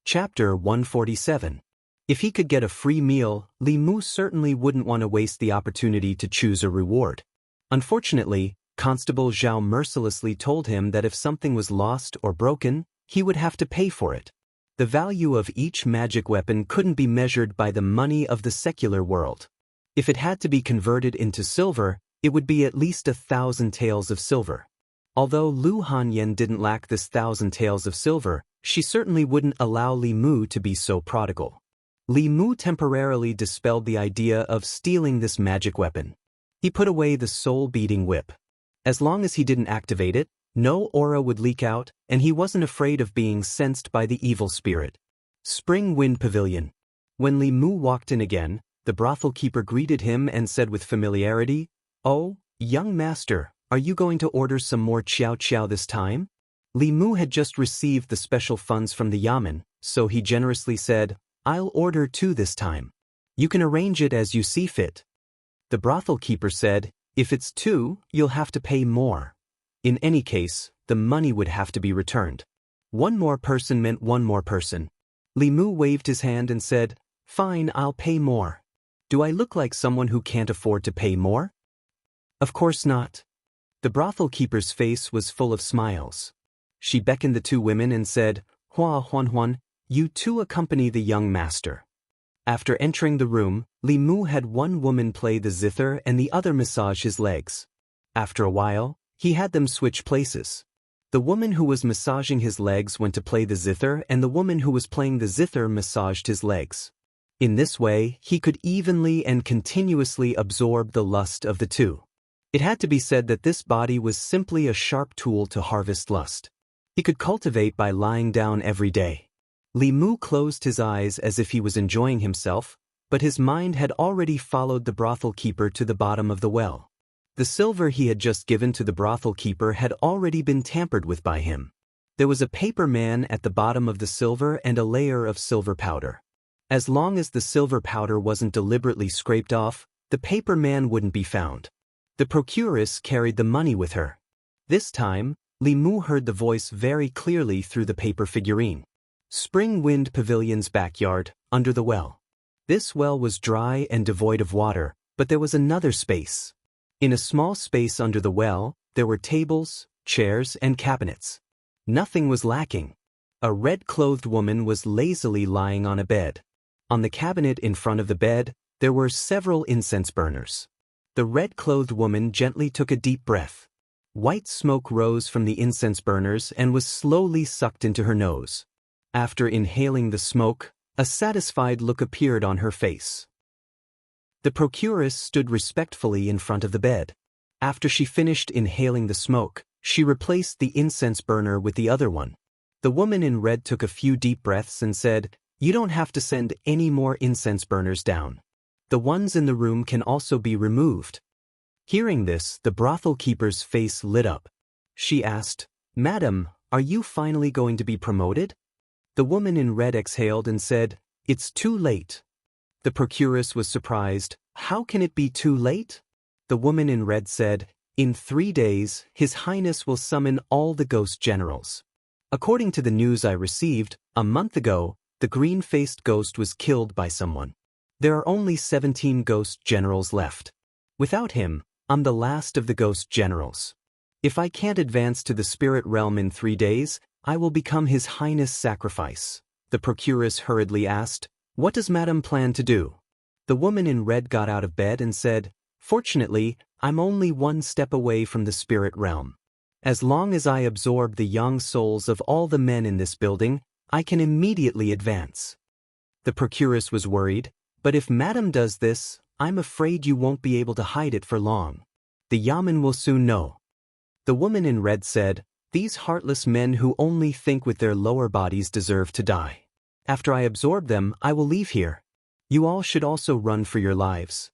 Chapter 147. If he could get a free meal, Li Mu certainly wouldn't want to waste the opportunity to choose a reward. Unfortunately, Constable Zhao mercilessly told him that if something was lost or broken, he would have to pay for it. The value of each magic weapon couldn't be measured by the money of the secular world. If it had to be converted into silver, it would be at least 1,000 taels of silver. Although Lu Hanyan didn't lack this 1,000 taels of silver, she certainly wouldn't allow Li Mu to be so prodigal. Li Mu temporarily dispelled the idea of stealing this magic weapon. He put away the soul-beating whip. As long as he didn't activate it, no aura would leak out, and he wasn't afraid of being sensed by the evil spirit. Spring Wind Pavilion. When Li Mu walked in again, the brothel keeper greeted him and said with familiarity, "Oh, young master, are you going to order some more chow chow this time?" Li Mu had just received the special funds from the yamen, so he generously said, "I'll order 2 this time. You can arrange it as you see fit." The brothel keeper said, "If it's 2, you'll have to pay more. In any case, the money would have to be returned." 1 more person meant 1 more person. Li Mu waved his hand and said, "Fine, I'll pay more. Do I look like someone who can't afford to pay more?" "Of course not." The brothel keeper's face was full of smiles. She beckoned the 2 women and said, "Hua Huan Huan, you 2 accompany the young master." After entering the room, Li Mu had 1 woman play the zither and the other massage his legs. After a while, he had them switch places. The woman who was massaging his legs went to play the zither and the woman who was playing the zither massaged his legs. In this way, he could evenly and continuously absorb the lust of the 2. It had to be said that this body was simply a sharp tool to harvest lust. He could cultivate by lying down every day. Li Mu closed his eyes as if he was enjoying himself, but his mind had already followed the brothel keeper to the bottom of the well. The silver he had just given to the brothel keeper had already been tampered with by him. There was a paper man at the bottom of the silver and a layer of silver powder. As long as the silver powder wasn't deliberately scraped off, the paper man wouldn't be found. The procuress carried the money with her. This time, Li Mu heard the voice very clearly through the paper figurine. Spring Wind Pavilion's backyard, under the well. This well was dry and devoid of water, but there was another space. In a small space under the well, there were tables, chairs, and cabinets. Nothing was lacking. A red-clothed woman was lazily lying on a bed. On the cabinet in front of the bed, there were several incense burners. The red-clothed woman gently took a deep breath. White smoke rose from the incense burners and was slowly sucked into her nose. After inhaling the smoke, a satisfied look appeared on her face. The procuress stood respectfully in front of the bed. After she finished inhaling the smoke, she replaced the incense burner with the other one. The woman in red took a few deep breaths and said, "You don't have to send any more incense burners down. The ones in the room can also be removed." Hearing this, the brothel keeper's face lit up. She asked, "Madam, are you finally going to be promoted?" The woman in red exhaled and said, "It's too late." The procuress was surprised. "How can it be too late?" The woman in red said, "In 3 days, His Highness will summon all the ghost generals. According to the news I received, a month ago, the green-faced ghost was killed by someone. There are only 17 ghost generals left. Without him, I'm the last of the ghost generals. If I can't advance to the spirit realm in 3 days, I will become His Highness' sacrifice." The procuress hurriedly asked, "What does Madam plan to do?" The woman in red got out of bed and said, "Fortunately, I'm only 1 step away from the spirit realm. As long as I absorb the young souls of all the men in this building, I can immediately advance." The procuress was worried, "But if Madam does this, I'm afraid you won't be able to hide it for long. The yamen will soon know." The woman in red said, "These heartless men who only think with their lower bodies deserve to die. After I absorb them, I will leave here. You all should also run for your lives."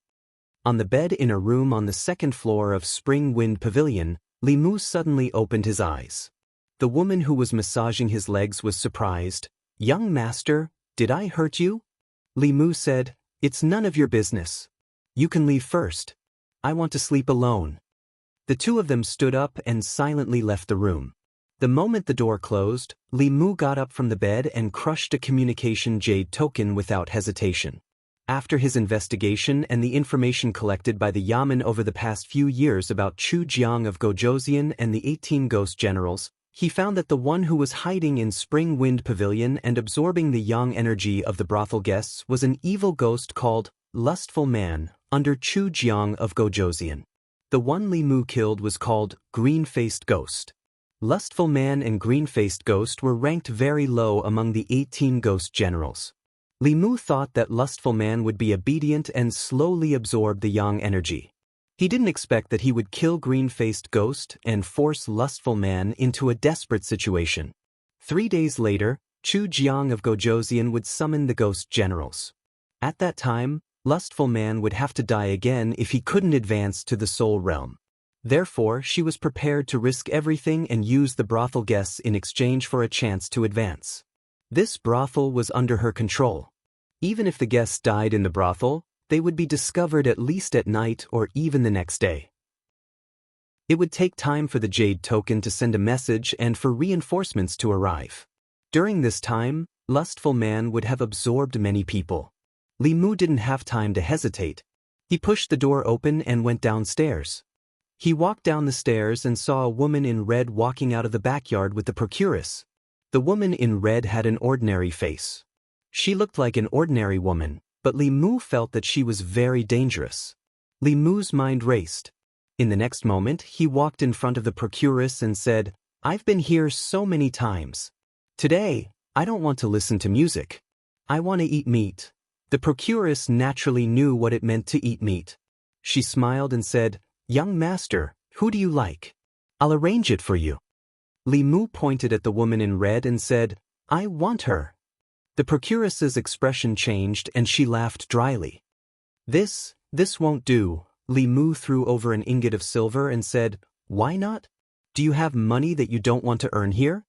On the bed in a room on the 2nd floor of Spring Wind Pavilion, Li Mu suddenly opened his eyes. The woman who was massaging his legs was surprised. "Young master, did I hurt you?" Li Mu said, "It's none of your business. You can leave first. I want to sleep alone." The 2 of them stood up and silently left the room. The moment the door closed, Li Mu got up from the bed and crushed a communication jade token without hesitation. After his investigation and the information collected by the Yamen over the past few years about Chu Jiang of Gojoseon and the 18 ghost generals, he found that the one who was hiding in Spring Wind Pavilion and absorbing the yang energy of the brothel guests was an evil ghost called Lustful Man, under Chu Jiang of Gojoseon. The one Li Mu killed was called Green-Faced Ghost. Lustful Man and Green-Faced Ghost were ranked very low among the 18 ghost generals. Li Mu thought that Lustful Man would be obedient and slowly absorb the yang energy. He didn't expect that he would kill Green-Faced Ghost and force Lustful Man into a desperate situation. 3 days later, Chu Jiang of Gojoseon would summon the ghost generals. At that time, Lustful Man would have to die again if he couldn't advance to the soul realm. Therefore, she was prepared to risk everything and use the brothel guests in exchange for a chance to advance. This brothel was under her control. Even if the guests died in the brothel, they would be discovered at least at night or even the next day. It would take time for the jade token to send a message and for reinforcements to arrive. During this time, Lustful Man would have absorbed many people. Li Mu didn't have time to hesitate. He pushed the door open and went downstairs. He walked down the stairs and saw a woman in red walking out of the backyard with the procuress. The woman in red had an ordinary face. She looked like an ordinary woman, but Li Mu felt that she was very dangerous. Li Mu's mind raced. In the next moment, he walked in front of the procuress and said, "I've been here so many times. Today, I don't want to listen to music. I want to eat meat." The procuress naturally knew what it meant to eat meat. She smiled and said, "Young master, who do you like? I'll arrange it for you." Li Mu pointed at the woman in red and said, "I want her." The procuress's expression changed and she laughed dryly. This won't do." Li Mu threw over an ingot of silver and said, "Why not? Do you have money that you don't want to earn here?"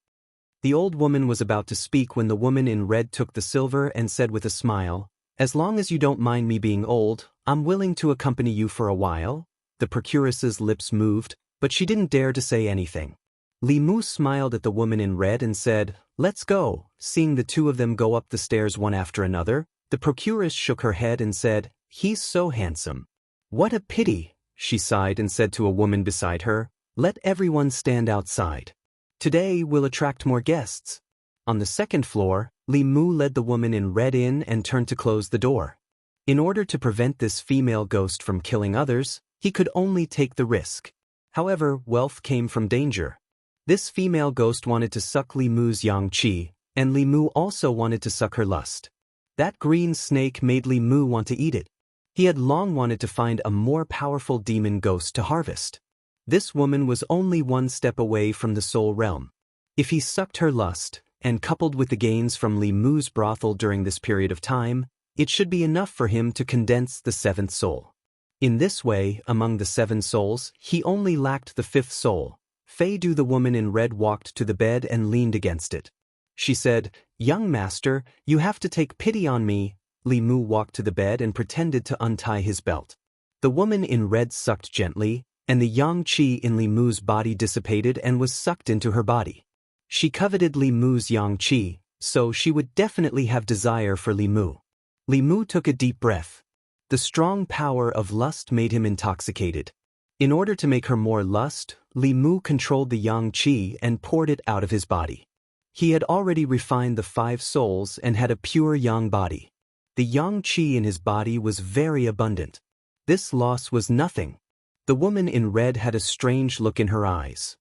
The old woman was about to speak when the woman in red took the silver and said with a smile, "As long as you don't mind me being old, I'm willing to accompany you for a while." The procuress's lips moved, but she didn't dare to say anything. Li Mu smiled at the woman in red and said, "Let's go." Seeing the two of them go up the stairs one after another, the procuress shook her head and said, "He's so handsome." "What a pity," she sighed and said to a woman beside her, "Let everyone stand outside. Today we'll attract more guests." On the second floor, Li Mu led the woman in red in and turned to close the door. In order to prevent this female ghost from killing others, he could only take the risk. However, wealth came from danger. This female ghost wanted to suck Li Mu's yang qi, and Li Mu also wanted to suck her lust. That green snake made Li Mu want to eat it. He had long wanted to find a more powerful demon ghost to harvest. This woman was only one step away from the soul realm. If he sucked her lust, and coupled with the gains from Li Mu's brothel during this period of time, it should be enough for him to condense the seventh soul. In this way, among the 7 souls, he only lacked the 5th soul. Fei Du, the woman in red, walked to the bed and leaned against it. She said, "Young master, you have to take pity on me." Li Mu walked to the bed and pretended to untie his belt. The woman in red sucked gently, and the yang qi in Li Mu's body dissipated and was sucked into her body. She coveted Li Mu's yang qi, so she would definitely have desire for Li Mu. Li Mu took a deep breath. The strong power of lust made him intoxicated. In order to make her more lust, Li Mu controlled the yang qi and poured it out of his body. He had already refined the 5 souls and had a pure yang body. The yang qi in his body was very abundant. This loss was nothing. The woman in red had a strange look in her eyes.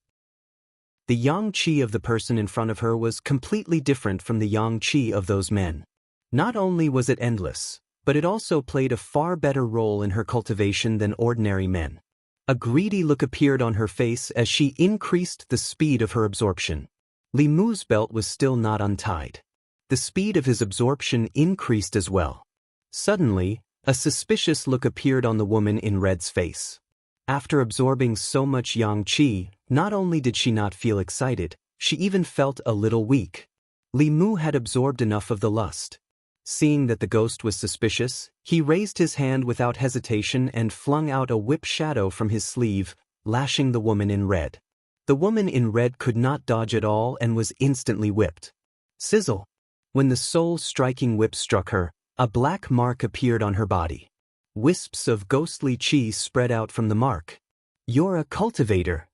The yang qi of the person in front of her was completely different from the yang qi of those men. Not only was it endless, but it also played a far better role in her cultivation than ordinary men. A greedy look appeared on her face as she increased the speed of her absorption. Li Mu's belt was still not untied. The speed of his absorption increased as well. Suddenly, a suspicious look appeared on the woman in red's face. After absorbing so much yang qi, not only did she not feel excited, she even felt a little weak. Li Mu had absorbed enough of the lust. Seeing that the ghost was suspicious, he raised his hand without hesitation and flung out a whip shadow from his sleeve, lashing the woman in red. The woman in red could not dodge at all and was instantly whipped. Sizzle! When the soul-striking whip struck her, a black mark appeared on her body. Wisps of ghostly chi spread out from the mark. "You're a cultivator."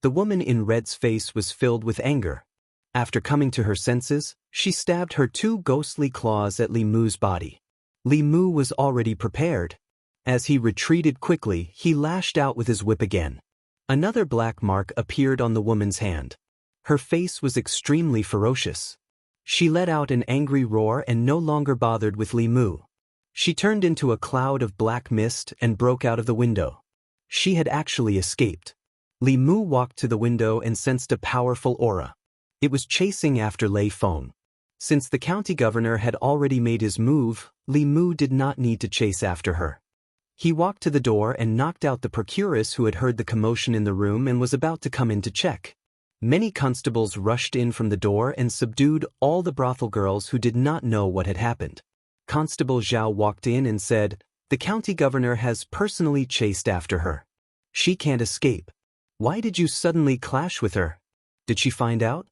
The woman in red's face was filled with anger. After coming to her senses, she stabbed her 2 ghostly claws at Li Mu's body. Li Mu was already prepared. As he retreated quickly, he lashed out with his whip again. Another black mark appeared on the woman's hand. Her face was extremely ferocious. She let out an angry roar and no longer bothered with Li Mu. She turned into a cloud of black mist and broke out of the window. She had actually escaped. Li Mu walked to the window and sensed a powerful aura. It was chasing after Lei Feng. Since the county governor had already made his move, Li Mu did not need to chase after her. He walked to the door and knocked out the procuress who had heard the commotion in the room and was about to come in to check. Many constables rushed in from the door and subdued all the brothel girls who did not know what had happened. Constable Zhao walked in and said, "The county governor has personally chased after her. She can't escape. Why did you suddenly clash with her? Did she find out?"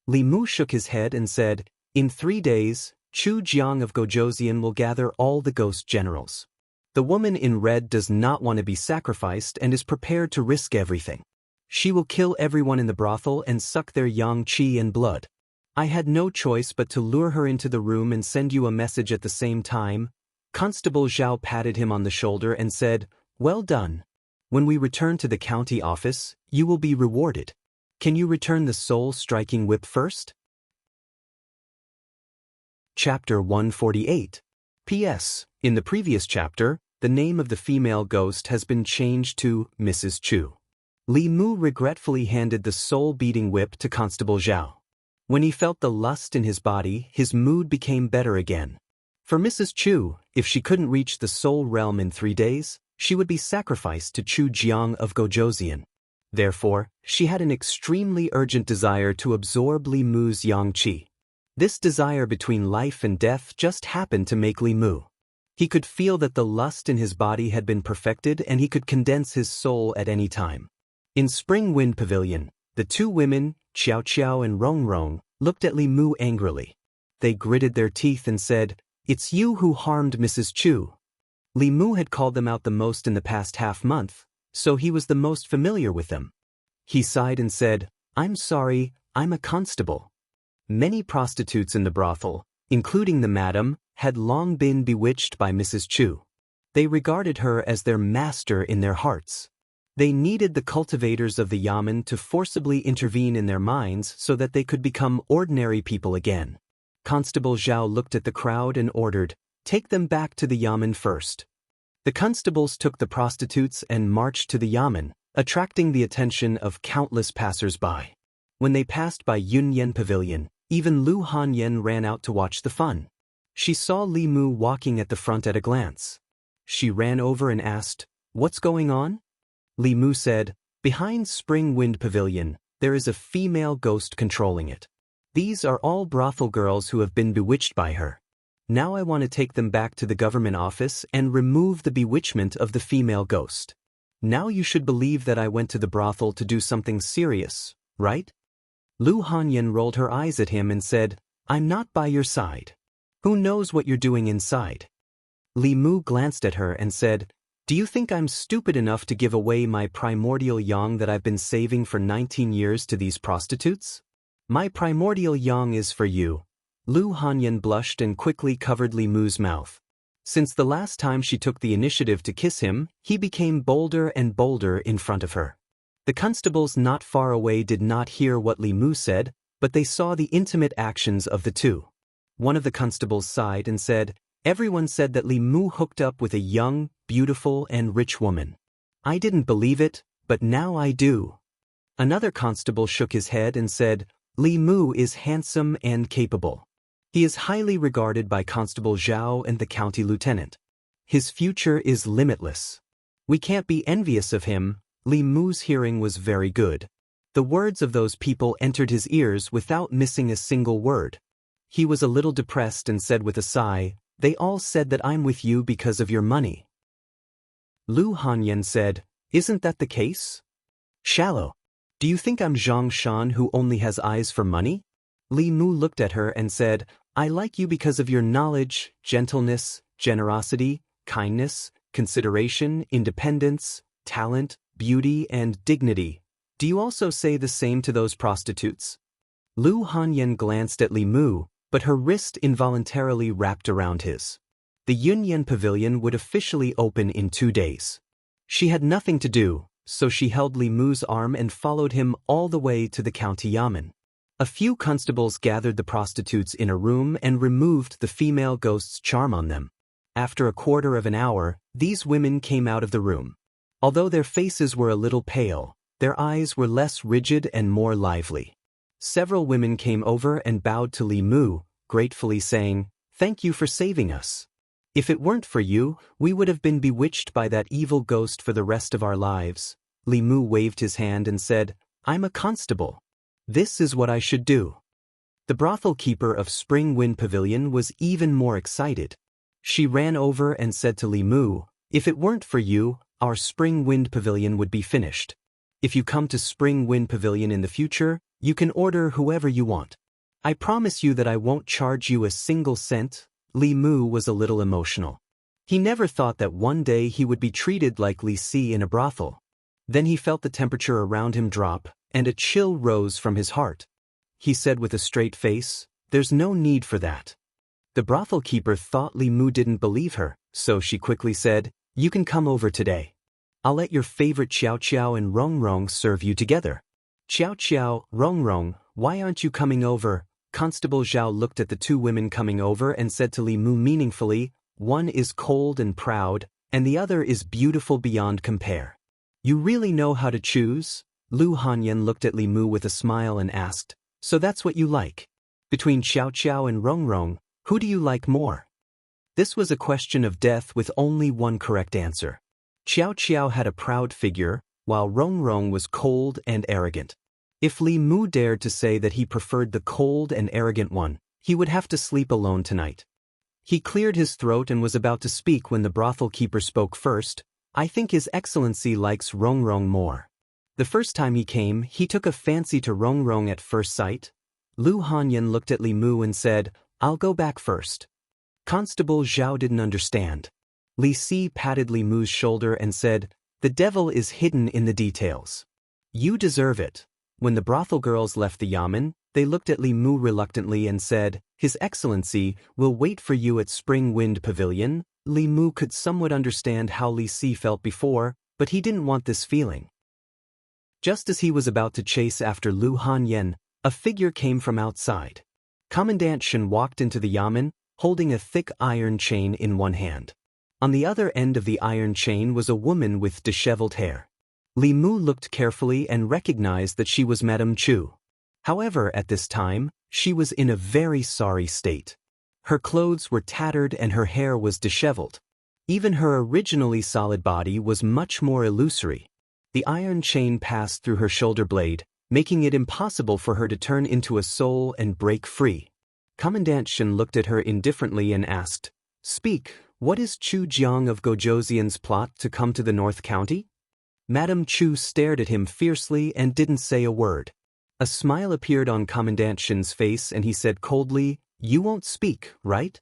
Li Mu shook his head and said, "In 3 days, Chu Jiang of Gojoseon will gather all the ghost generals. The woman in red does not want to be sacrificed and is prepared to risk everything. She will kill everyone in the brothel and suck their yang qi and blood. I had no choice but to lure her into the room and send you a message at the same time." Constable Zhao patted him on the shoulder and said, "Well done. When we return to the county office, you will be rewarded. Can you return the soul-striking whip first?" Chapter 148. P.S. In the previous chapter, the name of the female ghost has been changed to Mrs. Chu. Li Mu regretfully handed the soul-beating whip to Constable Zhao. When he felt the lust in his body, his mood became better again. For Mrs. Chu, if she couldn't reach the soul realm in 3 days, she would be sacrificed to Chu Jiang of Gojoseon. Therefore, she had an extremely urgent desire to absorb Li Mu's yang qi. This desire between life and death just happened to make Li Mu. He could feel that the lust in his body had been perfected and he could condense his soul at any time. In Spring Wind Pavilion, the 2 women, Xiao Xiao and Rong Rong, looked at Li Mu angrily. They gritted their teeth and said, "It's you who harmed Mrs. Chu." Li Mu had called them out the most in the past half-month, so he was the most familiar with them. He sighed and said, "I'm sorry, I'm a constable." Many prostitutes in the brothel, including the madam, had long been bewitched by Mrs. Chu. They regarded her as their master in their hearts. They needed the cultivators of the yamen to forcibly intervene in their minds so that they could become ordinary people again. Constable Zhao looked at the crowd and ordered, "Take them back to the yamen first." The constables took the prostitutes and marched to the yamen, attracting the attention of countless passers-by. When they passed by Yunyan Pavilion, even Lu Hanyan ran out to watch the fun. She saw Li Mu walking at the front at a glance. She ran over and asked, "What's going on?" Li Mu said, "Behind Spring Wind Pavilion, there is a female ghost controlling it. These are all brothel girls who have been bewitched by her. Now I want to take them back to the government office and remove the bewitchment of the female ghost. Now you should believe that I went to the brothel to do something serious, right?" Lu Hanyan rolled her eyes at him and said, "I'm not by your side. Who knows what you're doing inside?" Li Mu glanced at her and said, "Do you think I'm stupid enough to give away my primordial yang that I've been saving for 19 years to these prostitutes? My primordial yang is for you." Lu Hanyan blushed and quickly covered Li Mu's mouth. Since the last time she took the initiative to kiss him, he became bolder and bolder in front of her. The constables not far away did not hear what Li Mu said, but they saw the intimate actions of the two. One of the constables sighed and said, "Everyone said that Li Mu hooked up with a young, beautiful, and rich woman. I didn't believe it, but now I do." Another constable shook his head and said, "Li Mu is handsome and capable. He is highly regarded by Constable Zhao and the county lieutenant. His future is limitless. We can't be envious of him." Li Mu's hearing was very good. The words of those people entered his ears without missing a single word. He was a little depressed and said with a sigh, "They all said that I'm with you because of your money." Lu Hanyan said, "Isn't that the case?" "Shallow. Do you think I'm Zhang Shan who only has eyes for money? Li Mu looked at her and said, I like you because of your knowledge, gentleness, generosity, kindness, consideration, independence, talent, beauty, and dignity. Do you also say the same to those prostitutes? Lu Hanyan glanced at Li Mu, but her wrist involuntarily wrapped around his. The Yunyan Pavilion would officially open in 2 days. She had nothing to do, so she held Li Mu's arm and followed him all the way to the county yamen. A few constables gathered the prostitutes in a room and removed the female ghost's charm on them. After a quarter of an hour, these women came out of the room. Although their faces were a little pale, their eyes were less rigid and more lively. Several women came over and bowed to Li Mu, gratefully saying, Thank you for saving us. If it weren't for you, we would have been bewitched by that evil ghost for the rest of our lives. Li Mu waved his hand and said, I'm a constable. This is what I should do. The brothel keeper of Spring Wind Pavilion was even more excited. She ran over and said to Li Mu, If it weren't for you, our Spring Wind Pavilion would be finished. If you come to Spring Wind Pavilion in the future, you can order whoever you want. I promise you that I won't charge you a single cent. Li Mu was a little emotional. He never thought that one day he would be treated like Li Si in a brothel. Then he felt the temperature around him drop, and a chill rose from his heart. He said with a straight face, There's no need for that. The brothel keeper thought Li Mu didn't believe her, so she quickly said, You can come over today. I'll let your favorite Xiao Xiao and Rong Rong serve you together. Xiao Xiao, Rong Rong, why aren't you coming over? Constable Zhao looked at the 2 women coming over and said to Li Mu meaningfully, One is cold and proud, and the other is beautiful beyond compare. You really know how to choose? Lu Hanyan looked at Li Mu with a smile and asked, So that's what you like? Between Xiao Xiao and Rong Rong, who do you like more? This was a question of death with only one correct answer. Xiao Xiao had a proud figure, while Rong Rong was cold and arrogant. If Li Mu dared to say that he preferred the cold and arrogant one, he would have to sleep alone tonight. He cleared his throat and was about to speak when the brothel keeper spoke first. I think His Excellency likes Rong Rong more. The first time he came, he took a fancy to Rong Rong at first sight. Lu Hanyan looked at Li Mu and said, I'll go back first. Constable Zhao didn't understand. Li Si patted Li Mu's shoulder and said, The devil is hidden in the details. You deserve it. When the brothel girls left the yamen, they looked at Li Mu reluctantly and said, His Excellency will wait for you at Spring Wind Pavilion. Li Mu could somewhat understand how Li Si felt before, but he didn't want this feeling. Just as he was about to chase after Lu Hanyan, a figure came from outside. Commandant Shen walked into the yamen, holding a thick iron chain in one hand. On the other end of the iron chain was a woman with disheveled hair. Li Mu looked carefully and recognized that she was Madame Chu. However, at this time, she was in a very sorry state. Her clothes were tattered and her hair was disheveled. Even her originally solid body was much more illusory. The iron chain passed through her shoulder blade, making it impossible for her to turn into a soul and break free. Commandant Shen looked at her indifferently and asked, Speak, what is Chu Jiang of Gojoseon's plot to come to the North County? Madame Chu stared at him fiercely and didn't say a word. A smile appeared on Commandant Shen's face and he said coldly, You won't speak, right?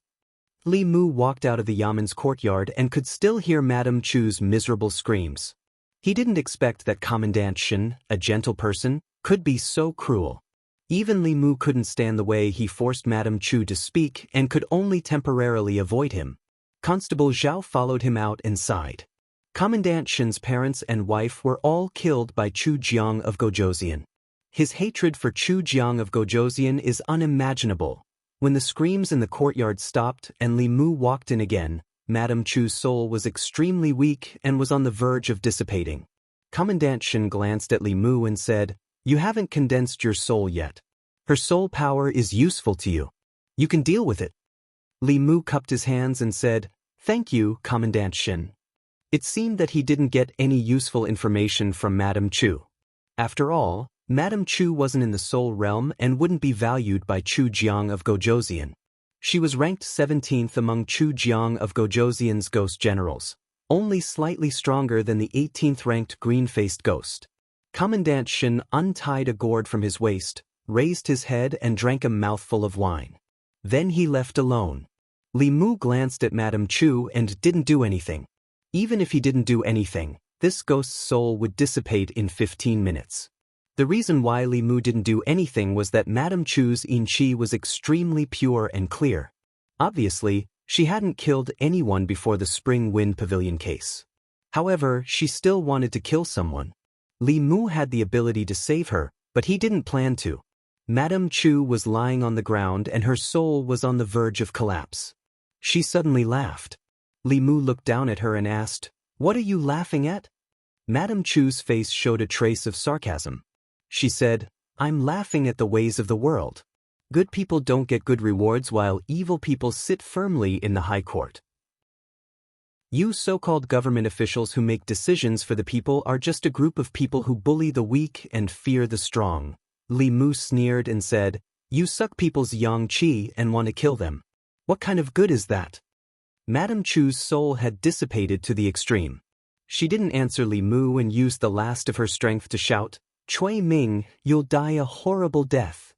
Li Mu walked out of the yamen's courtyard and could still hear Madame Chu's miserable screams. He didn't expect that Commandant Shen, a gentle person, could be so cruel. Even Li Mu couldn't stand the way he forced Madame Chu to speak and could only temporarily avoid him. Constable Zhao followed him out and sighed. Commandant Shen's parents and wife were all killed by Chu Jiang of Gojoseon. His hatred for Chu Jiang of Gojoseon is unimaginable. When the screams in the courtyard stopped and Li Mu walked in again, Madame Chu's soul was extremely weak and was on the verge of dissipating. Commandant Shen glanced at Li Mu and said, You haven't condensed your soul yet. Her soul power is useful to you. You can deal with it. Li Mu cupped his hands and said, Thank you, Commandant Shen. It seemed that he didn't get any useful information from Madame Chu. After all, Madame Chu wasn't in the soul realm and wouldn't be valued by Chu Jiang of Gojoseon. She was ranked 17th among Chu Jiang of Gojoseon's ghost generals, only slightly stronger than the 18th ranked green-faced ghost. Commandant Shen untied a gourd from his waist, raised his head and drank a mouthful of wine. Then he left alone. Li Mu glanced at Madame Chu and didn't do anything. Even if he didn't do anything, this ghost's soul would dissipate in 15 minutes. The reason why Li Mu didn't do anything was that Madame Chu's yin qi was extremely pure and clear. Obviously, she hadn't killed anyone before the Spring Wind Pavilion case. However, she still wanted to kill someone. Li Mu had the ability to save her, but he didn't plan to. Madame Chu was lying on the ground and her soul was on the verge of collapse. She suddenly laughed. Li Mu looked down at her and asked, "What are you laughing at?" Madame Chu's face showed a trace of sarcasm. She said, "I'm laughing at the ways of the world. Good people don't get good rewards while evil people sit firmly in the high court. You so-called government officials who make decisions for the people are just a group of people who bully the weak and fear the strong." Li Mu sneered and said, "You suck people's yang qi and want to kill them. What kind of good is that?" Madame Chu's soul had dissipated to the extreme. She didn't answer Li Mu and used the last of her strength to shout, "Cui Ming, you'll die a horrible death."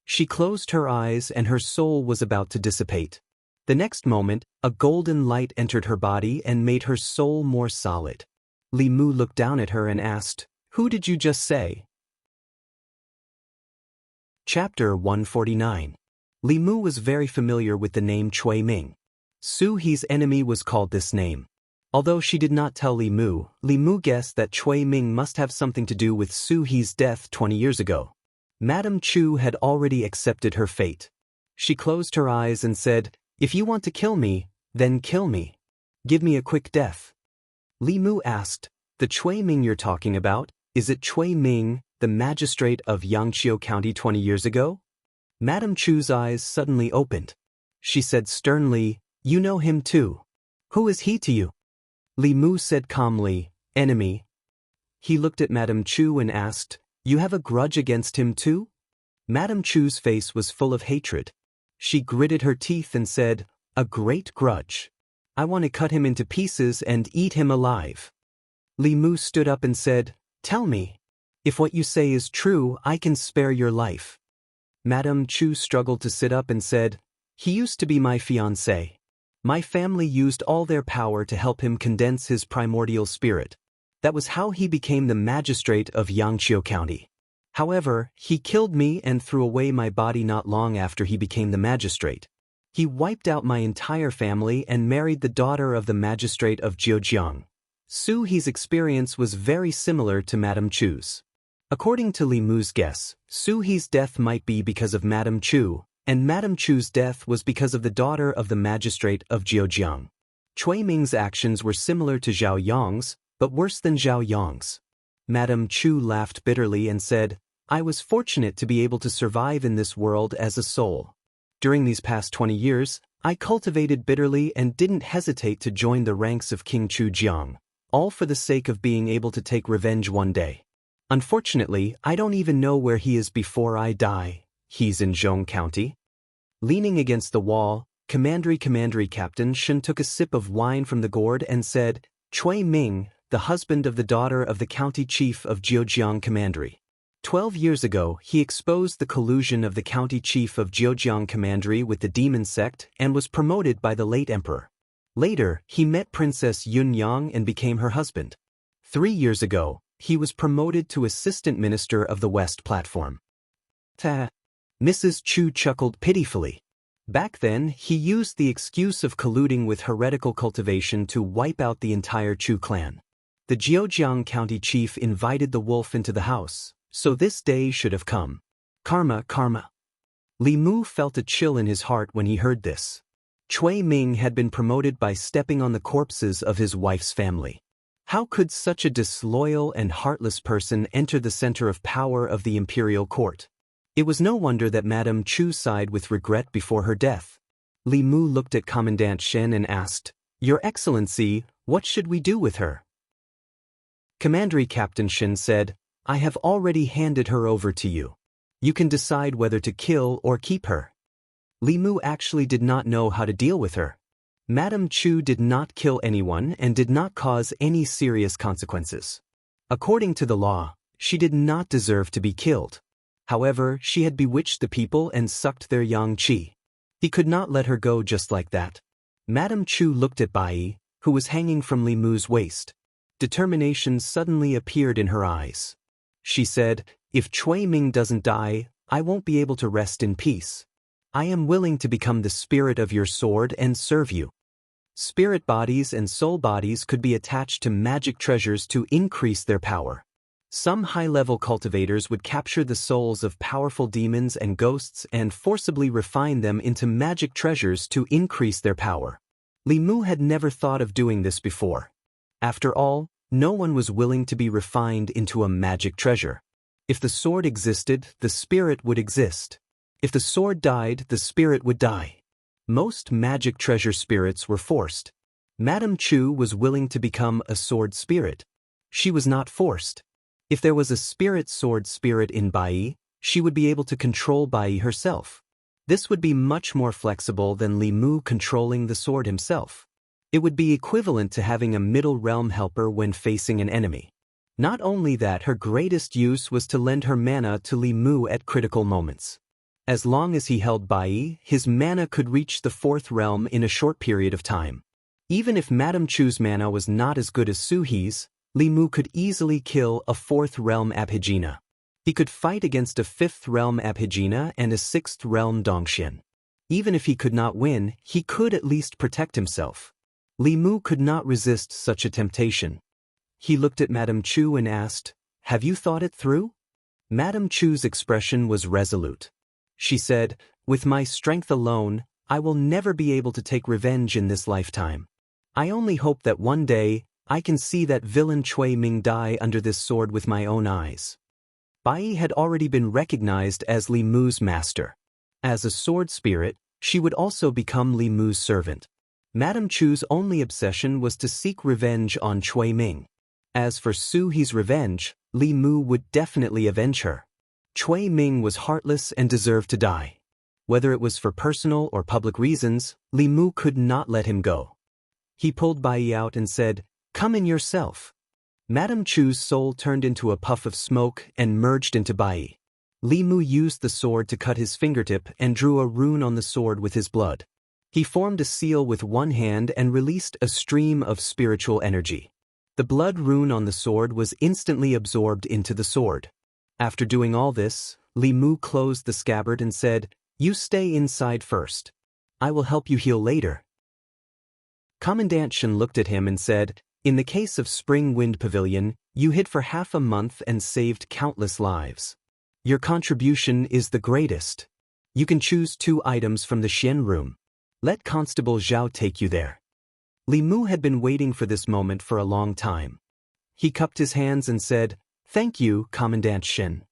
She closed her eyes and her soul was about to dissipate. The next moment, a golden light entered her body and made her soul more solid. Li Mu looked down at her and asked, "Who did you just say?" Chapter 149. Li Mu was very familiar with the name Cui Ming. Su He's enemy was called this name. Although she did not tell Li Mu guessed that Cui Ming must have something to do with Su He's death 20 years ago. Madame Chu had already accepted her fate. She closed her eyes and said, "If you want to kill me, then kill me. Give me a quick death." Li Mu asked, "The Cui Ming you're talking about, is it Cui Ming, the magistrate of Yangqiu County 20 years ago?" Madame Chu's eyes suddenly opened. She said sternly, "You know him too. Who is he to you?" Li Mu said calmly, "Enemy." He looked at Madame Chu and asked, "You have a grudge against him too?" Madame Chu's face was full of hatred. She gritted her teeth and said, "A great grudge. I want to cut him into pieces and eat him alive." Li Mu stood up and said, "Tell me. If what you say is true, I can spare your life." Madame Chu struggled to sit up and said, "He used to be my fiancé. My family used all their power to help him condense his primordial spirit. That was how he became the magistrate of Yangqiu County. However, he killed me and threw away my body not long after he became the magistrate. He wiped out my entire family and married the daughter of the magistrate of Jianghu. Su He's experience was very similar to Madame Chu's. According to Li Mu's guess, Su He's death might be because of Madame Chu, and Madame Chu's death was because of the daughter of the magistrate of Jianghu. Cui Ming's actions were similar to Zhao Yang's, but worse than Zhao Yang's. Madame Chu laughed bitterly and said, "I was fortunate to be able to survive in this world as a soul. During these past 20 years, I cultivated bitterly and didn't hesitate to join the ranks of King Chu Jiang, all for the sake of being able to take revenge one day. Unfortunately, I don't even know where he is before I die. He's in Zhong County." Leaning against the wall, Commandery Captain Shen took a sip of wine from the gourd and said, "Cui Ming, the husband of the daughter of the county chief of Jiujiang Commandery. 12 years ago, he exposed the collusion of the county chief of Jiujiang Commandery with the demon sect and was promoted by the late emperor. Later, he met Princess Yun Yang and became her husband. 3 years ago, he was promoted to assistant minister of the West Platform." Mrs. Chu chuckled pitifully. Back then, he used the excuse of colluding with heretical cultivation to wipe out the entire Chu clan. The Jiujiang County chief invited the wolf into the house, so this day should have come. Karma, karma. Li Mu felt a chill in his heart when he heard this. Cui Ming had been promoted by stepping on the corpses of his wife's family. How could such a disloyal and heartless person enter the center of power of the imperial court? It was no wonder that Madame Chu sighed with regret before her death. Li Mu looked at Commandant Shen and asked, "Your Excellency, what should we do with her?" Commandery Captain Shen said, "I have already handed her over to you. You can decide whether to kill or keep her." Li Mu actually did not know how to deal with her. Madame Chu did not kill anyone and did not cause any serious consequences. According to the law, She did not deserve to be killed. However, she had bewitched the people and sucked their yang qi. He could not let her go just like that. Madame Chu looked at Bai, who was hanging from Li Mu's waist. Determination suddenly appeared in her eyes. She said, "If Cui Ming doesn't die, I won't be able to rest in peace. I am willing to become the spirit of your sword and serve you." Spirit bodies and soul bodies could be attached to magic treasures to increase their power. Some high-level cultivators would capture the souls of powerful demons and ghosts and forcibly refine them into magic treasures to increase their power. Li Mu had never thought of doing this before. After all, no one was willing to be refined into a magic treasure. If the sword existed, the spirit would exist. If the sword died, the spirit would die. Most magic treasure spirits were forced. Madame Chu was willing to become a sword spirit. She was not forced. If there was a spirit sword spirit in Bai, she would be able to control Bai herself. This would be much more flexible than Li Mu controlling the sword himself. It would be equivalent to having a middle realm helper when facing an enemy. Not only that, her greatest use was to lend her mana to Li Mu at critical moments. As long as he held Bai, his mana could reach the fourth realm in a short period of time. Even if Madame Chu's mana was not as good as Suhi's, Li Mu could easily kill a fourth realm Abhijina. He could fight against a fifth realm Abhijina and a sixth realm Dongxian. Even if he could not win, he could at least protect himself. Li Mu could not resist such a temptation. He looked at Madame Chu and asked, "Have you thought it through?" Madame Chu's expression was resolute. She said, "With my strength alone, I will never be able to take revenge in this lifetime. I only hope that one day, I can see that villain Cui Ming die under this sword with my own eyes." Bai had already been recognized as Li Mu's master. As a sword spirit, she would also become Li Mu's servant. Madame Chu's only obsession was to seek revenge on Cui Ming. As for Suhi's revenge, Li Mu would definitely avenge her. Cui Ming was heartless and deserved to die. Whether it was for personal or public reasons, Li Mu could not let him go. He pulled Bai out and said, "Come in yourself." Madame Chu's soul turned into a puff of smoke and merged into Bai. Li Mu used the sword to cut his fingertip and drew a rune on the sword with his blood. He formed a seal with one hand and released a stream of spiritual energy. The blood rune on the sword was instantly absorbed into the sword. After doing all this, Li Mu closed the scabbard and said, "You stay inside first. I will help you heal later." Commandant Shen looked at him and said, "In the case of Spring Wind Pavilion, you hid for half a month and saved countless lives. Your contribution is the greatest. You can choose 2 items from the Xian room. Let Constable Zhao take you there." Li Mu had been waiting for this moment for a long time. He cupped his hands and said, "Thank you, Commandant Shen."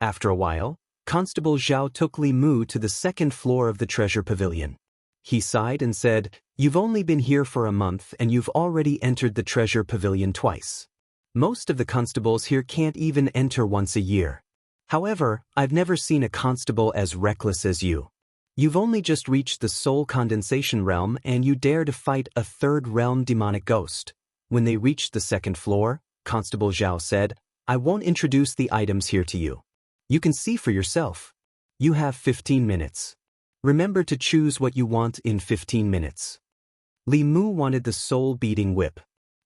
After a while, Constable Zhao took Li Mu to the 2nd floor of the treasure pavilion. He sighed and said, "You've only been here for a month and you've already entered the treasure pavilion twice. Most of the constables here can't even enter once a year. However, I've never seen a constable as reckless as you. You've only just reached the soul condensation realm and you dare to fight a 3rd realm demonic ghost." When they reached the 2nd floor, Constable Zhao said, "I won't introduce the items here to you. You can see for yourself. You have 15 minutes. Remember to choose what you want in 15 minutes. Li Mu wanted the soul-beating whip.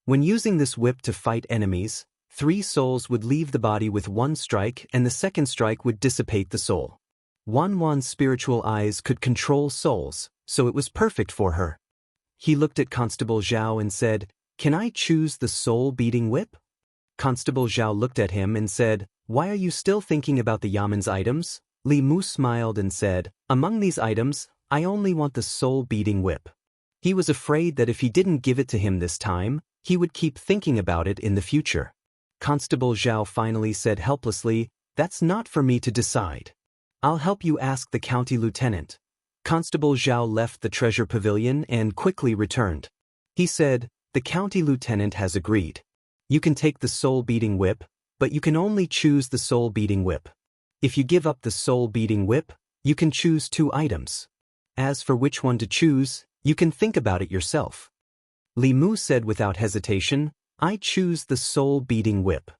When using this whip to fight enemies, 3 souls would leave the body with 1 strike and the 2nd strike would dissipate the soul. Wan's spiritual eyes could control souls, so it was perfect for her. He looked at Constable Zhao and said, "Can I choose the soul-beating whip?" Constable Zhao looked at him and said, "Why are you still thinking about the Yaman's items?" Li Mu smiled and said, "Among these items, I only want the soul-beating whip." He was afraid that if he didn't give it to him this time, he would keep thinking about it in the future. Constable Zhao finally said helplessly, "That's not for me to decide. I'll help you ask the county lieutenant." Constable Zhao left the treasure pavilion and quickly returned. He said, "The county lieutenant has agreed. You can take the soul-beating whip, but you can only choose the soul-beating whip. If you give up the soul-beating whip, you can choose 2 items. As for which one to choose, you can think about it yourself." Li Mu said without hesitation, "I choose the soul-beating whip."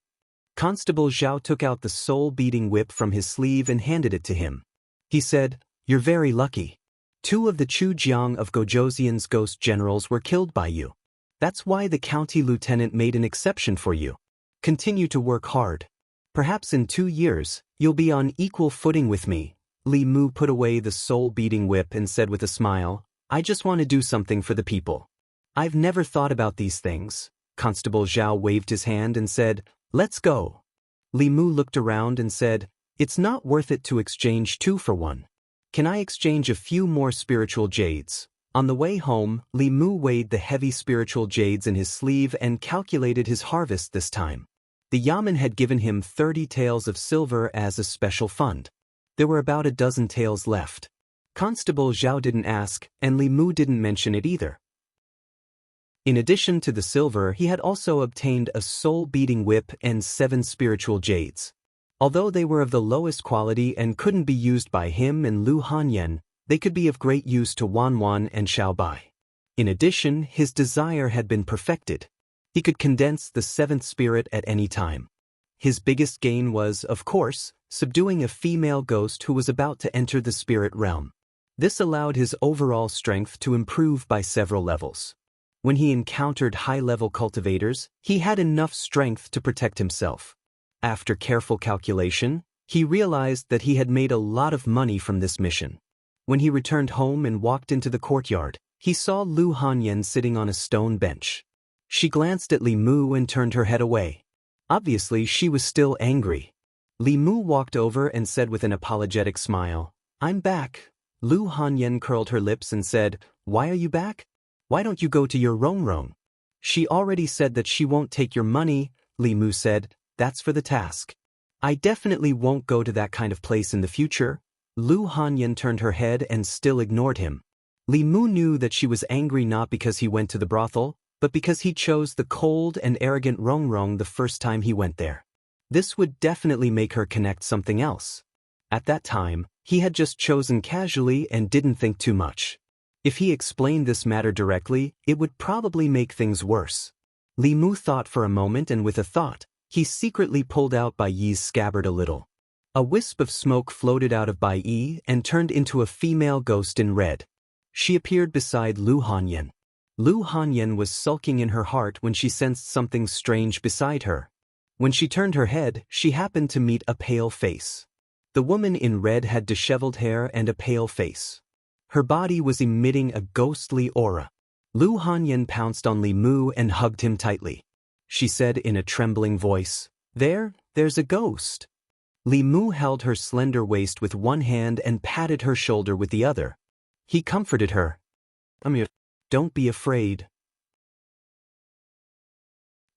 Constable Zhao took out the soul-beating whip from his sleeve and handed it to him. He said, "You're very lucky. 2 of the Jiang of Gojoseon's ghost generals were killed by you. That's why the county lieutenant made an exception for you. Continue to work hard. Perhaps in 2 years, you'll be on equal footing with me." Li Mu put away the soul-beating whip and said with a smile, "I just want to do something for the people. I've never thought about these things." Constable Zhao waved his hand and said, "Let's go." Li Mu looked around and said, "It's not worth it to exchange 2 for 1. Can I exchange a few more spiritual jades?" On the way home, Li Mu weighed the heavy spiritual jades in his sleeve and calculated his harvest this time. The Yamen had given him 30 taels of silver as a special fund. There were about a dozen taels left. Constable Zhao didn't ask, and Li Mu didn't mention it either. In addition to the silver, he had also obtained a soul-beating whip and 7 spiritual jades. Although they were of the lowest quality and couldn't be used by him and Lu Hanyan, they could be of great use to Wan Wan and Xiao Bai. In addition, his desire had been perfected. He could condense the 7th spirit at any time. His biggest gain was, of course, subduing a female ghost who was about to enter the spirit realm. This allowed his overall strength to improve by several levels. When he encountered high-level cultivators, he had enough strength to protect himself. After careful calculation, he realized that he had made a lot of money from this mission. When he returned home and walked into the courtyard, he saw Lu Hanyan sitting on a stone bench. She glanced at Li Mu and turned her head away. Obviously, she was still angry. Li Mu walked over and said with an apologetic smile, "I'm back." Lu Hanyan curled her lips and said, "Why are you back? Why don't you go to your Rongrong?" "She already said that she won't take your money," Li Mu said. "That's for the task. I definitely won't go to that kind of place in the future." Lu Hanyan turned her head and still ignored him. Li Mu knew that she was angry not because he went to the brothel, but because he chose the cold and arrogant Rongrong the first time he went there. This would definitely make her connect something else. At that time, he had just chosen casually and didn't think too much. If he explained this matter directly, it would probably make things worse. Li Mu thought for a moment, and with a thought, he secretly pulled out Bai Yi's scabbard a little. A wisp of smoke floated out of Bai Yi and turned into a female ghost in red. She appeared beside Lu Hanyan. Lu Hanyan was sulking in her heart when she sensed something strange beside her. When she turned her head, she happened to meet a pale face. The woman in red had disheveled hair and a pale face. Her body was emitting a ghostly aura. Lu Hanyan pounced on Li Mu and hugged him tightly. She said in a trembling voice, "There's a ghost." Li Mu held her slender waist with one hand and patted her shoulder with the other. He comforted her. "Don't be afraid."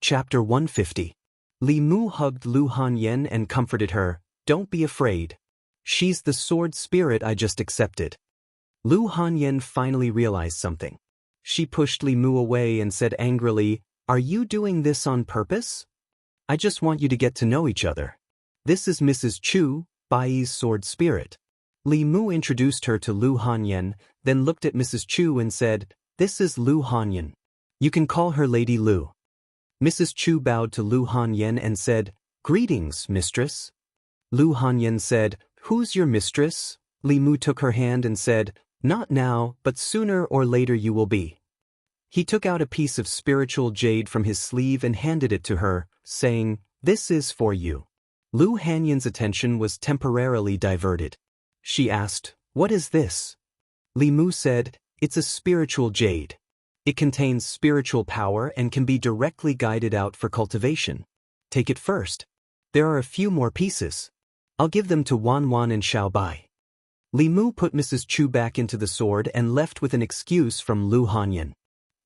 Chapter 150. Li Mu hugged Lu Hanyan and comforted her. "Don't be afraid. She's the sword spirit I just accepted." Lu Hanyan finally realized something. She pushed Li Mu away and said angrily, "Are you doing this on purpose? I just want you to get to know each other. This is Mrs. Chu, Bai Yi's sword spirit." Li Mu introduced her to Lu Hanyan, then looked at Mrs. Chu and said, "This is Lu Hanyan. You can call her Lady Lu." Mrs. Chu bowed to Lu Hanyan and said, "Greetings, mistress." Lu Hanyan said, "Who's your mistress?" Li Mu took her hand and said, "Not now, but sooner or later you will be." He took out a piece of spiritual jade from his sleeve and handed it to her, saying, "This is for you." Lu Hanyan's attention was temporarily diverted. She asked, "What is this?" Li Mu said, "It's a spiritual jade. It contains spiritual power and can be directly guided out for cultivation. Take it first. There are a few more pieces. I'll give them to Wan Wan and Xiao Bai." Li Mu put Mrs. Chu back into the sword and left with an excuse from Lu Hanyan.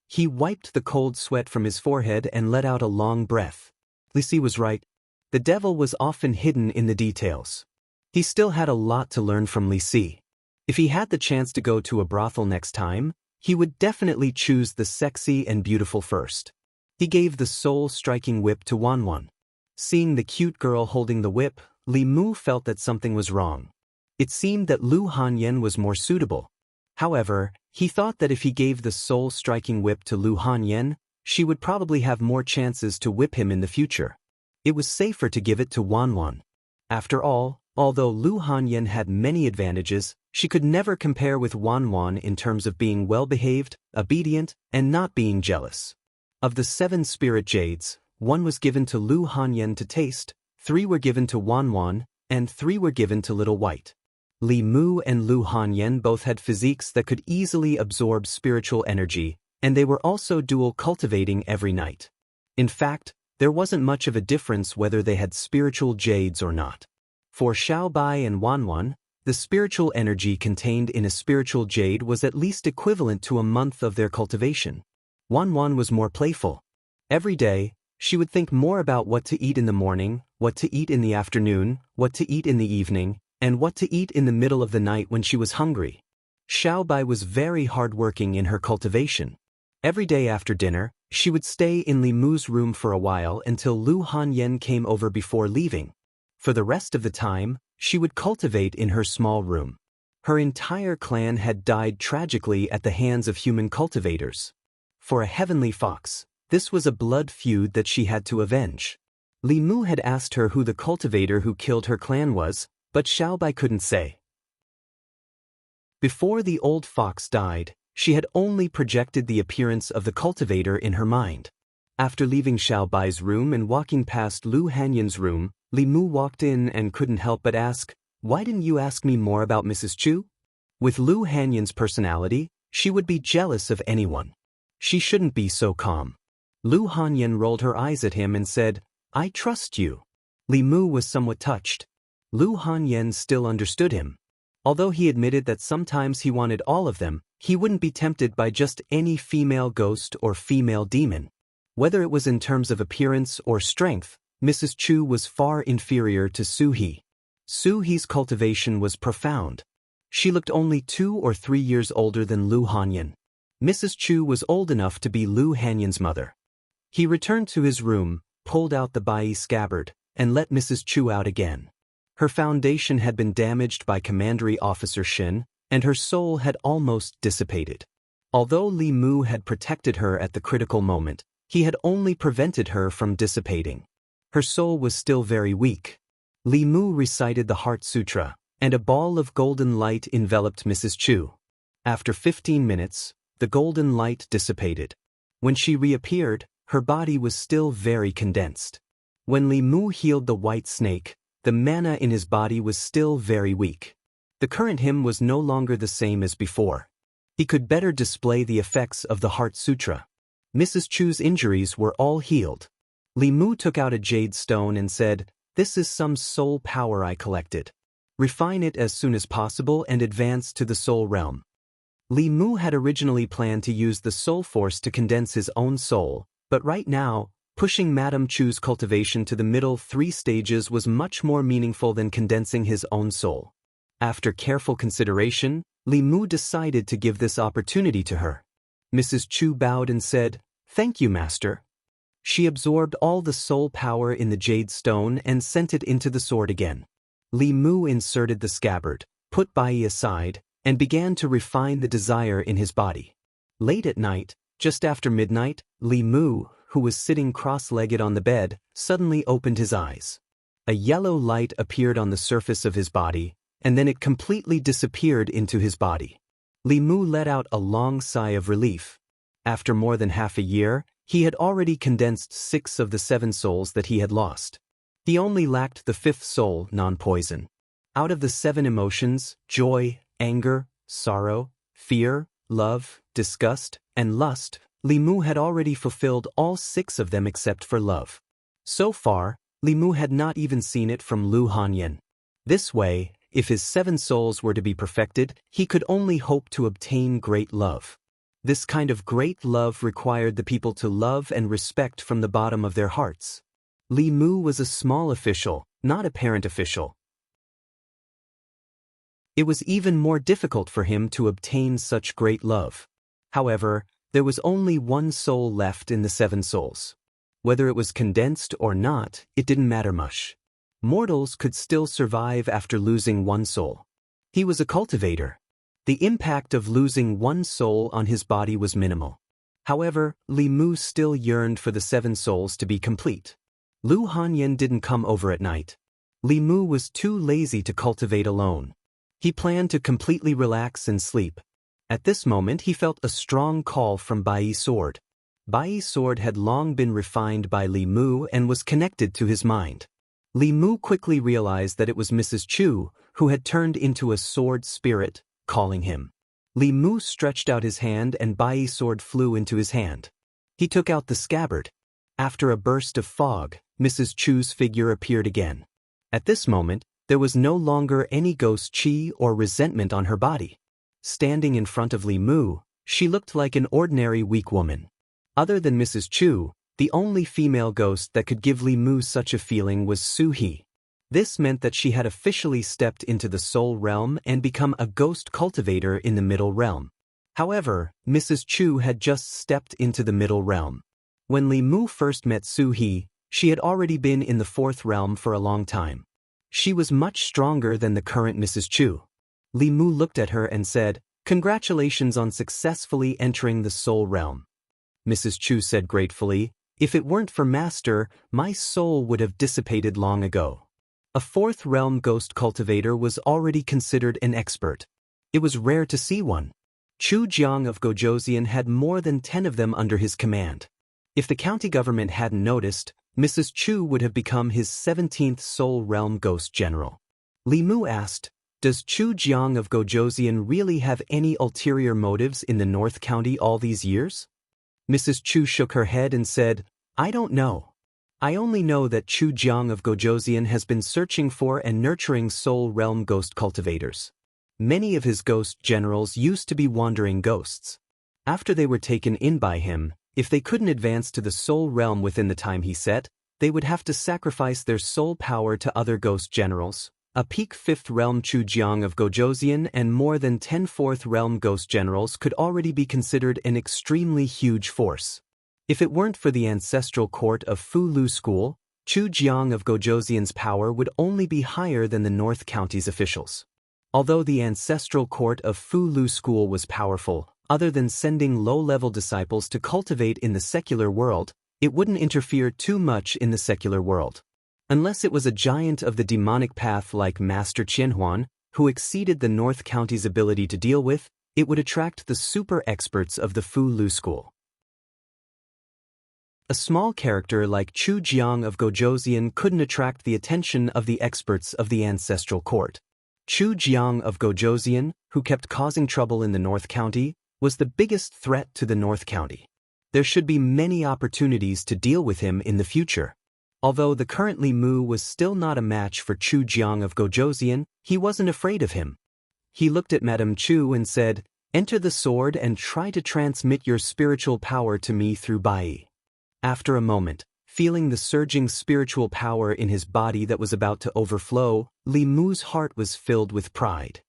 He wiped the cold sweat from his forehead and let out a long breath. Li Si was right. The devil was often hidden in the details. He still had a lot to learn from Li Si. If he had the chance to go to a brothel next time, he would definitely choose the sexy and beautiful first. He gave the soul-striking whip to Wan Wan. Seeing the cute girl holding the whip, Li Mu felt that something was wrong. It seemed that Lu Hanyan was more suitable. However, he thought that if he gave the soul-striking whip to Lu Hanyan, she would probably have more chances to whip him in the future. It was safer to give it to Wanwan. After all, although Lu Hanyan had many advantages, she could never compare with Wanwan in terms of being well-behaved, obedient, and not being jealous. Of the 7 spirit jades, 1 was given to Lu Hanyan to taste, 3 were given to Wanwan, and 3 were given to Little White. Li Mu and Lu Hanyan both had physiques that could easily absorb spiritual energy, and they were also dual cultivating every night. In fact, there wasn't much of a difference whether they had spiritual jades or not. For Xiaobai and Wanwan, the spiritual energy contained in a spiritual jade was at least equivalent to a month of their cultivation. Wanwan was more playful. Every day, she would think more about what to eat in the morning, what to eat in the afternoon, what to eat in the evening, and what to eat in the middle of the night when she was hungry. Xiaobai was very hardworking in her cultivation. Every day after dinner, she would stay in Li Mu's room for a while until Lu Hanyan came over before leaving. For the rest of the time, she would cultivate in her small room. Her entire clan had died tragically at the hands of human cultivators. For a heavenly fox, this was a blood feud that she had to avenge. Li Mu had asked her who the cultivator who killed her clan was, but Xiaobai couldn't say. Before the old fox died, she had only projected the appearance of the cultivator in her mind. After leaving Xiaobai's room and walking past Lu Hanyan's room, Li Mu walked in and couldn't help but ask, "Why didn't you ask me more about Mrs. Chu?" With Lu Hanyan's personality, she would be jealous of anyone. She shouldn't be so calm. Lu Hanyan rolled her eyes at him and said, "I trust you." Li Mu was somewhat touched. Lu Hanyan still understood him. Although he admitted that sometimes he wanted all of them, he wouldn't be tempted by just any female ghost or female demon. Whether it was in terms of appearance or strength, Mrs. Chu was far inferior to Su He. Su He's cultivation was profound. She looked only 2 or 3 years older than Lu Hanyan. Mrs. Chu was old enough to be Lu Hanyan's mother. He returned to his room, pulled out the bai scabbard, and let Mrs. Chu out again. Her foundation had been damaged by Commandery Officer Shin, and her soul had almost dissipated. Although Li Mu had protected her at the critical moment, he had only prevented her from dissipating. Her soul was still very weak. Li Mu recited the Heart Sutra, and a ball of golden light enveloped Mrs. Chu. After 15 minutes, the golden light dissipated. When she reappeared, her body was still very condensed. When Li Mu healed the white snake, the mana in his body was still very weak. The current him was no longer the same as before. He could better display the effects of the Heart Sutra. Mrs. Chu's injuries were all healed. Li Mu took out a jade stone and said, "This is some soul power I collected. Refine it as soon as possible and advance to the soul realm." Li Mu had originally planned to use the soul force to condense his own soul, but right now, pushing Madame Chu's cultivation to the middle 3 stages was much more meaningful than condensing his own soul. After careful consideration, Li Mu decided to give this opportunity to her. Mrs. Chu bowed and said, "Thank you, Master." She absorbed all the soul power in the jade stone and sent it into the sword again. Li Mu inserted the scabbard, put bai aside, and began to refine the desire in his body. Late at night, just after midnight, Li Mu, who was sitting cross-legged on the bed, suddenly opened his eyes. A yellow light appeared on the surface of his body, and then it completely disappeared into his body. Li Mu let out a long sigh of relief. After more than half a year, he had already condensed 6 of the 7 souls that he had lost. He only lacked the 5th soul, non-poison. Out of the 7 emotions, joy, anger, sorrow, fear, love, disgust, and lust, Li Mu had already fulfilled all 6 of them except for love. So far, Li Mu had not even seen it from Lu Hanyan. This way, if his 7 souls were to be perfected, he could only hope to obtain great love. This kind of great love required the people to love and respect from the bottom of their hearts. Li Mu was a small official, not a parent official. It was even more difficult for him to obtain such great love. However, there was only 1 soul left in the 7 souls. Whether it was condensed or not, it didn't matter much. Mortals could still survive after losing 1 soul. He was a cultivator. The impact of losing 1 soul on his body was minimal. However, Li Mu still yearned for the 7 souls to be complete. Lu Hanyan didn't come over at night. Li Mu was too lazy to cultivate alone. He planned to completely relax and sleep. At this moment he felt a strong call from Bai's sword. Bai's sword had long been refined by Li Mu and was connected to his mind. Li Mu quickly realized that it was Mrs. Chu, who had turned into a sword spirit, calling him. Li Mu stretched out his hand and Bai's sword flew into his hand. He took out the scabbard. After a burst of fog, Mrs. Chu's figure appeared again. At this moment, there was no longer any ghost qi or resentment on her body. Standing in front of Li Mu, she looked like an ordinary weak woman. Other than Mrs. Chu, the only female ghost that could give Li Mu such a feeling was Su He. This meant that she had officially stepped into the soul realm and become a ghost cultivator in the middle realm. However, Mrs. Chu had just stepped into the middle realm. When Li Mu first met Su He, she had already been in the fourth realm for a long time. She was much stronger than the current Mrs. Chu. Li Mu looked at her and said, "Congratulations on successfully entering the soul realm." Mrs. Chu said gratefully, "If it weren't for Master, my soul would have dissipated long ago." A fourth realm ghost cultivator was already considered an expert. It was rare to see one. Chu Jiang of Gojoseon had more than 10 of them under his command. If the county government hadn't noticed, Mrs. Chu would have become his 17th soul realm ghost general. Li Mu asked, "Does Chu Jiang of Gojoseon really have any ulterior motives in the North County all these years?" Mrs. Chu shook her head and said, "I don't know. I only know that Chu Jiang of Gojoseon has been searching for and nurturing soul realm ghost cultivators. Many of his ghost generals used to be wandering ghosts. After they were taken in by him, if they couldn't advance to the soul realm within the time he set, they would have to sacrifice their soul power to other ghost generals. A peak 5th realm Chu Jiang of Gojoseon and more than 10 4th realm ghost generals could already be considered an extremely huge force. If it weren't for the ancestral court of Fu Lu School, Chu Jiang of Gojoseon's power would only be higher than the North County's officials. Although the ancestral court of Fu Lu School was powerful, other than sending low-level disciples to cultivate in the secular world, it wouldn't interfere too much in the secular world. Unless it was a giant of the demonic path like Master Qianhuan, who exceeded the North County's ability to deal with, it would attract the super experts of the Fu Lu School. A small character like Chu Jiang of Gojoseon couldn't attract the attention of the experts of the ancestral court. Chu Jiang of Gojoseon, who kept causing trouble in the North County, was the biggest threat to the North County. There should be many opportunities to deal with him in the future. Although the current Li Mu was still not a match for Chu Jiang of Gojoseon, he wasn't afraid of him. He looked at Madame Chu and said, "Enter the sword and try to transmit your spiritual power to me through Bai." After a moment, feeling the surging spiritual power in his body that was about to overflow, Li Mu's heart was filled with pride.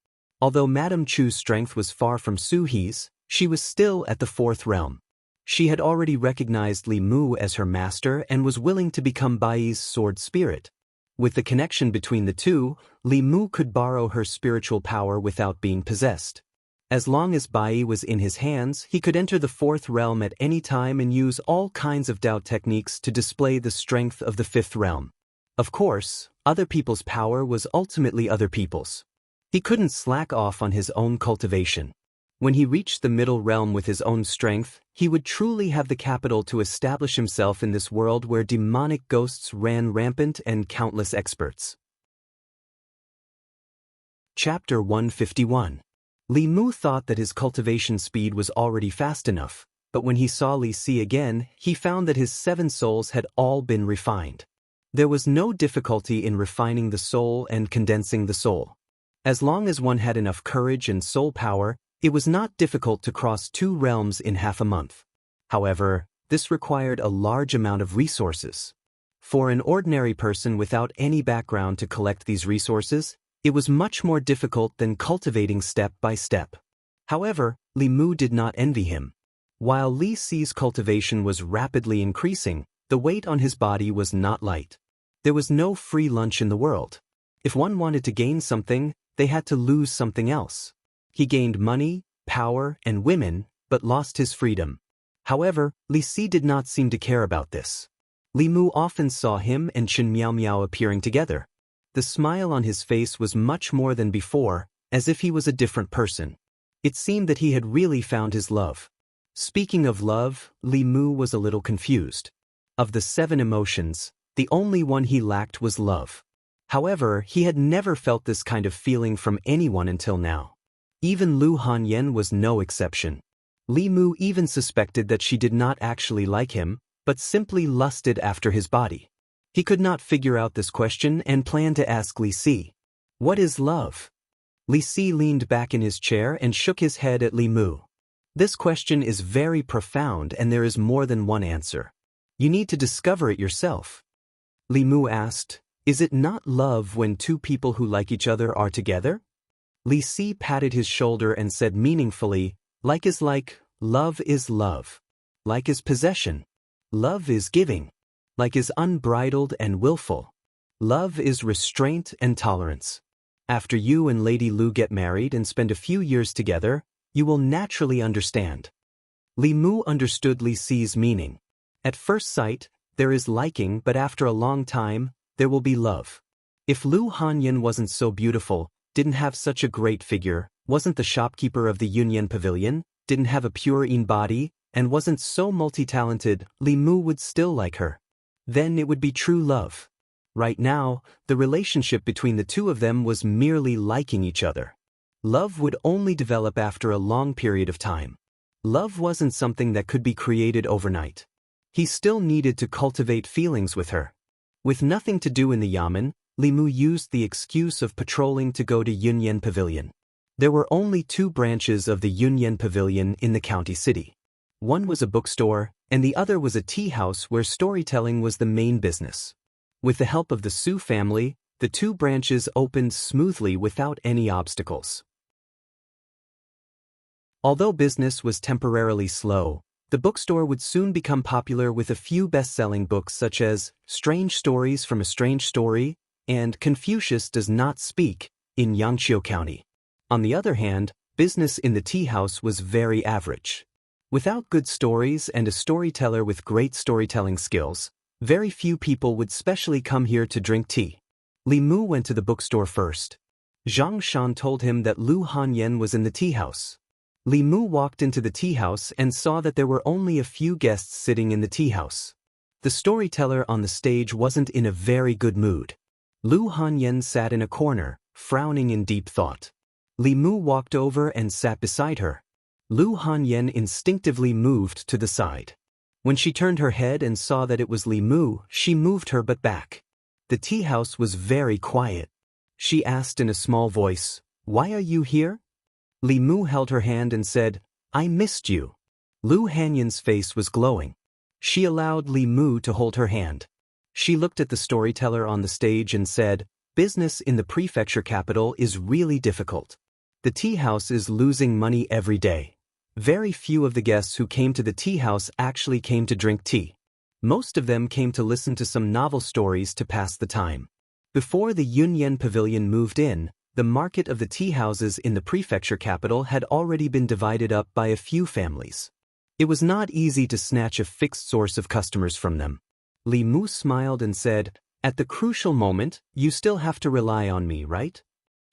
Although Madame Chu's strength was far from Su He's, she was still at the fourth realm. She had already recognized Li Mu as her master and was willing to become Bai's sword spirit. With the connection between the two, Li Mu could borrow her spiritual power without being possessed. As long as Bai was in his hands, he could enter the fourth realm at any time and use all kinds of Dao techniques to display the strength of the fifth realm. Of course, other people's power was ultimately other people's. He couldn't slack off on his own cultivation. When he reached the middle realm with his own strength, he would truly have the capital to establish himself in this world where demonic ghosts ran rampant and countless experts. Chapter 151. Li Mu thought that his cultivation speed was already fast enough, but when he saw Li Si again, he found that his 7 souls had all been refined. There was no difficulty in refining the soul and condensing the soul. As long as one had enough courage and soul power, it was not difficult to cross 2 realms in half a month. However, this required a large amount of resources. For an ordinary person without any background to collect these resources, it was much more difficult than cultivating step by step. However, Li Mu did not envy him. While Li Si's cultivation was rapidly increasing, the weight on his body was not light. There was no free lunch in the world. If one wanted to gain something, they had to lose something else. He gained money, power, and women, but lost his freedom. However, Li Si did not seem to care about this. Li Mu often saw him and Chen Miao Miao appearing together. The smile on his face was much more than before, as if he was a different person. It seemed that he had really found his love. Speaking of love, Li Mu was a little confused. Of the 7 emotions, the only one he lacked was love. However, he had never felt this kind of feeling from anyone until now. Even Lu Hanyan was no exception. Li Mu even suspected that she did not actually like him, but simply lusted after his body. He could not figure out this question and planned to ask Li Si. What is love? Li Si leaned back in his chair and shook his head at Li Mu. This question is very profound and there is more than one answer. You need to discover it yourself. Li Mu asked, is it not love when 2 people who like each other are together? Li Si patted his shoulder and said meaningfully, like is like, love is love. Like is possession. Love is giving. Like is unbridled and willful. Love is restraint and tolerance. After you and Lady Lu get married and spend a few years together, you will naturally understand. Li Mu understood Li Si's meaning. At first sight, there is liking, but after a long time, there will be love. If Lu Hanyan wasn't so beautiful, didn't have such a great figure, wasn't the shopkeeper of the Yunyan Pavilion, didn't have a pure yin body, and wasn't so multi-talented, Li Mu would still like her. Then it would be true love. Right now, the relationship between the 2 of them was merely liking each other. Love would only develop after a long period of time. Love wasn't something that could be created overnight. He still needed to cultivate feelings with her. With nothing to do in the yamen, Li Mu used the excuse of patrolling to go to Yunyan Pavilion. There were only 2 branches of the Yunyan Pavilion in the county city. One was a bookstore, and the other was a tea house where storytelling was the main business. With the help of the Su family, the 2 branches opened smoothly without any obstacles. Although business was temporarily slow, the bookstore would soon become popular with a few best-selling books such as Strange Stories from a Strange Story and Confucius Does Not Speak in Yangqiu County. On the other hand, business in the tea house was very average. Without good stories and a storyteller with great storytelling skills, very few people would specially come here to drink tea. Li Mu went to the bookstore first. Zhang Shan told him that Lu Hanyan was in the tea house. Li Mu walked into the tea house and saw that there were only a few guests sitting in the tea house. The storyteller on the stage wasn't in a very good mood. Lu Hanyan sat in a corner, frowning in deep thought. Li Mu walked over and sat beside her. Lu Hanyan instinctively moved to the side. When she turned her head and saw that it was Li Mu, she moved her butt back. The tea house was very quiet. She asked in a small voice, "Why are you here?" Li Mu held her hand and said, "I missed you." Lu Hanyan's face was glowing. She allowed Li Mu to hold her hand. She looked at the storyteller on the stage and said, "Business in the prefecture capital is really difficult. The tea house is losing money every day. Very few of the guests who came to the tea house actually came to drink tea. Most of them came to listen to some novel stories to pass the time." Before the Yunyan Pavilion moved in, the market of the tea houses in the prefecture capital had already been divided up by a few families. It was not easy to snatch a fixed source of customers from them. Li Mu smiled and said, "At the crucial moment, you still have to rely on me, right?"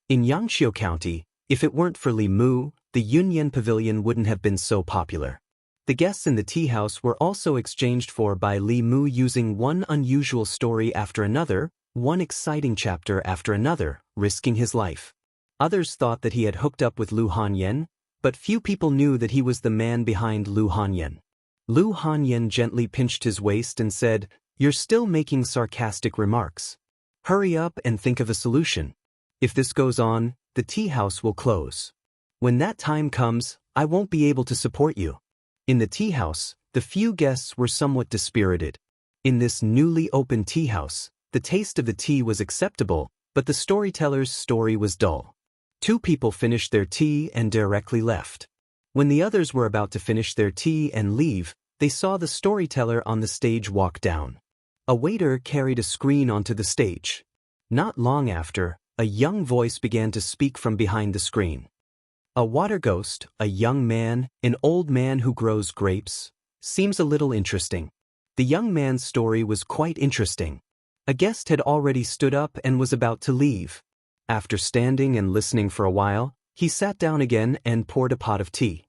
In Yangqiu County, if it weren't for Li Mu, the Yunyan Pavilion wouldn't have been so popular. The guests in the tea house were also exchanged for by Li Mu using one unusual story after another, one exciting chapter after another, risking his life. Others thought that he had hooked up with Lu Hanyan, but few people knew that he was the man behind Lu Hanyan. Lu Hanyan gently pinched his waist and said, "You're still making sarcastic remarks. Hurry up and think of a solution. If this goes on, the tea house will close. When that time comes, I won't be able to support you." In the tea house, the few guests were somewhat dispirited. In this newly opened tea house, the taste of the tea was acceptable, but the storyteller's story was dull. 2 people finished their tea and directly left. When the others were about to finish their tea and leave, they saw the storyteller on the stage walk down. A waiter carried a screen onto the stage. Not long after, a young voice began to speak from behind the screen. "A water ghost, a young man, an old man who grows grapes. Seems a little interesting. The young man's story was quite interesting. A guest had already stood up and was about to leave. After standing and listening for a while, he sat down again and poured a pot of tea.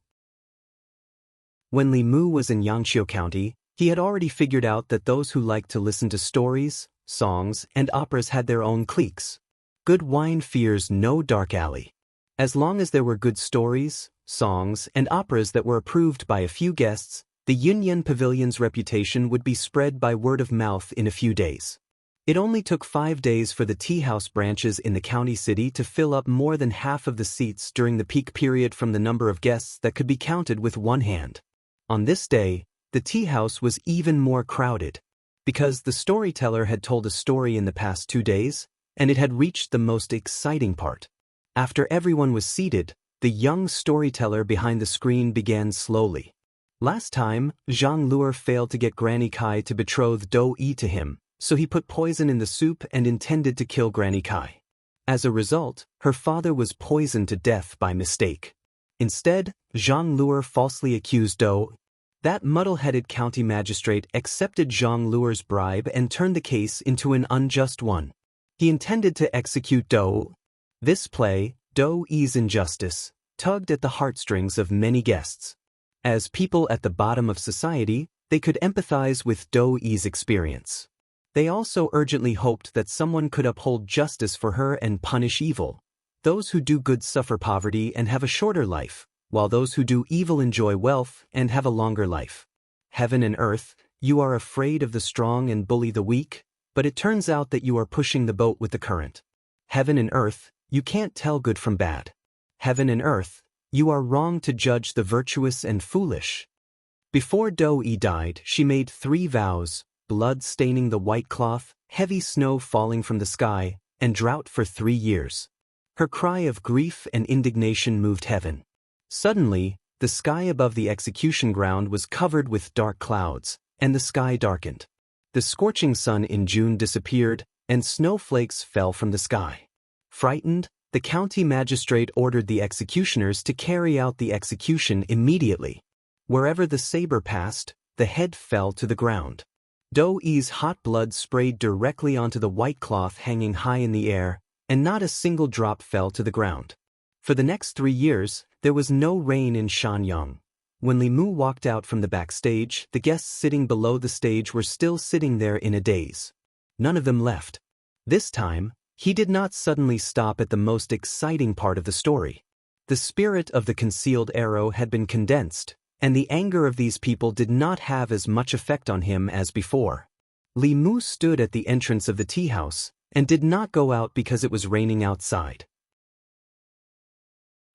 When Li Mu was in Yangqiu County, he had already figured out that those who liked to listen to stories, songs, and operas had their own cliques. Good wine fears no dark alley. As long as there were good stories, songs, and operas that were approved by a few guests, the Yunyan Pavilion's reputation would be spread by word of mouth in a few days. It only took 5 days for the tea house branches in the county city to fill up more than half of the seats during the peak period from the number of guests that could be counted with one hand. On this day, the tea house was even more crowded. Because the storyteller had told a story in the past 2 days, and it had reached the most exciting part. After everyone was seated, the young storyteller behind the screen began slowly. Last time, Zhang Luer failed to get Granny Kai to betroth Do Yi to him, so he put poison in the soup and intended to kill Granny Kai. As a result, her father was poisoned to death by mistake. Instead, Zhang Luer falsely accused Do. That muddle-headed county magistrate accepted Zhang Luer's bribe and turned the case into an unjust one. He intended to execute Do. This play, Do Yi's injustice, tugged at the heartstrings of many guests. As people at the bottom of society, they could empathize with Do Yi's experience. They also urgently hoped that someone could uphold justice for her and punish evil. Those who do good suffer poverty and have a shorter life, while those who do evil enjoy wealth and have a longer life. Heaven and earth, you are afraid of the strong and bully the weak, but it turns out that you are pushing the boat with the current. Heaven and earth, you can't tell good from bad. Heaven and earth, you are wrong to judge the virtuous and foolish. Before Do Yi died, she made 3 vows: blood staining the white cloth, heavy snow falling from the sky, and drought for 3 years. Her cry of grief and indignation moved heaven. Suddenly, the sky above the execution ground was covered with dark clouds, and the sky darkened. The scorching sun in June disappeared, and snowflakes fell from the sky. Frightened, the county magistrate ordered the executioners to carry out the execution immediately. Wherever the saber passed, the head fell to the ground. Do Yi's hot blood sprayed directly onto the white cloth hanging high in the air, and not a single drop fell to the ground. For the next 3 years, there was no rain in Shanyang. When Li Mu walked out from the backstage, the guests sitting below the stage were still sitting there in a daze. None of them left. This time, he did not suddenly stop at the most exciting part of the story. The spirit of the concealed arrow had been condensed, and the anger of these people did not have as much effect on him as before. Li Mu stood at the entrance of the tea house, and did not go out because it was raining outside.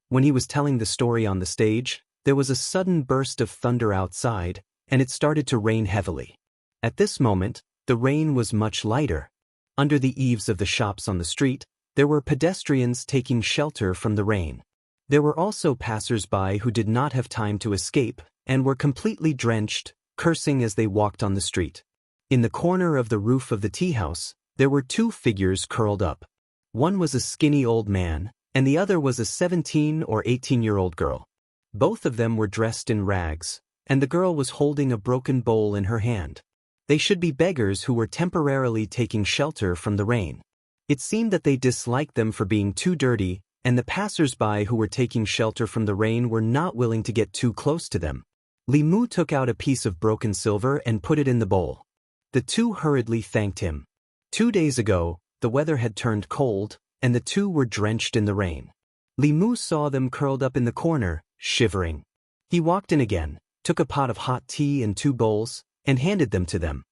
When he was telling the story on the stage, there was a sudden burst of thunder outside, and it started to rain heavily. At this moment, the rain was much lighter. Under the eaves of the shops on the street, there were pedestrians taking shelter from the rain. There were also passers-by who did not have time to escape, and were completely drenched, cursing as they walked on the street. In the corner of the roof of the tea house, there were 2 figures curled up. One was a skinny old man, and the other was a 17 or 18-year-old girl. Both of them were dressed in rags, and the girl was holding a broken bowl in her hand. They should be beggars who were temporarily taking shelter from the rain. It seemed that they disliked them for being too dirty, and the passers-by who were taking shelter from the rain were not willing to get too close to them. Li Mu took out a piece of broken silver and put it in the bowl. The 2 hurriedly thanked him. 2 days ago, the weather had turned cold, and the 2 were drenched in the rain. Li Mu saw them curled up in the corner, shivering. He walked in again, took a pot of hot tea and 2 bowls, and handed them to them.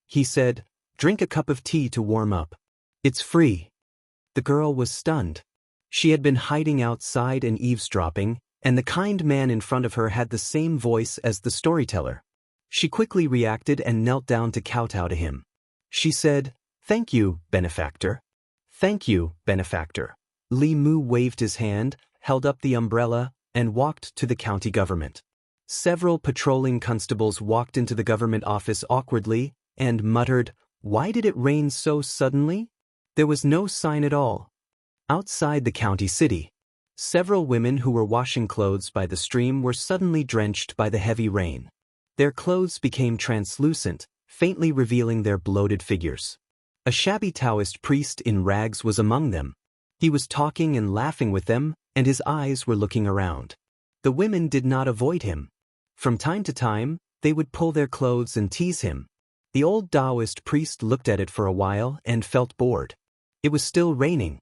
He said, "Drink a cup of tea to warm up. It's free." The girl was stunned. She had been hiding outside and eavesdropping, and the kind man in front of her had the same voice as the storyteller. She quickly reacted and knelt down to kowtow to him. She said, "Thank you, benefactor." "Thank you, benefactor." Li Mu waved his hand, held up the umbrella, and walked to the county government. Several patrolling constables walked into the government office awkwardly and muttered, "Why did it rain so suddenly?" There was no sign at all. Outside the county city, several women who were washing clothes by the stream were suddenly drenched by the heavy rain. Their clothes became translucent, faintly revealing their bloated figures. A shabby Taoist priest in rags was among them. He was talking and laughing with them, and his eyes were looking around. The women did not avoid him. From time to time, they would pull their clothes and tease him. The old Taoist priest looked at it for a while and felt bored. It was still raining.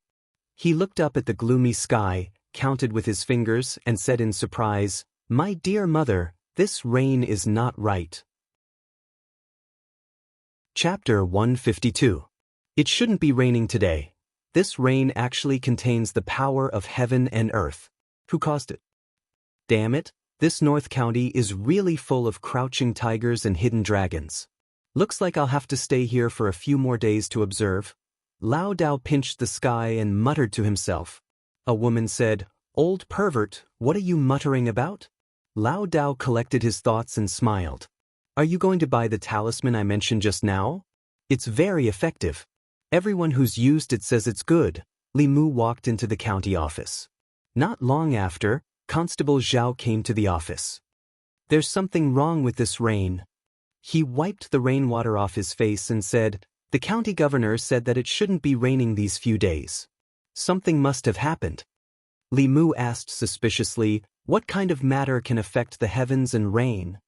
He looked up at the gloomy sky, counted with his fingers, and said in surprise, "My dear mother, this rain is not right." Chapter 152. It shouldn't be raining today. This rain actually contains the power of heaven and earth. Who caused it? Damn it, this North County is really full of crouching tigers and hidden dragons. Looks like I'll have to stay here for a few more days to observe. Lao Dao pinched the sky and muttered to himself. A woman said, "Old pervert, what are you muttering about?" Lao Dao collected his thoughts and smiled. "Are you going to buy the talisman I mentioned just now? It's very effective. Everyone who's used it says it's good." Li Mu walked into the county office. Not long after, Constable Zhao came to the office. "There's something wrong with this rain." He wiped the rainwater off his face and said, "The county governor said that it shouldn't be raining these few days. Something must have happened." Li Mu asked suspiciously, "What kind of matter can affect the heavens and rain?"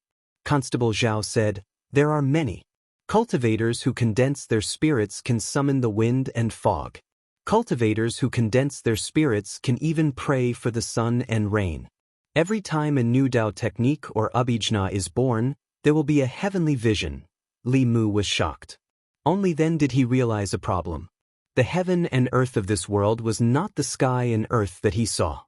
Constable Zhao said, "There are many. Cultivators who condense their spirits can summon the wind and fog. Cultivators who condense their spirits can even pray for the sun and rain. Every time a new Dao technique or abhijna is born, there will be a heavenly vision." Li Mu was shocked. Only then did he realize a problem. The heaven and earth of this world was not the sky and earth that he saw.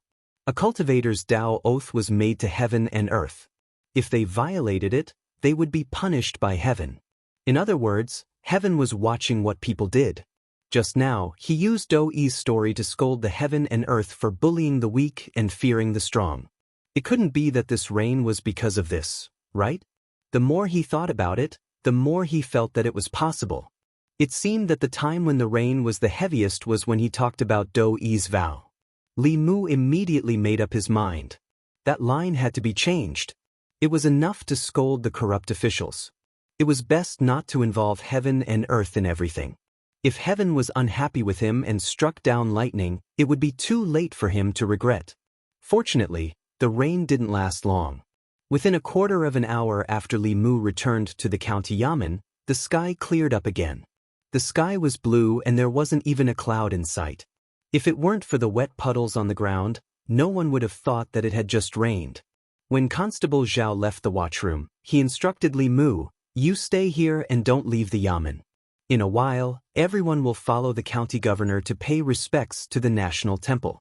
A cultivator's Dao oath was made to heaven and earth. If they violated it, they would be punished by heaven. In other words, heaven was watching what people did. Just now, he used Do Yi's story to scold the heaven and earth for bullying the weak and fearing the strong. It couldn't be that this rain was because of this, right? The more he thought about it, the more he felt that it was possible. It seemed that the time when the rain was the heaviest was when he talked about Do Yi's vow. Li Mu immediately made up his mind. That line had to be changed. It was enough to scold the corrupt officials. It was best not to involve heaven and earth in everything. If heaven was unhappy with him and struck down lightning, it would be too late for him to regret. Fortunately, the rain didn't last long. Within a quarter of an hour after Li Mu returned to the county yamen, the sky cleared up again. The sky was blue and there wasn't even a cloud in sight. If it weren't for the wet puddles on the ground, no one would have thought that it had just rained. When Constable Zhao left the watchroom, he instructed Li Mu, "You stay here and don't leave the yamen. In a while, everyone will follow the county governor to pay respects to the national temple."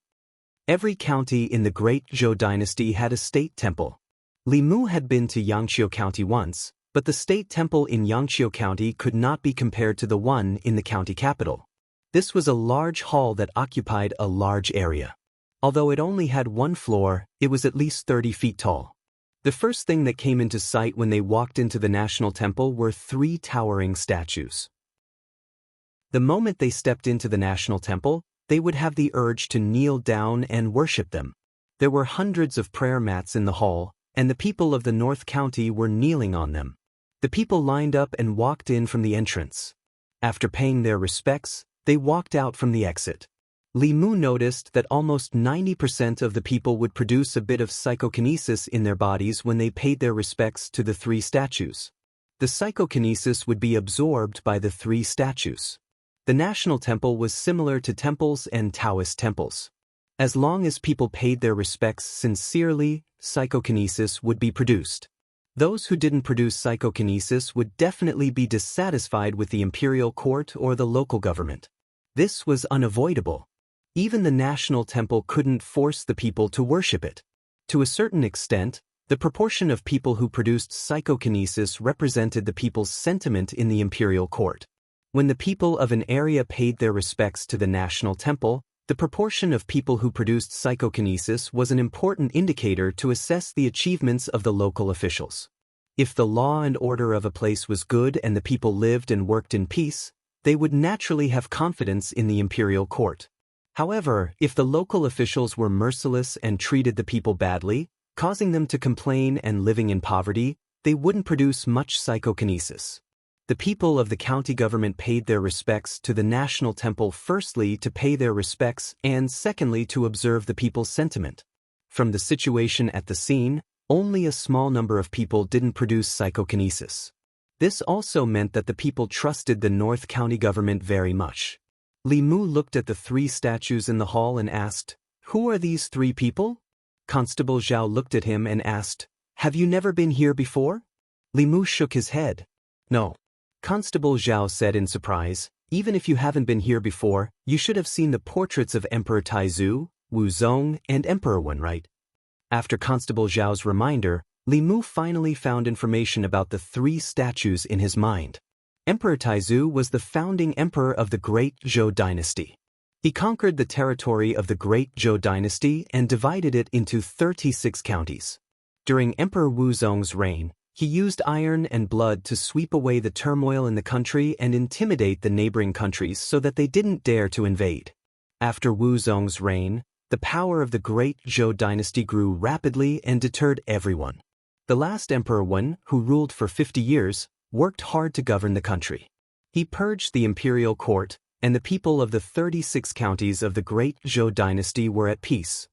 Every county in the Great Zhou dynasty had a state temple. Li Mu had been to Yangqiu County once, but the state temple in Yangqiu County could not be compared to the one in the county capital. This was a large hall that occupied a large area. Although it only had one floor, it was at least 30 feet tall. The first thing that came into sight when they walked into the national temple were 3 towering statues. The moment they stepped into the national temple, they would have the urge to kneel down and worship them. There were hundreds of prayer mats in the hall, and the people of the North County were kneeling on them. The people lined up and walked in from the entrance. After paying their respects, they walked out from the exit. Li Mu noticed that almost 90% of the people would produce a bit of psychokinesis in their bodies when they paid their respects to the 3 statues. The psychokinesis would be absorbed by the 3 statues. The national temple was similar to temples and Taoist temples. As long as people paid their respects sincerely, psychokinesis would be produced. Those who didn't produce psychokinesis would definitely be dissatisfied with the imperial court or the local government. This was unavoidable. Even the national temple couldn't force the people to worship it. To a certain extent, the proportion of people who produced psychokinesis represented the people's sentiment in the imperial court. When the people of an area paid their respects to the national temple, the proportion of people who produced psychokinesis was an important indicator to assess the achievements of the local officials. If the law and order of a place was good and the people lived and worked in peace, they would naturally have confidence in the imperial court. However, if the local officials were merciless and treated the people badly, causing them to complain and living in poverty, they wouldn't produce much psychokinesis. The people of the county government paid their respects to the national temple, firstly to pay their respects and secondly to observe the people's sentiment. From the situation at the scene, only a small number of people didn't produce psychokinesis. This also meant that the people trusted the North County government very much. Li Mu looked at the 3 statues in the hall and asked, "Who are these 3 people?" Constable Zhao looked at him and asked, "Have you never been here before?" Li Mu shook his head. "No." Constable Zhao said in surprise, "Even if you haven't been here before, you should have seen the portraits of Emperor Taizu, Wu Zong, and Emperor Wen, right?" After Constable Zhao's reminder, Li Mu finally found information about the 3 statues in his mind. Emperor Taizu was the founding emperor of the Great Zhou dynasty. He conquered the territory of the Great Zhou dynasty and divided it into 36 counties. During Emperor Wu Zong's reign, he used iron and blood to sweep away the turmoil in the country and intimidate the neighboring countries so that they didn't dare to invade. After Wu Zong's reign, the power of the Great Zhou dynasty grew rapidly and deterred everyone. The last Emperor Wen, who ruled for 50 years, worked hard to govern the country. He purged the imperial court, and the people of the 36 counties of the Great Zhou dynasty were at peace.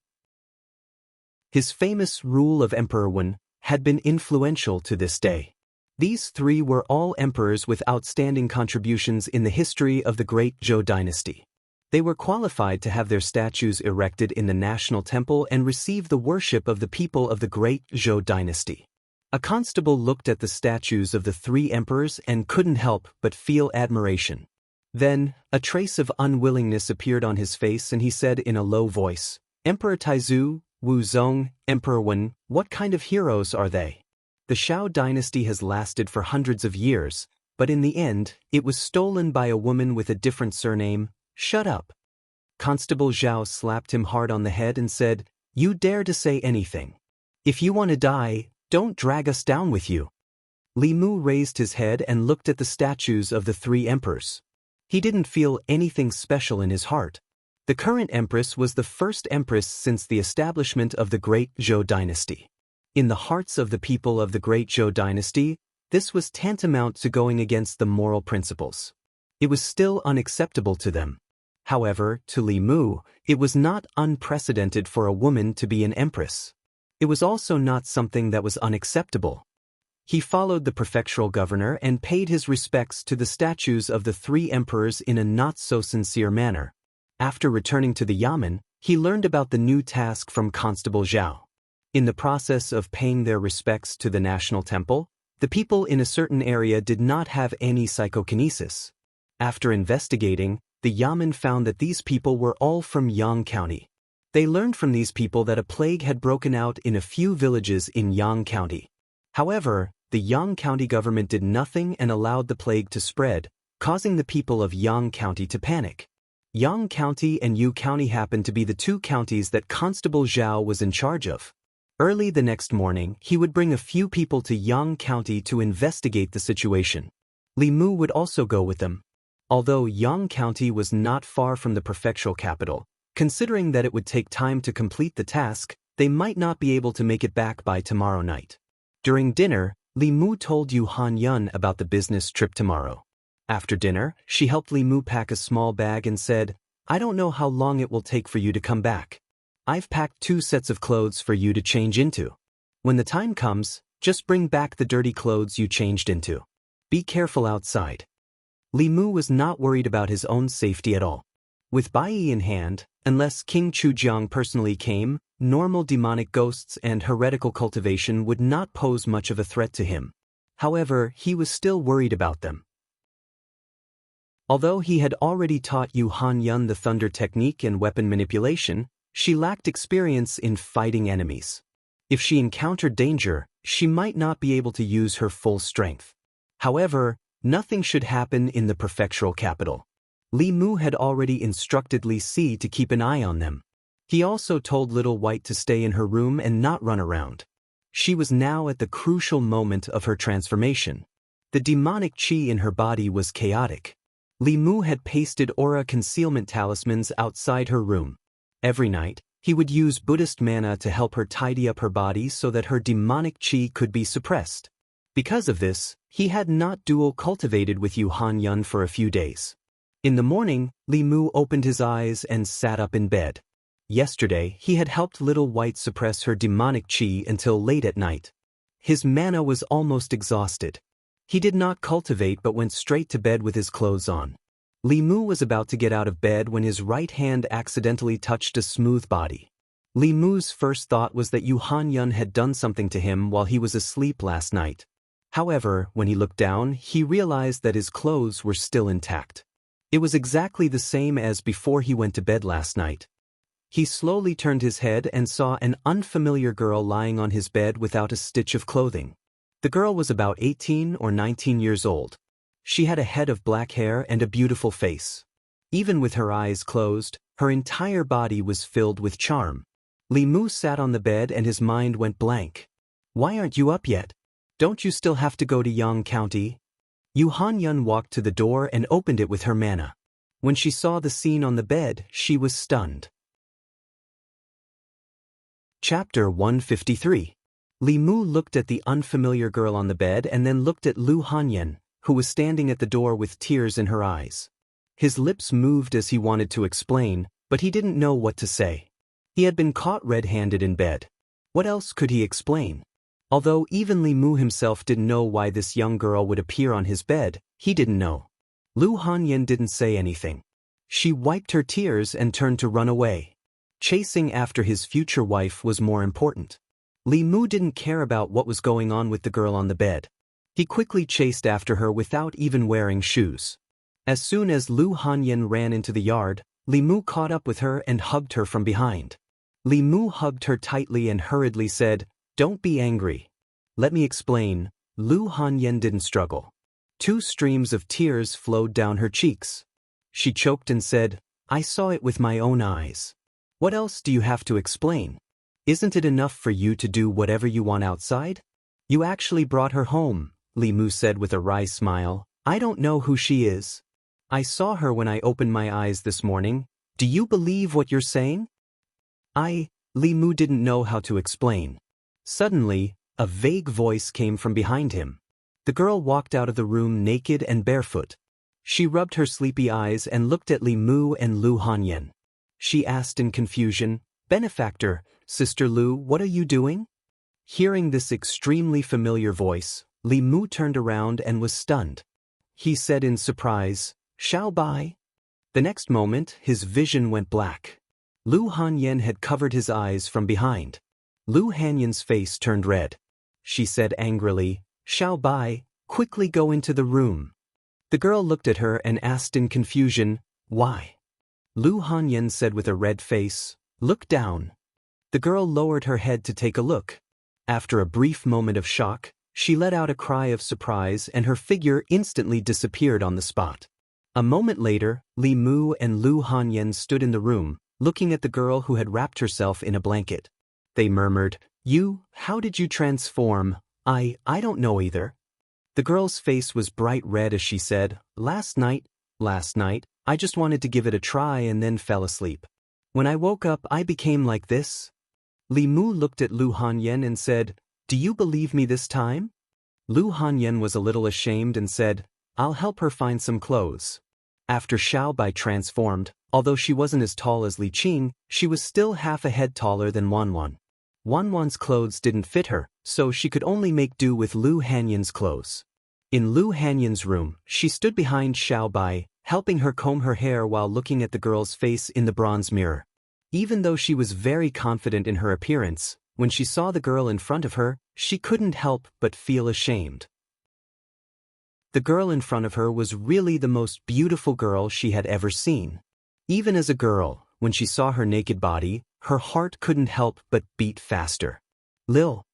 His famous rule of Emperor Wen had been influential to this day. These 3 were all emperors with outstanding contributions in the history of the Great Zhou dynasty. They were qualified to have their statues erected in the national temple and receive the worship of the people of the Great Zhou dynasty. A constable looked at the statues of the 3 emperors and couldn't help but feel admiration. Then, a trace of unwillingness appeared on his face and he said in a low voice, "Emperor Taizu, Wu Zong, Emperor Wen, what kind of heroes are they? The Shao dynasty has lasted for hundreds of years, but in the end, it was stolen by a woman with a different surname. Shut up." Constable Zhao slapped him hard on the head and said, "You dare to say anything? If you want to die, don't drag us down with you." Li Mu raised his head and looked at the statues of the 3 emperors. He didn't feel anything special in his heart. The current empress was the first empress since the establishment of the Great Zhou dynasty. In the hearts of the people of the Great Zhou dynasty, this was tantamount to going against the moral principles. It was still unacceptable to them. However, to Li Mu, it was not unprecedented for a woman to be an empress. It was also not something that was unacceptable. He followed the prefectural governor and paid his respects to the statues of the 3 emperors in a not-so-sincere manner. After returning to the yamen, he learned about the new task from Constable Zhao. In the process of paying their respects to the national temple, the people in a certain area did not have any psychokinesis. After investigating, the yamen found that these people were all from Yang County. They learned from these people that a plague had broken out in a few villages in Yang County. However, the Yang County government did nothing and allowed the plague to spread, causing the people of Yang County to panic. Yang County and Yu County happened to be the 2 counties that Constable Zhao was in charge of. Early the next morning, he would bring a few people to Yang County to investigate the situation. Li Mu would also go with them. Although Yang County was not far from the prefectural capital, considering that it would take time to complete the task, they might not be able to make it back by tomorrow night. During dinner, Li Mu told Yu Han-yun about the business trip tomorrow. After dinner, she helped Li Mu pack a small bag and said, "I don't know how long it will take for you to come back. I've packed 2 sets of clothes for you to change into. When the time comes, just bring back the dirty clothes you changed into. Be careful outside." Li Mu was not worried about his own safety at all. With Bai Yi in hand, unless King Chujiang personally came, normal demonic ghosts and heretical cultivation would not pose much of a threat to him. However, he was still worried about them. Although he had already taught Yu Han-yun the thunder technique and weapon manipulation, she lacked experience in fighting enemies. If she encountered danger, she might not be able to use her full strength. However, nothing should happen in the prefectural capital. Li Mu had already instructed Li Si to keep an eye on them. He also told Little White to stay in her room and not run around. She was now at the crucial moment of her transformation. The demonic qi in her body was chaotic. Li Mu had pasted aura concealment talismans outside her room. Every night, he would use Buddhist mana to help her tidy up her body so that her demonic qi could be suppressed. Because of this, he had not dual cultivated with Yu Hanyun for a few days. In the morning, Li Mu opened his eyes and sat up in bed. Yesterday, he had helped Little White suppress her demonic qi until late at night. His mana was almost exhausted. He did not cultivate but went straight to bed with his clothes on. Li Mu was about to get out of bed when his right hand accidentally touched a smooth body. Li Mu's first thought was that Yu Hanyun had done something to him while he was asleep last night. However, when he looked down, he realized that his clothes were still intact. It was exactly the same as before he went to bed last night. He slowly turned his head and saw an unfamiliar girl lying on his bed without a stitch of clothing. The girl was about 18 or 19 years old. She had a head of black hair and a beautiful face. Even with her eyes closed, her entire body was filled with charm. Li Mu sat on the bed and his mind went blank. Why aren't you up yet? Don't you still have to go to Yang County? Yu Hanyun walked to the door and opened it with her mana. When she saw the scene on the bed, she was stunned. Chapter 153. Li Mu looked at the unfamiliar girl on the bed and then looked at Lu Hanyun, who was standing at the door with tears in her eyes. His lips moved as he wanted to explain, but he didn't know what to say. He had been caught red-handed in bed. What else could he explain? Although even Li Mu himself didn't know why this young girl would appear on his bed, he didn't know. Lu Hanyun didn't say anything. She wiped her tears and turned to run away. Chasing after his future wife was more important. Li Mu didn't care about what was going on with the girl on the bed. He quickly chased after her without even wearing shoes. As soon as Lu Hanyun ran into the yard, Li Mu caught up with her and hugged her from behind. Li Mu hugged her tightly and hurriedly said, "Don't be angry. Let me explain." Lu Hanyun didn't struggle. 2 streams of tears flowed down her cheeks. She choked and said, "I saw it with my own eyes. What else do you have to explain? Isn't it enough for you to do whatever you want outside? You actually brought her home," Li Mu said with a wry smile. "I don't know who she is. I saw her when I opened my eyes this morning. Do you believe what you're saying?" Li Mu didn't know how to explain. Suddenly, a vague voice came from behind him. The girl walked out of the room naked and barefoot. She rubbed her sleepy eyes and looked at Li Mu and Lu Hanyun. She asked in confusion, "Benefactor, Sister Lu, what are you doing?" Hearing this extremely familiar voice, Li Mu turned around and was stunned. He said in surprise, "Xiao Bai?" The next moment, his vision went black. Lu Hanyun had covered his eyes from behind. Lu Hanyun's face turned red. She said angrily, "Xiao Bai, quickly go into the room." The girl looked at her and asked in confusion, "Why?" Lu Hanyun said with a red face, "Look down." The girl lowered her head to take a look. After a brief moment of shock, she let out a cry of surprise and her figure instantly disappeared on the spot. A moment later, Li Mu and Lu Hanyun stood in the room, looking at the girl who had wrapped herself in a blanket. They murmured, How did you transform?" I don't know either." The girl's face was bright red as she said, Last night, I just wanted to give it a try and then fell asleep. When I woke up, I became like this." Li Mu looked at Lu Hanyun and said, "Do you believe me this time?" Lu Hanyun was a little ashamed and said, "I'll help her find some clothes." After Xiao Bai transformed, although she wasn't as tall as Li Qing, she was still half a head taller than Wanwan. Wanwan's clothes didn't fit her, so she could only make do with Lu Hanyun's clothes. In Lu Hanyun's room, she stood behind Xiao Bai, helping her comb her hair while looking at the girl's face in the bronze mirror. Even though she was very confident in her appearance, when she saw the girl in front of her, she couldn't help but feel ashamed. The girl in front of her was really the most beautiful girl she had ever seen. Even as a girl, when she saw her naked body, her heart couldn't help but beat faster. Lil.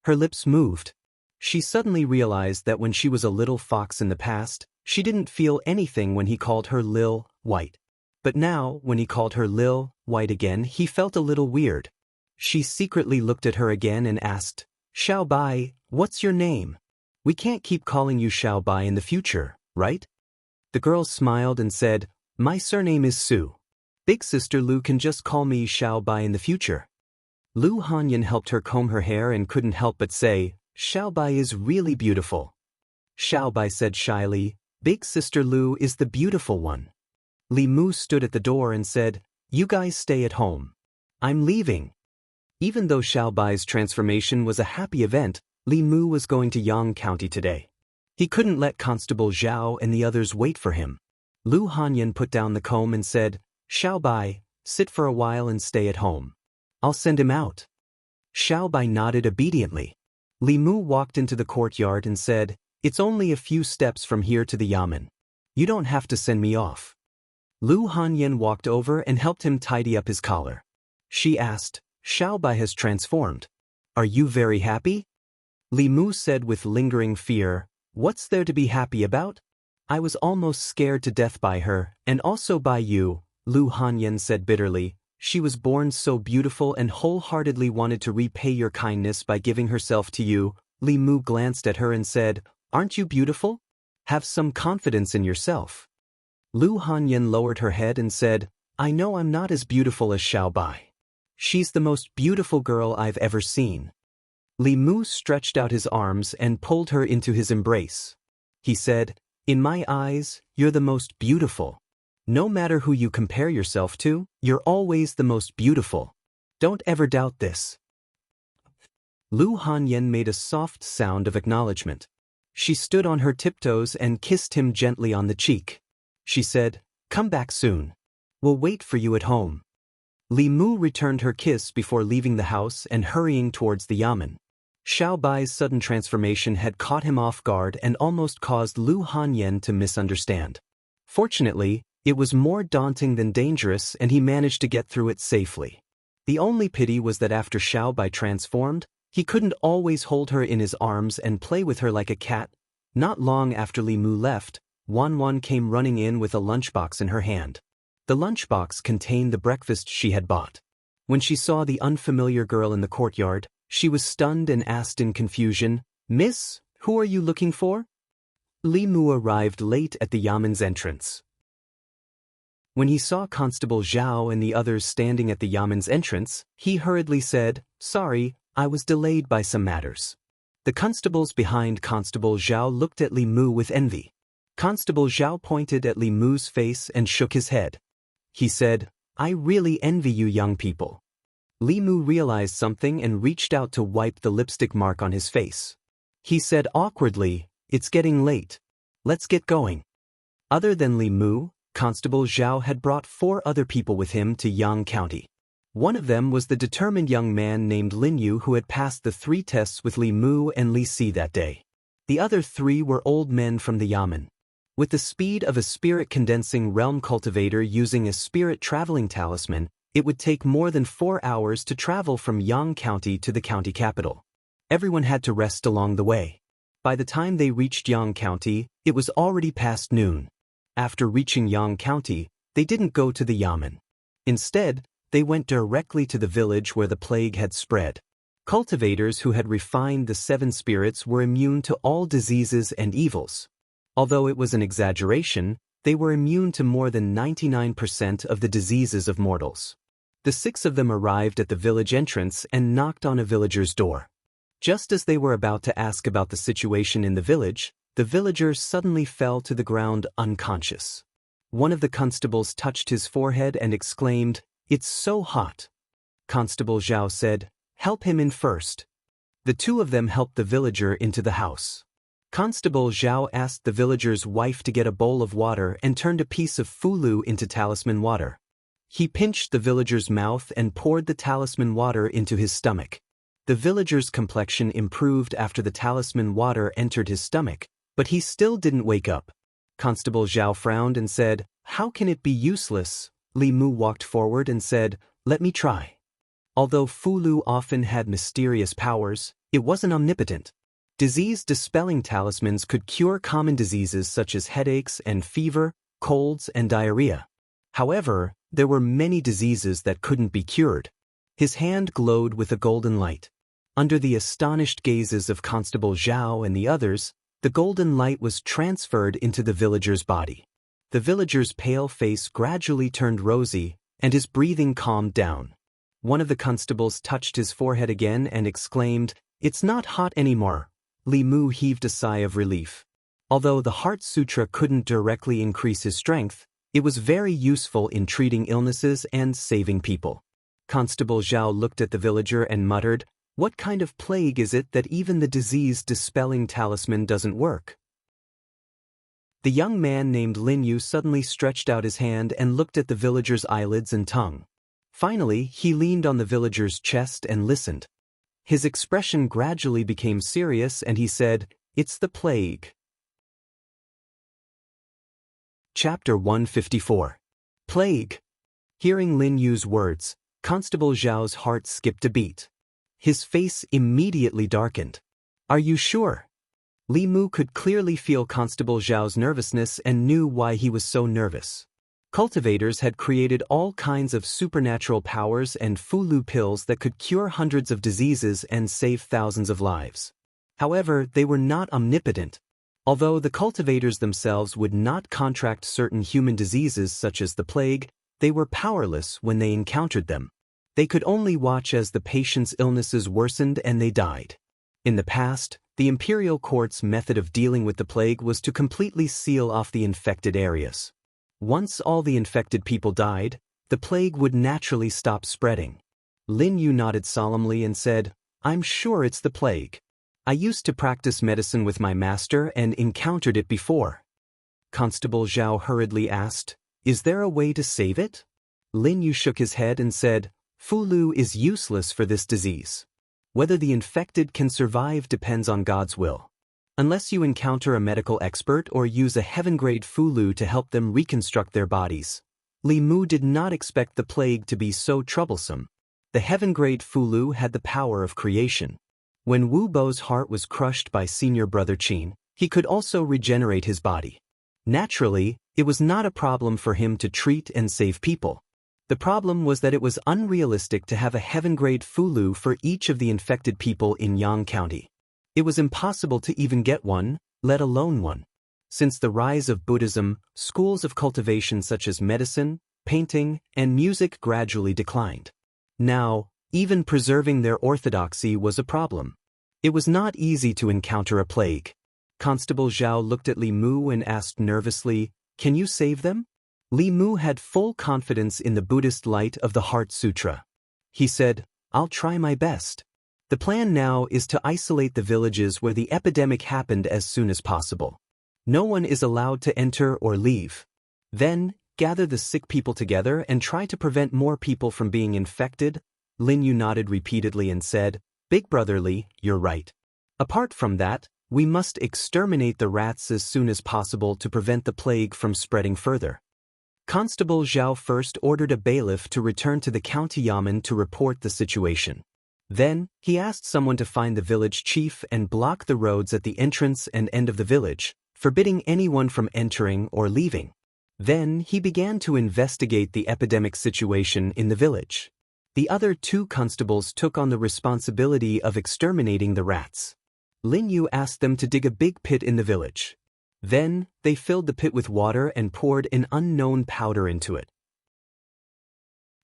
Her lips moved. She suddenly realized that when she was a little fox in the past, she didn't feel anything when he called her Lil White. But now, when he called her Lil White again, he felt a little weird. She secretly looked at her again and asked, "Xiao Bai, what's your name? We can't keep calling you Xiao Bai in the future, right?" The girl smiled and said, "My surname is Su. Big sister Lu can just call me Xiao Bai in the future." Lu Hanyun helped her comb her hair and couldn't help but say, Xiaobai is really beautiful. Xiaobai said shyly, Big Sister Lu is the beautiful one. Li Mu stood at the door and said, You guys stay at home. I'm leaving. Even though Xiaobai's transformation was a happy event, Li Mu was going to Yang County today. He couldn't let Constable Zhao and the others wait for him. Lu Hanyan put down the comb and said, Xiaobai, sit for a while and stay at home. I'll send him out. Xiaobai nodded obediently. Li Mu walked into the courtyard and said, It's only a few steps from here to the yamen. You don't have to send me off. Lu Hanyan walked over and helped him tidy up his collar. She asked, Xiaobai has transformed. Are you very happy? Li Mu said with lingering fear, What's there to be happy about? I was almost scared to death by her, and also by you, Lu Hanyan said bitterly. She was born so beautiful and wholeheartedly wanted to repay your kindness by giving herself to you. Li Mu glanced at her and said, Aren't you beautiful? Have some confidence in yourself. Lu Hanyan lowered her head and said, I know I'm not as beautiful as Xiaobai. She's the most beautiful girl I've ever seen. Li Mu stretched out his arms and pulled her into his embrace. He said, In my eyes, you're the most beautiful. No matter who you compare yourself to, you're always the most beautiful. Don't ever doubt this. Lu Hanyan made a soft sound of acknowledgement. She stood on her tiptoes and kissed him gently on the cheek. She said, Come back soon. We'll wait for you at home. Li Mu returned her kiss before leaving the house and hurrying towards the yamen. Xiaobai's sudden transformation had caught him off guard and almost caused Lu Hanyan to misunderstand. Fortunately, it was more daunting than dangerous and he managed to get through it safely. The only pity was that after Xiaobai transformed, he couldn't always hold her in his arms and play with her like a cat. Not long after Li Mu left, Wan came running in with a lunchbox in her hand. The lunchbox contained the breakfast she had bought. When she saw the unfamiliar girl in the courtyard, she was stunned and asked in confusion, Miss, who are you looking for? Li Mu arrived late at the yamen's entrance. When he saw Constable Zhao and the others standing at the yamen's entrance, he hurriedly said, Sorry, I was delayed by some matters. The constables behind Constable Zhao looked at Li Mu with envy. Constable Zhao pointed at Li Mu's face and shook his head. He said, I really envy you young people. Li Mu realized something and reached out to wipe the lipstick mark on his face. He said awkwardly, It's getting late. Let's get going. Other than Li Mu, Constable Zhao had brought 4 other people with him to Yang County. One of them was the determined young man named Lin Yu who had passed the 3 tests with Li Mu and Li Si that day. The other 3 were old men from the yamen. With the speed of a spirit-condensing realm cultivator using a spirit traveling talisman, it would take more than 4 hours to travel from Yang County to the county capital. Everyone had to rest along the way. By the time they reached Yang County, it was already past noon. After reaching Yang County, they didn't go to the yamen. Instead, they went directly to the village where the plague had spread. Cultivators who had refined the 7 spirits were immune to all diseases and evils. Although it was an exaggeration, they were immune to more than 99% of the diseases of mortals. The 6 of them arrived at the village entrance and knocked on a villager's door. Just as they were about to ask about the situation in the village, the villager suddenly fell to the ground unconscious. One of the constables touched his forehead and exclaimed, It's so hot. Constable Zhao said, Help him in first. The 2 of them helped the villager into the house. Constable Zhao asked the villager's wife to get a bowl of water and turned a piece of fulu into talisman water. He pinched the villager's mouth and poured the talisman water into his stomach. The villager's complexion improved after the talisman water entered his stomach, but he still didn't wake up. Constable Zhao frowned and said, How can it be useless? Li Mu walked forward and said, Let me try. Although fulu often had mysterious powers, it wasn't omnipotent. Disease-dispelling talismans could cure common diseases such as headaches and fever, colds and diarrhea. However, there were many diseases that couldn't be cured. His hand glowed with a golden light. Under the astonished gazes of Constable Zhao and the others, the golden light was transferred into the villager's body. The villager's pale face gradually turned rosy, and his breathing calmed down. One of the constables touched his forehead again and exclaimed, It's not hot anymore. Li Mu heaved a sigh of relief. Although the Heart Sutra couldn't directly increase his strength, it was very useful in treating illnesses and saving people. Constable Zhao looked at the villager and muttered, "What kind of plague is it that even the disease-dispelling talisman doesn't work?" The young man named Lin Yu suddenly stretched out his hand and looked at the villager's eyelids and tongue. Finally, he leaned on the villager's chest and listened. His expression gradually became serious and he said, "It's the plague." Chapter 154. Plague. Hearing Lin Yu's words, Constable Zhao's heart skipped a beat. His face immediately darkened. "Are you sure?" Li Mu could clearly feel Constable Zhao's nervousness and knew why he was so nervous. Cultivators had created all kinds of supernatural powers and Fulu pills that could cure hundreds of diseases and save thousands of lives. However, they were not omnipotent. Although the cultivators themselves would not contract certain human diseases such as the plague, they were powerless when they encountered them. They could only watch as the patient's illnesses worsened and they died. In the past, the imperial court's method of dealing with the plague was to completely seal off the infected areas. Once all the infected people died, the plague would naturally stop spreading. Lin Yu nodded solemnly and said, "I'm sure it's the plague. I used to practice medicine with my master and encountered it before." Constable Zhao hurriedly asked, "Is there a way to save it?" Lin Yu shook his head and said, "Fulu is useless for this disease. Whether the infected can survive depends on God's will. Unless you encounter a medical expert or use a heaven-grade Fulu to help them reconstruct their bodies." Li Mu did not expect the plague to be so troublesome. The heaven-grade Fulu had the power of creation. When Wu Bo's heart was crushed by senior brother Qin, he could also regenerate his body. Naturally, it was not a problem for him to treat and save people. The problem was that it was unrealistic to have a heaven-grade Fulu for each of the infected people in Yang County. It was impossible to even get one, let alone one. Since the rise of Buddhism, schools of cultivation such as medicine, painting, and music gradually declined. Now, even preserving their orthodoxy was a problem. It was not easy to encounter a plague. Constable Zhao looked at Li Mu and asked nervously, "Can you save them?" Li Mu had full confidence in the Buddhist light of the Heart Sutra. He said, "I'll try my best. The plan now is to isolate the villages where the epidemic happened as soon as possible. No one is allowed to enter or leave. Then, gather the sick people together and try to prevent more people from being infected." Lin Yu nodded repeatedly and said, "Big Brother Li, you're right. Apart from that, we must exterminate the rats as soon as possible to prevent the plague from spreading further." Constable Zhao first ordered a bailiff to return to the county yamen to report the situation. Then, he asked someone to find the village chief and block the roads at the entrance and end of the village, forbidding anyone from entering or leaving. Then, he began to investigate the epidemic situation in the village. The other two constables took on the responsibility of exterminating the rats. Lin Yu asked them to dig a big pit in the village. Then, they filled the pit with water and poured an unknown powder into it.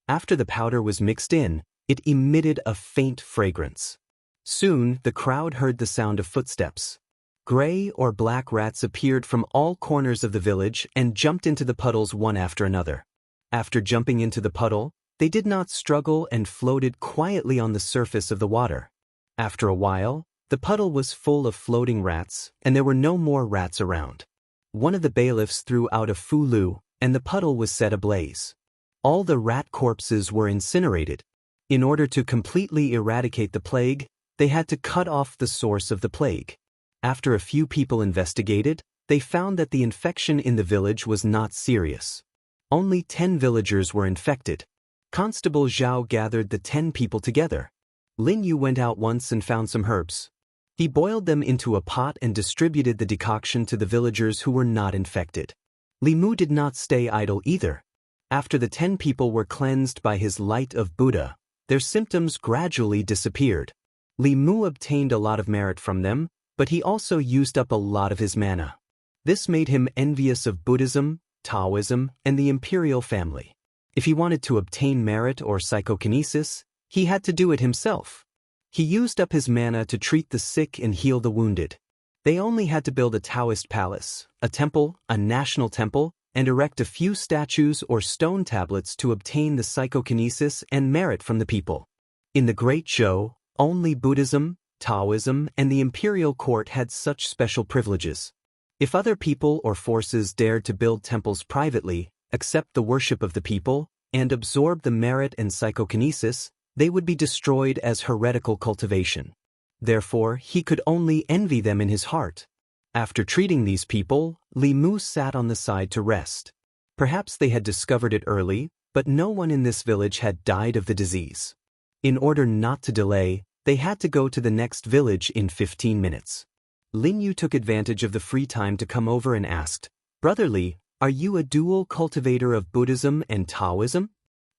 After the powder was mixed in, it emitted a faint fragrance. Soon, the crowd heard the sound of footsteps. Gray or black rats appeared from all corners of the village and jumped into the puddles one after another. After jumping into the puddle, they did not struggle and floated quietly on the surface of the water. After a while, the puddle was full of floating rats, and there were no more rats around. One of the bailiffs threw out a Fulu, and the puddle was set ablaze. All the rat corpses were incinerated. In order to completely eradicate the plague, they had to cut off the source of the plague. After a few people investigated, they found that the infection in the village was not serious. Only 10 villagers were infected. Constable Zhao gathered the 10 people together. Lin Yu went out once and found some herbs. He boiled them into a pot and distributed the decoction to the villagers who were not infected. Li Mu did not stay idle either. After the 10 people were cleansed by his light of Buddha, their symptoms gradually disappeared. Li Mu obtained a lot of merit from them, but he also used up a lot of his mana. This made him envious of Buddhism, Taoism, and the imperial family. If he wanted to obtain merit or psychokinesis, he had to do it himself. He used up his mana to treat the sick and heal the wounded. They only had to build a Taoist palace, a temple, a national temple, and erect a few statues or stone tablets to obtain the psychokinesis and merit from the people. In the Great Zhou, only Buddhism, Taoism, and the imperial court had such special privileges. If other people or forces dared to build temples privately, accept the worship of the people, and absorb the merit and psychokinesis, they would be destroyed as heretical cultivation. Therefore, he could only envy them in his heart. After treating these people, Li Mu sat on the side to rest. Perhaps they had discovered it early, but no one in this village had died of the disease. In order not to delay, they had to go to the next village in 15 minutes. Lin Yu took advantage of the free time to come over and asked, "Brother Li, are you a dual cultivator of Buddhism and Taoism?"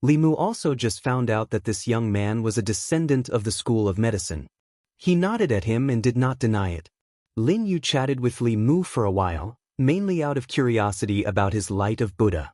Li Mu also just found out that this young man was a descendant of the school of medicine. He nodded at him and did not deny it. Lin Yu chatted with Li Mu for a while, mainly out of curiosity about his light of Buddha.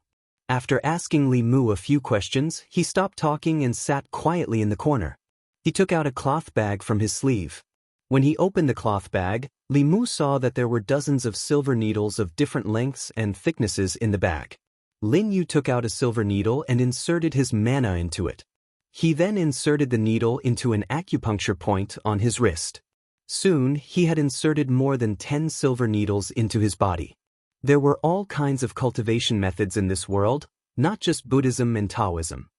After asking Li Mu a few questions, he stopped talking and sat quietly in the corner. He took out a cloth bag from his sleeve. When he opened the cloth bag, Li Mu saw that there were dozens of silver needles of different lengths and thicknesses in the bag. Lin Yu took out a silver needle and inserted his mana into it. He then inserted the needle into an acupuncture point on his wrist. Soon, he had inserted more than 10 silver needles into his body. There were all kinds of cultivation methods in this world, not just Buddhism and Taoism.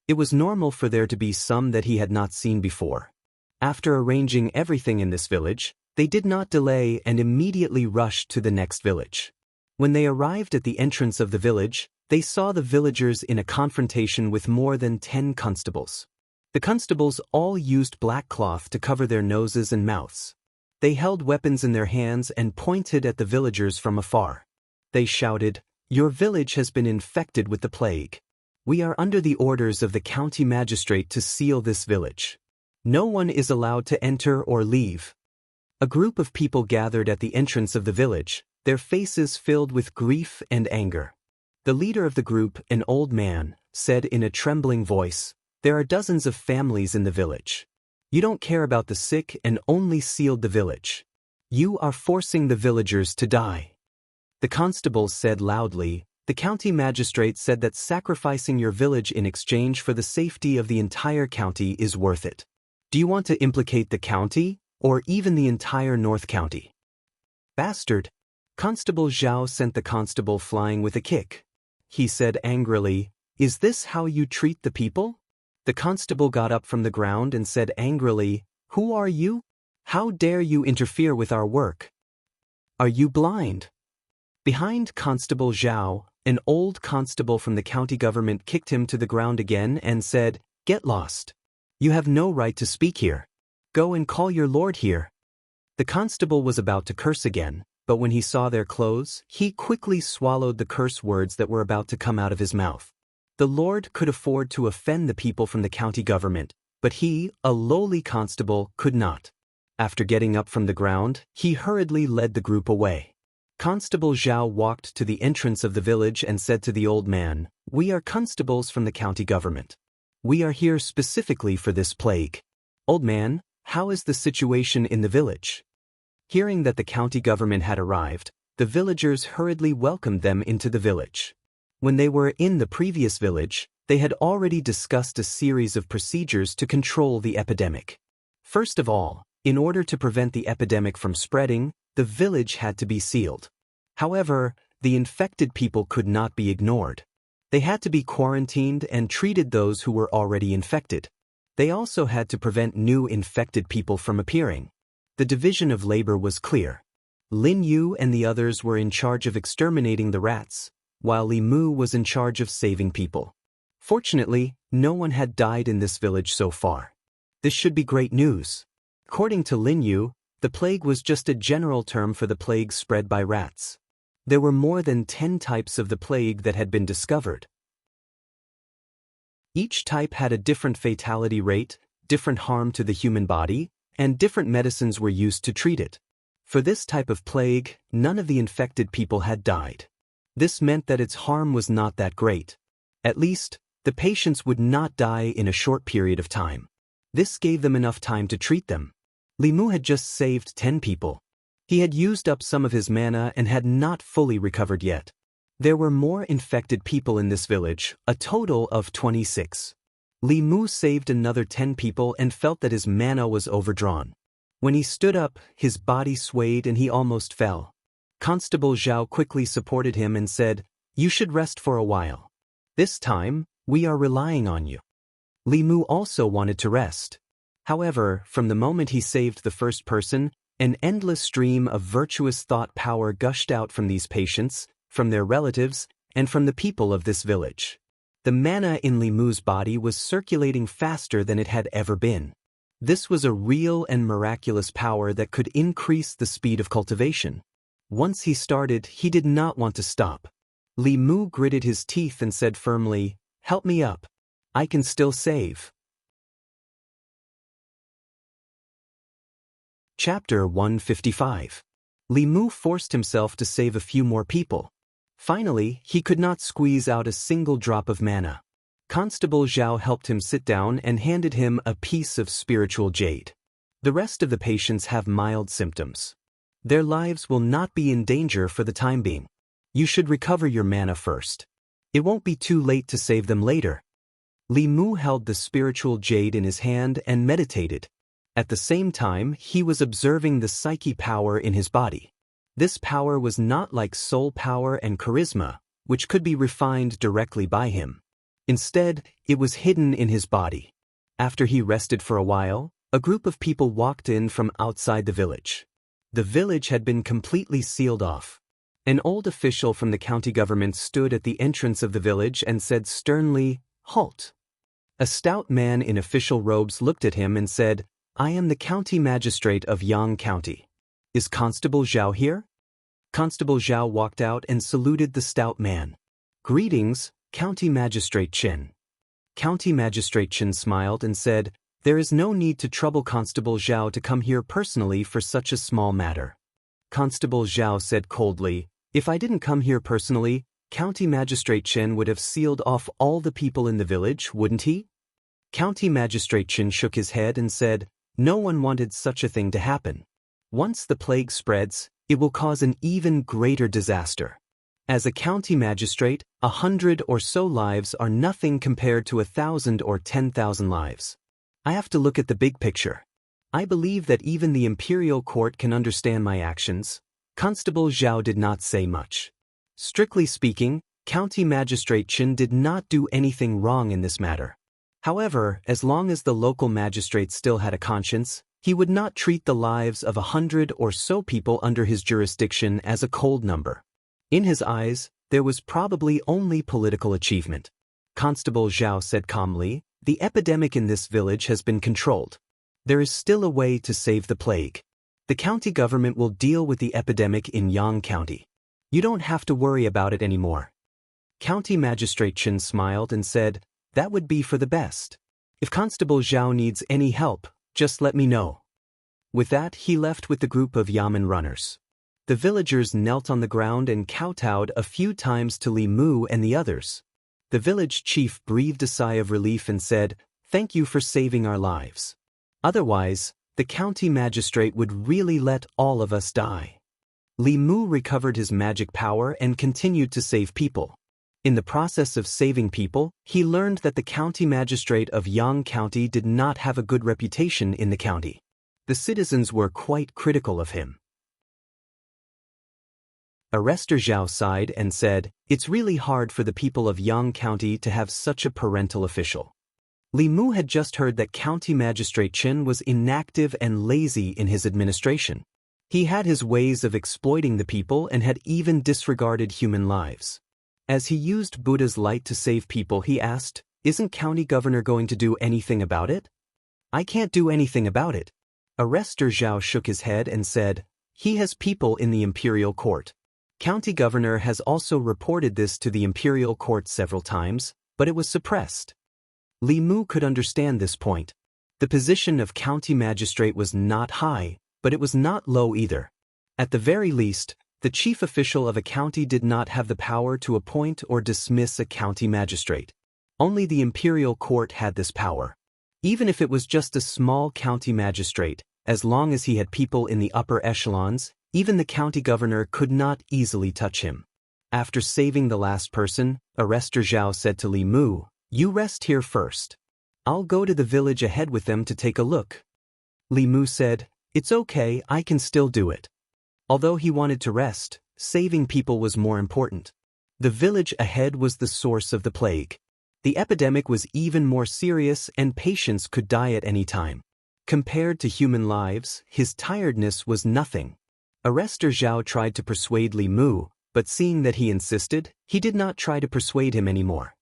It was normal for there to be some that he had not seen before. After arranging everything in this village, they did not delay and immediately rushed to the next village. When they arrived at the entrance of the village, they saw the villagers in a confrontation with more than 10 constables. The constables all used black cloth to cover their noses and mouths. They held weapons in their hands and pointed at the villagers from afar. They shouted, "Your village has been infected with the plague. We are under the orders of the county magistrate to seal this village. No one is allowed to enter or leave." A group of people gathered at the entrance of the village, their faces filled with grief and anger. The leader of the group, an old man, said in a trembling voice, "There are dozens of families in the village. You don't care about the sick and only sealed the village. You are forcing the villagers to die." The constables said loudly, "The county magistrate said that sacrificing your village in exchange for the safety of the entire county is worth it. Do you want to implicate the county, or even the entire North County?" "Bastard!" Constable Zhao sent the constable flying with a kick. He said angrily, "Is this how you treat the people?" The constable got up from the ground and said angrily, "Who are you? How dare you interfere with our work? Are you blind?" Behind Constable Zhao, an old constable from the county government kicked him to the ground again and said, "Get lost. You have no right to speak here. Go and call your lord here." The constable was about to curse again, but when he saw their clothes, he quickly swallowed the curse words that were about to come out of his mouth. The lord could afford to offend the people from the county government, but he, a lowly constable, could not. After getting up from the ground, he hurriedly led the group away. Constable Zhao walked to the entrance of the village and said to the old man, "We are constables from the county government. We are here specifically for this plague. Old man, how is the situation in the village?" Hearing that the county government had arrived, the villagers hurriedly welcomed them into the village. When they were in the previous village, they had already discussed a series of procedures to control the epidemic. First of all, in order to prevent the epidemic from spreading, the village had to be sealed. However, the infected people could not be ignored. They had to be quarantined and treated those who were already infected. They also had to prevent new infected people from appearing. The division of labor was clear. Lin Yu and the others were in charge of exterminating the rats, while Li Mu was in charge of saving people. Fortunately, no one had died in this village so far. This should be great news. According to Lin Yu, the plague was just a general term for the plague spread by rats. There were more than 10 types of the plague that had been discovered. Each type had a different fatality rate, different harm to the human body, and different medicines were used to treat it. For this type of plague, none of the infected people had died. This meant that its harm was not that great. At least, the patients would not die in a short period of time. This gave them enough time to treat them. Li Mu had just saved 10 people. He had used up some of his mana and had not fully recovered yet. There were more infected people in this village, a total of 26. Li Mu saved another 10 people and felt that his mana was overdrawn. When he stood up, his body swayed and he almost fell. Constable Zhao quickly supported him and said, "You should rest for a while. This time, we are relying on you." Li Mu also wanted to rest. However, from the moment he saved the first person, an endless stream of virtuous thought power gushed out from these patients, from their relatives, and from the people of this village. The mana in Li Mu's body was circulating faster than it had ever been. This was a real and miraculous power that could increase the speed of cultivation. Once he started, he did not want to stop. Li Mu gritted his teeth and said firmly, "Help me up. I can still save." Chapter 155. Li Mu forced himself to save a few more people. Finally, he could not squeeze out a single drop of mana. Constable Zhao helped him sit down and handed him a piece of spiritual jade. The rest of the patients have mild symptoms. Their lives will not be in danger for the time being. You should recover your mana first. It won't be too late to save them later. Li Mu held the spiritual jade in his hand and meditated. At the same time, he was observing the psyche power in his body. This power was not like soul power and charisma, which could be refined directly by him. Instead, it was hidden in his body. After he rested for a while, a group of people walked in from outside the village. The village had been completely sealed off. An old official from the county government stood at the entrance of the village and said sternly, "Halt." A stout man in official robes looked at him and said, "I am the county magistrate of Yang County. Is Constable Zhao here?" Constable Zhao walked out and saluted the stout man. "Greetings, County Magistrate Chen." County Magistrate Chen smiled and said, "There is no need to trouble Constable Zhao to come here personally for such a small matter." Constable Zhao said coldly, "If I didn't come here personally, County Magistrate Chen would have sealed off all the people in the village, wouldn't he?" County Magistrate Chen shook his head and said, "No one wanted such a thing to happen. Once the plague spreads, it will cause an even greater disaster. As a county magistrate, 100 or so lives are nothing compared to 1,000 or 10,000 lives. I have to look at the big picture. I believe that even the imperial court can understand my actions." Constable Zhao did not say much. Strictly speaking, County Magistrate Chen did not do anything wrong in this matter. However, as long as the local magistrate still had a conscience, he would not treat the lives of 100 or so people under his jurisdiction as a cold number. In his eyes, there was probably only political achievement. Constable Zhao said calmly, "The epidemic in this village has been controlled. There is still a way to save the plague. The county government will deal with the epidemic in Yang County. You don't have to worry about it anymore." County Magistrate Chen smiled and said, "That would be for the best. If Constable Zhao needs any help, just let me know." With that, he left with the group of Yamen runners. The villagers knelt on the ground and kowtowed a few times to Li Mu and the others. The village chief breathed a sigh of relief and said, "Thank you for saving our lives. Otherwise, the county magistrate would really let all of us die." Li Mu recovered his magic power and continued to save people. In the process of saving people, he learned that the county magistrate of Yang County did not have a good reputation in the county. The citizens were quite critical of him. Arrestor Zhao sighed and said, "It's really hard for the people of Yang County to have such a parental official." Li Mu had just heard that County Magistrate Chen was inactive and lazy in his administration. He had his ways of exploiting the people and had even disregarded human lives. As he used Buddha's light to save people, he asked, "Isn't county governor going to do anything about it?" "I can't do anything about it." Arrestor Zhao shook his head and said, "He has people in the imperial court. County governor has also reported this to the imperial court several times, but it was suppressed." Li Mu could understand this point. The position of county magistrate was not high, but it was not low either. At the very least, the chief official of a county did not have the power to appoint or dismiss a county magistrate. Only the imperial court had this power. Even if it was just a small county magistrate, as long as he had people in the upper echelons, even the county governor could not easily touch him. After saving the last person, Arrestor Zhao said to Li Mu, "You rest here first. I'll go to the village ahead with them to take a look." Li Mu said, "It's okay, I can still do it." Although he wanted to rest, saving people was more important. The village ahead was the source of the plague. The epidemic was even more serious and patients could die at any time. Compared to human lives, his tiredness was nothing. Arrestor Zhao tried to persuade Li Mu, but seeing that he insisted, he did not try to persuade him anymore.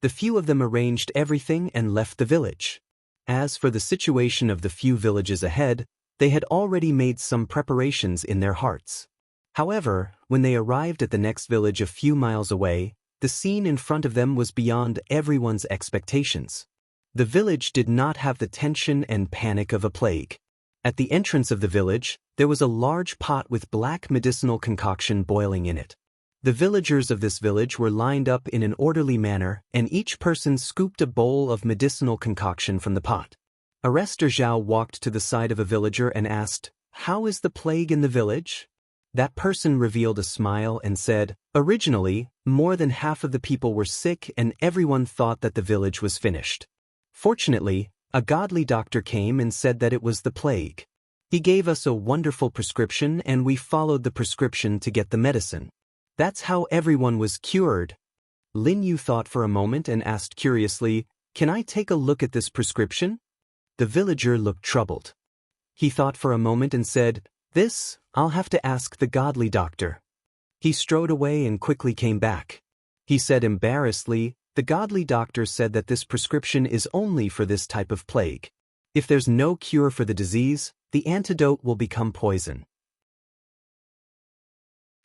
The few of them arranged everything and left the village. As for the situation of the few villages ahead, they had already made some preparations in their hearts. However, when they arrived at the next village a few miles away, the scene in front of them was beyond everyone's expectations. The village did not have the tension and panic of a plague. At the entrance of the village, there was a large pot with black medicinal concoction boiling in it. The villagers of this village were lined up in an orderly manner, and each person scooped a bowl of medicinal concoction from the pot. Arrestor Zhao walked to the side of a villager and asked, "How is the plague in the village?" That person revealed a smile and said, "Originally, more than half of the people were sick and everyone thought that the village was finished. Fortunately, a godly doctor came and said that it was the plague. He gave us a wonderful prescription and we followed the prescription to get the medicine. That's how everyone was cured." Lin Yu thought for a moment and asked curiously, "Can I take a look at this prescription?" The villager looked troubled. He thought for a moment and said, "This, I'll have to ask the godly doctor." He strode away and quickly came back. He said embarrassedly, "The godly doctor said that this prescription is only for this type of plague. If there's no cure for the disease, the antidote will become poison.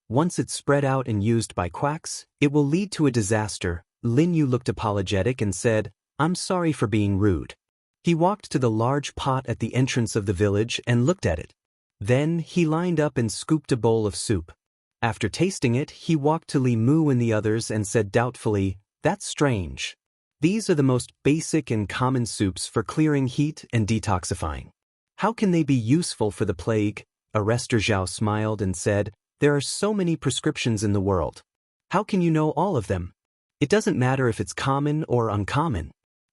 Once it's spread out and used by quacks, it will lead to a disaster." Lin Yu looked apologetic and said, "I'm sorry for being rude." He walked to the large pot at the entrance of the village and looked at it. Then, he lined up and scooped a bowl of soup. After tasting it, he walked to Li Mu and the others and said doubtfully, "That's strange. These are the most basic and common soups for clearing heat and detoxifying. How can they be useful for the plague?" Arrestor Zhao smiled and said, "There are so many prescriptions in the world. How can you know all of them? It doesn't matter if it's common or uncommon.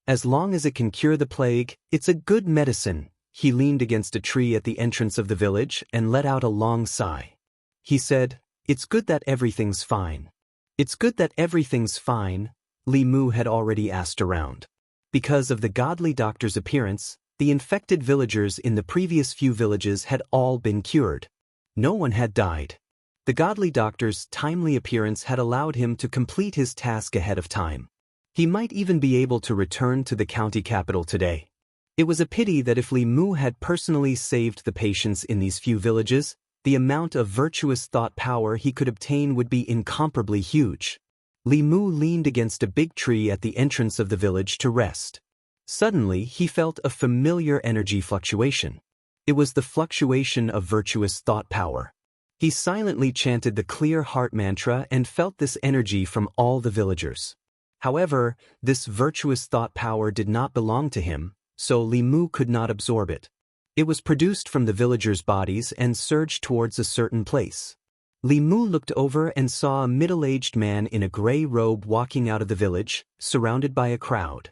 As long as it can cure the plague, it's a good medicine." He leaned against a tree at the entrance of the village and let out a long sigh. He said, "It's good that everything's fine." "It's good that everything's fine," Li Mu had already asked around. Because of the godly doctor's appearance, the infected villagers in the previous few villages had all been cured. No one had died. The godly doctor's timely appearance had allowed him to complete his task ahead of time. He might even be able to return to the county capital today. It was a pity that if Li Mu had personally saved the patients in these few villages, the amount of virtuous thought power he could obtain would be incomparably huge. Li Mu leaned against a big tree at the entrance of the village to rest. Suddenly, he felt a familiar energy fluctuation. It was the fluctuation of virtuous thought power. He silently chanted the clear heart mantra and felt this energy from all the villagers. However, this virtuous thought power did not belong to him, so Li Mu could not absorb it. It was produced from the villagers' bodies and surged towards a certain place. Li Mu looked over and saw a middle-aged man in a gray robe walking out of the village, surrounded by a crowd.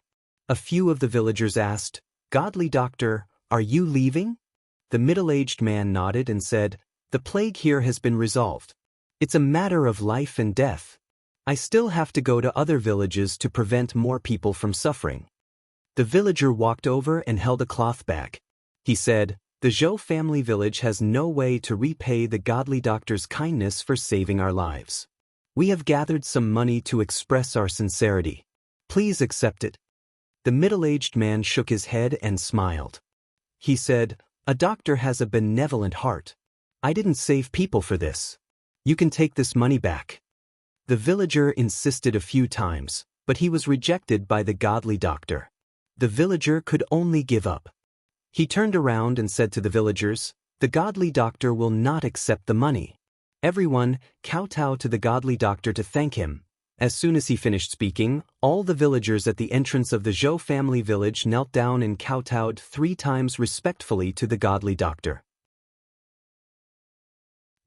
A few of the villagers asked, "Godly doctor, are you leaving?" The middle-aged man nodded and said, "The plague here has been resolved. It's a matter of life and death. I still have to go to other villages to prevent more people from suffering." The villager walked over and held a cloth bag. He said, "The Zhou family village has no way to repay the godly doctor's kindness for saving our lives. We have gathered some money to express our sincerity. Please accept it." The middle-aged man shook his head and smiled. He said, "A doctor has a benevolent heart. I didn't save people for this. You can take this money back." The villager insisted a few times, but he was rejected by the godly doctor. The villager could only give up. He turned around and said to the villagers, "The godly doctor will not accept the money." Everyone kowtowed to the godly doctor to thank him. As soon as he finished speaking, all the villagers at the entrance of the Zhou family village knelt down and kowtowed 3 times respectfully to the godly doctor.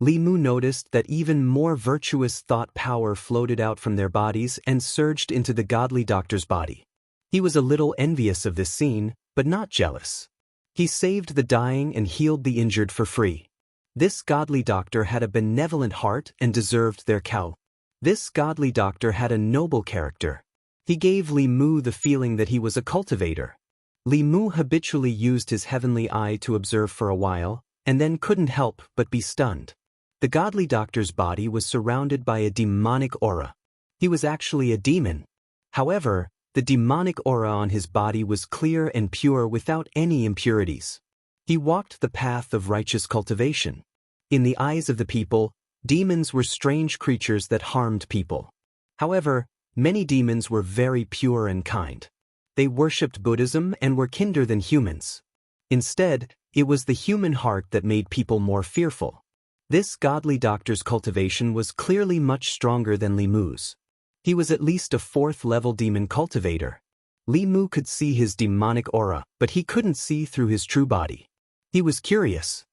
Li Mu noticed that even more virtuous thought power floated out from their bodies and surged into the godly doctor's body. He was a little envious of this scene, but not jealous. He saved the dying and healed the injured for free. This godly doctor had a benevolent heart and deserved their cow. This godly doctor had a noble character. He gave Li Mu the feeling that he was a cultivator. Li Mu habitually used his heavenly eye to observe for a while, and then couldn't help but be stunned. The godly doctor's body was surrounded by a demonic aura. He was actually a demon. However, the demonic aura on his body was clear and pure without any impurities. He walked the path of righteous cultivation. In the eyes of the people, demons were strange creatures that harmed people. However, many demons were very pure and kind. They worshipped Buddhism and were kinder than humans. Instead, it was the human heart that made people more fearful. This godly doctor's cultivation was clearly much stronger than Li Mu's. He was at least a 4th-level demon cultivator. Li Mu could see his demonic aura, but he couldn't see through his true body. He was curious.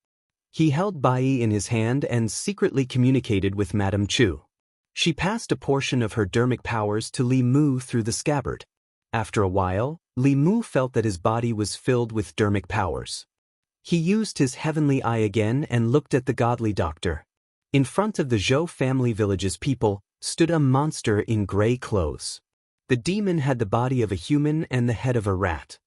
He held Bai in his hand and secretly communicated with Madame Chu. She passed a portion of her dermic powers to Li Mu through the scabbard. After a while, Li Mu felt that his body was filled with dermic powers. He used his heavenly eye again and looked at the godly doctor. In front of the Zhou family village's people stood a monster in gray clothes. The demon had the body of a human and the head of a rat.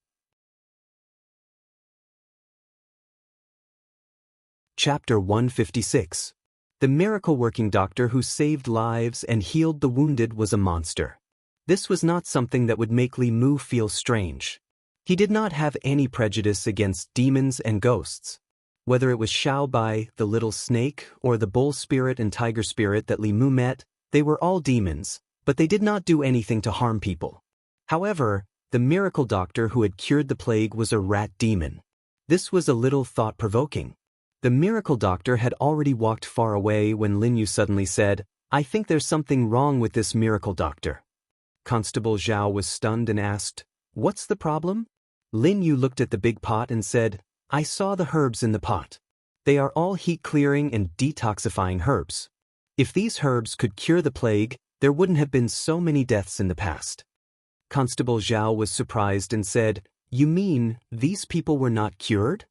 Chapter 156. The miracle-working doctor who saved lives and healed the wounded was a monster. This was not something that would make Li Mu feel strange. He did not have any prejudice against demons and ghosts. Whether it was Xiao Bai, the little snake, or the bull spirit and tiger spirit that Li Mu met, they were all demons, but they did not do anything to harm people. However, the miracle doctor who had cured the plague was a rat demon. This was a little thought-provoking. The miracle doctor had already walked far away when Lin Yu suddenly said, "I think there's something wrong with this miracle doctor." Constable Zhao was stunned and asked, "What's the problem?" Lin Yu looked at the big pot and said, "I saw the herbs in the pot. They are all heat-clearing and detoxifying herbs. If these herbs could cure the plague, there wouldn't have been so many deaths in the past." Constable Zhao was surprised and said, "You mean these people were not cured?"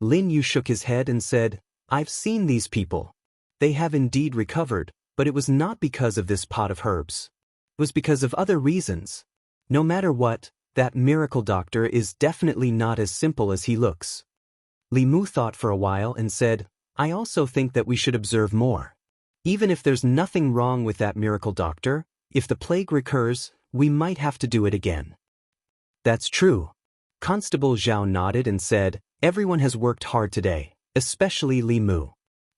Lin Yu shook his head and said, "I've seen these people. They have indeed recovered, but it was not because of this pot of herbs. It was because of other reasons. No matter what, that miracle doctor is definitely not as simple as he looks." Li Mu thought for a while and said, "I also think that we should observe more. Even if there's nothing wrong with that miracle doctor, if the plague recurs, we might have to do it again." "That's true." Constable Zhao nodded and said, "Everyone has worked hard today, especially Li Mu.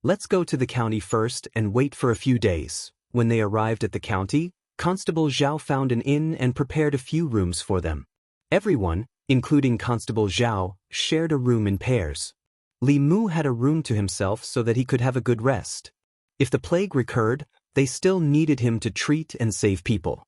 Let's go to the county first and wait for a few days." When they arrived at the county, Constable Zhao found an inn and prepared a few rooms for them. Everyone, including Constable Zhao, shared a room in pairs. Li Mu had a room to himself so that he could have a good rest. If the plague recurred, they still needed him to treat and save people.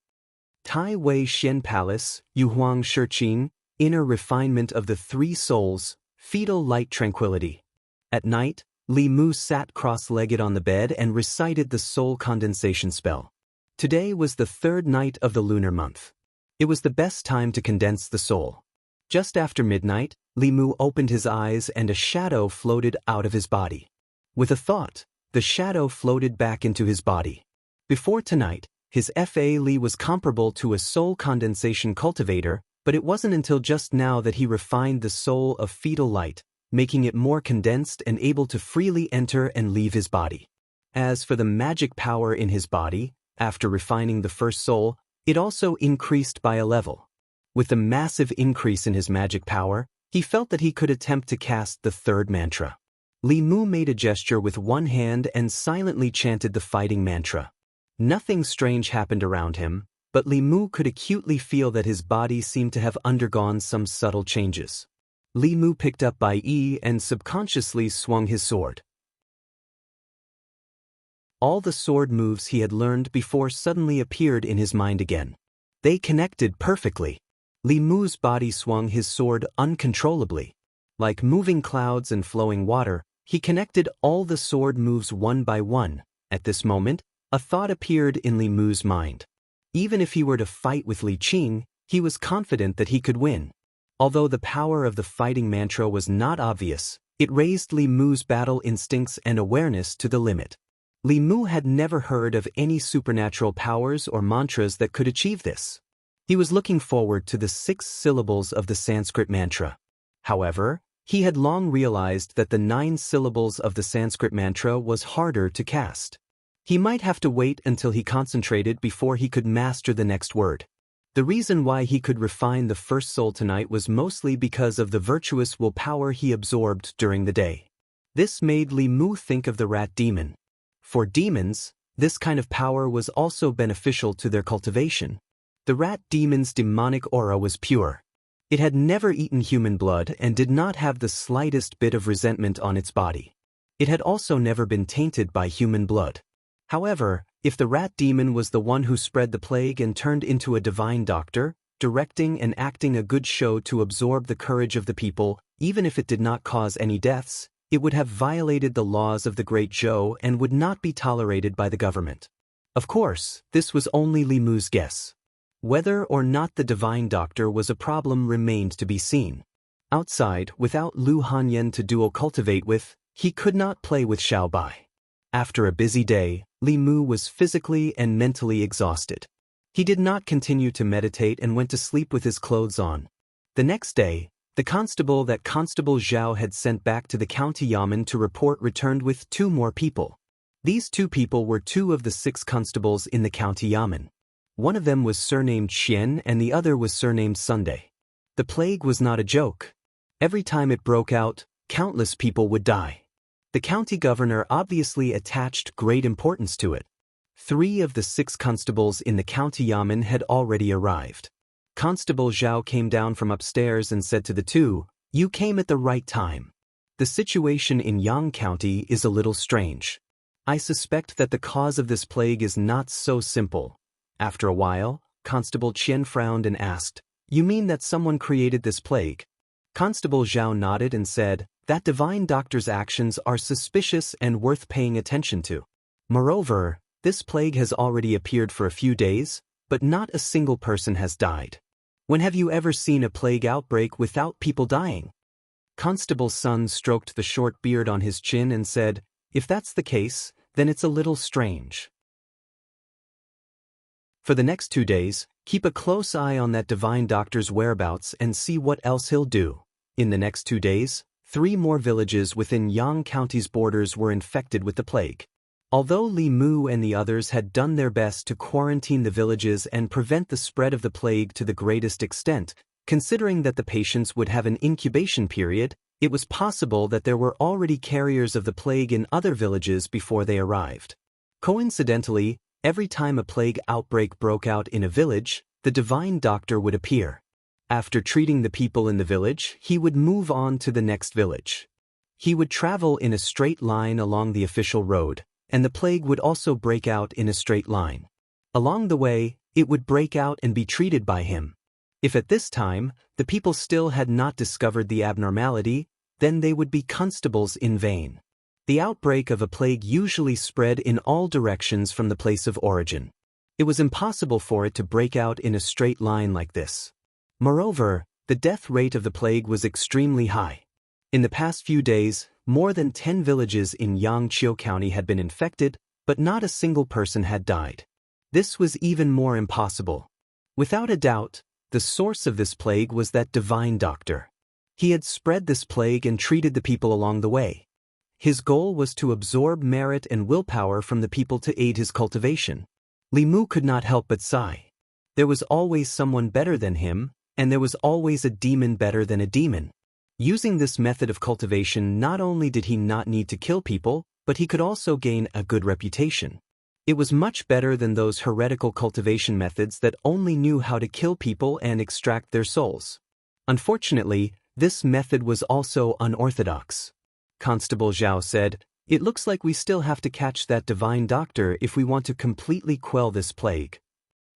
Tai Wei Xian Palace, Yuhuang Shiqing, inner refinement of the 3 souls, fetal light tranquility. At night, Li Mu sat cross-legged on the bed and recited the soul condensation spell. Today was the 3rd night of the lunar month. It was the best time to condense the soul. Just after midnight, Li Mu opened his eyes and a shadow floated out of his body. With a thought, the shadow floated back into his body. Before tonight, his Fa Li was comparable to a soul condensation cultivator, but it wasn't until just now that he refined the soul of fetal light, making it more condensed and able to freely enter and leave his body. As for the magic power in his body, after refining the first soul, it also increased by a level. With the massive increase in his magic power, he felt that he could attempt to cast the 3rd mantra. Li Mu made a gesture with one hand and silently chanted the fighting mantra. Nothing strange happened around him, but Li Mu could acutely feel that his body seemed to have undergone some subtle changes. Li Mu picked up Bai Yi and subconsciously swung his sword. all the sword moves he had learned before suddenly appeared in his mind again. They connected perfectly. Li Mu's body swung his sword uncontrollably. Like moving clouds and flowing water, he connected all the sword moves one by one. At this moment, a thought appeared in Li Mu's mind. Even if he were to fight with Li Qing, he was confident that he could win. Although the power of the fighting mantra was not obvious, it raised Li Mu's battle instincts and awareness to the limit. Li Mu had never heard of any supernatural powers or mantras that could achieve this. He was looking forward to the 6 syllables of the Sanskrit mantra. However, he had long realized that the 9 syllables of the Sanskrit mantra was harder to cast. He might have to wait until he concentrated before he could master the next word. The reason why he could refine the first soul tonight was mostly because of the virtuous willpower he absorbed during the day. This made Li Mu think of the rat demon. For demons, this kind of power was also beneficial to their cultivation. The rat demon's demonic aura was pure. It had never eaten human blood and did not have the slightest bit of resentment on its body. It had also never been tainted by human blood. However, if the rat demon was the one who spread the plague and turned into a divine doctor, directing and acting a good show to absorb the courage of the people, even if it did not cause any deaths, it would have violated the laws of the Great Zhou and would not be tolerated by the government. Of course, this was only Li Mu's guess. Whether or not the divine doctor was a problem remained to be seen. Outside, without Lu Hanyan to dual cultivate with, he could not play with Xiao Bai. After a busy day, Li Mu was physically and mentally exhausted. He did not continue to meditate and went to sleep with his clothes on. The next day, the constable that Constable Zhao had sent back to the county yamen to report returned with 2 more people. These 2 people were 2 of the 6 constables in the county yamen. One of them was surnamed Xian and the other was surnamed Sunday. The plague was not a joke. Every time it broke out, countless people would die. The county governor obviously attached great importance to it. 3 of the 6 constables in the county yamen had already arrived. Constable Zhao came down from upstairs and said to the 2, "You came at the right time. The situation in Yang County is a little strange. I suspect that the cause of this plague is not so simple." After a while, Constable Qian frowned and asked, "You mean that someone created this plague?" Constable Zhao nodded and said, "That divine doctor's actions are suspicious and worth paying attention to. Moreover, this plague has already appeared for a few days, but not a single person has died. When have you ever seen a plague outbreak without people dying?" Constable Sun stroked the short beard on his chin and said, "If that's the case, then it's a little strange. For the next 2 days, keep a close eye on that divine doctor's whereabouts and see what else he'll do." In the next 2 days, 3 more villages within Yang County's borders were infected with the plague. Although Li Mu and the others had done their best to quarantine the villages and prevent the spread of the plague to the greatest extent, considering that the patients would have an incubation period, it was possible that there were already carriers of the plague in other villages before they arrived. Coincidentally, every time a plague outbreak broke out in a village, the divine doctor would appear. After treating the people in the village, he would move on to the next village. He would travel in a straight line along the official road, and the plague would also break out in a straight line. Along the way, it would break out and be treated by him. If at this time, the people still had not discovered the abnormality, then they would be constables in vain. The outbreak of a plague usually spread in all directions from the place of origin. It was impossible for it to break out in a straight line like this. Moreover, the death rate of the plague was extremely high. In the past few days, more than 10 villages in Yangqiu County had been infected, but not a single person had died. This was even more impossible. Without a doubt, the source of this plague was that divine doctor. He had spread this plague and treated the people along the way. His goal was to absorb merit and willpower from the people to aid his cultivation. Li Mu could not help but sigh. There was always someone better than him, and there was always a demon better than a demon. Using this method of cultivation, not only did he not need to kill people, but he could also gain a good reputation. It was much better than those heretical cultivation methods that only knew how to kill people and extract their souls. Unfortunately, this method was also unorthodox. Constable Zhao said, It looks like we still have to catch that divine doctor if we want to completely quell this plague.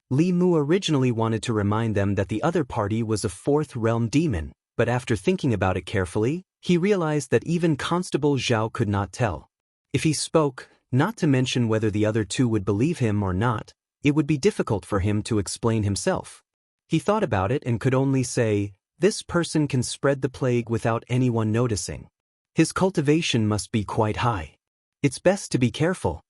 Li Mu originally wanted to remind them that the other party was a fourth realm demon, but after thinking about it carefully, he realized that even Constable Zhao could not tell. If he spoke, not to mention whether the other two would believe him or not, it would be difficult for him to explain himself. He thought about it and could only say, "This person can spread the plague without anyone noticing. His cultivation must be quite high. It's best to be careful."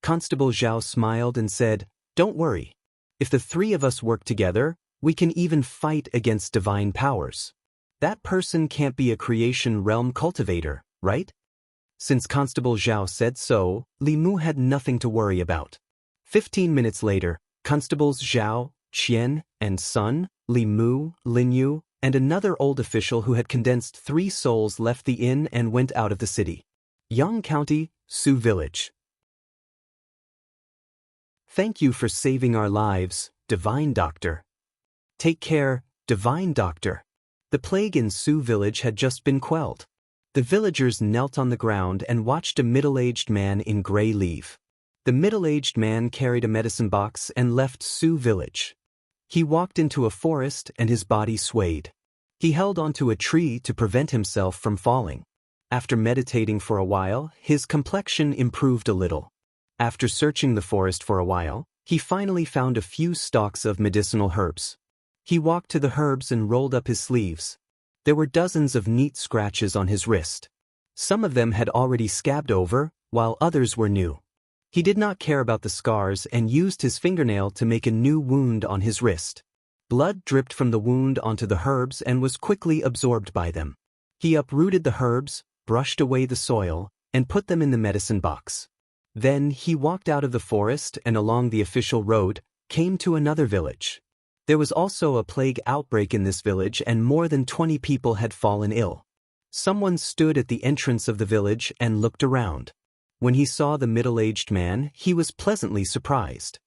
Constable Zhao smiled and said, "Don't worry. If the three of us work together, we can even fight against divine powers. That person can't be a creation realm cultivator, right?" Since Constable Zhao said so, Li Mu had nothing to worry about. 15 minutes later, Constables Zhao, Qian, and Sun, Li Mu, Lin Yu, and another old official who had condensed 3 souls left the inn and went out of the city. Yang County, Su Village. "Thank you for saving our lives, Divine Doctor." "Take care, Divine Doctor." The plague in Su Village had just been quelled. The villagers knelt on the ground and watched a middle-aged man in gray leave. The middle-aged man carried a medicine box and left Su Village. He walked into a forest and his body swayed. He held onto a tree to prevent himself from falling. After meditating for a while, his complexion improved a little. After searching the forest for a while, he finally found a few stalks of medicinal herbs. He walked to the herbs and rolled up his sleeves. There were dozens of neat scratches on his wrist. Some of them had already scabbed over, while others were new. He did not care about the scars and used his fingernail to make a new wound on his wrist. Blood dripped from the wound onto the herbs and was quickly absorbed by them. He uprooted the herbs, brushed away the soil, and put them in the medicine box. Then he walked out of the forest and along the official road, came to another village. There was also a plague outbreak in this village and more than 20 people had fallen ill. Someone stood at the entrance of the village and looked around. When he saw the middle-aged man, he was pleasantly surprised.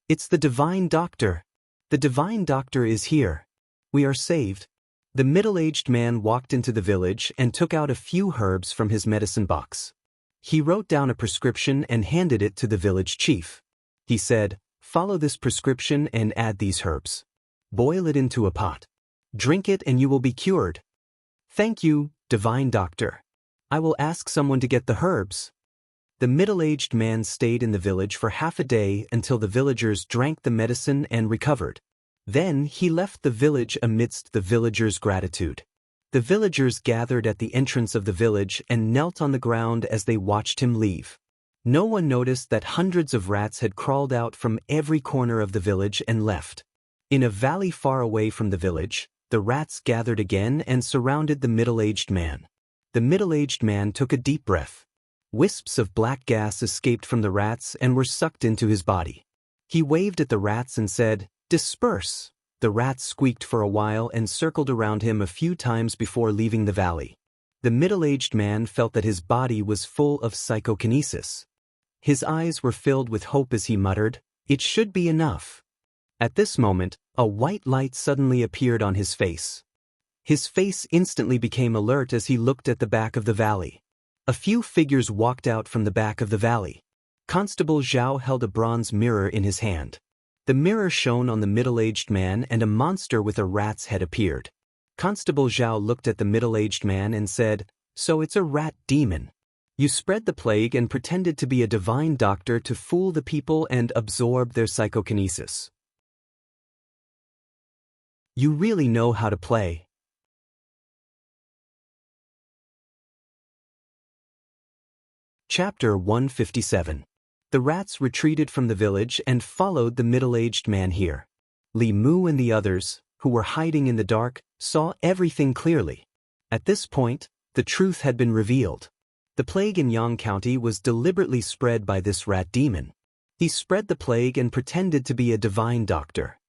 "It's the Divine Doctor. The Divine Doctor is here. We are saved." The middle-aged man walked into the village and took out a few herbs from his medicine box. He wrote down a prescription and handed it to the village chief. He said, "Follow this prescription and add these herbs. Boil it into a pot. Drink it and you will be cured." "Thank you, Divine Doctor. I will ask someone to get the herbs." The middle-aged man stayed in the village for half a day until the villagers drank the medicine and recovered. Then he left the village amidst the villagers' gratitude. The villagers gathered at the entrance of the village and knelt on the ground as they watched him leave. No one noticed that hundreds of rats had crawled out from every corner of the village and left. In a valley far away from the village, the rats gathered again and surrounded the middle-aged man. The middle-aged man took a deep breath. Wisps of black gas escaped from the rats and were sucked into his body. He waved at the rats and said, "Disperse." The rats squeaked for a while and circled around him a few times before leaving the valley. The middle-aged man felt that his body was full of psychokinesis. His eyes were filled with hope as he muttered, "It should be enough." At this moment, a white light suddenly appeared on his face. His face instantly became alert as he looked at the back of the valley. A few figures walked out from the back of the valley. Constable Zhao held a bronze mirror in his hand. The mirror shone on the middle-aged man and a monster with a rat's head appeared. Constable Zhao looked at the middle-aged man and said, "So it's a rat demon. You spread the plague and pretended to be a divine doctor to fool the people and absorb their psychokinesis. You really know how to play." Chapter 157. The rats retreated from the village and followed the middle-aged man here. Li Mu and the others, who were hiding in the dark, saw everything clearly. At this point, the truth had been revealed. The plague in Yang County was deliberately spread by this rat demon. He spread the plague and pretended to be a divine doctor.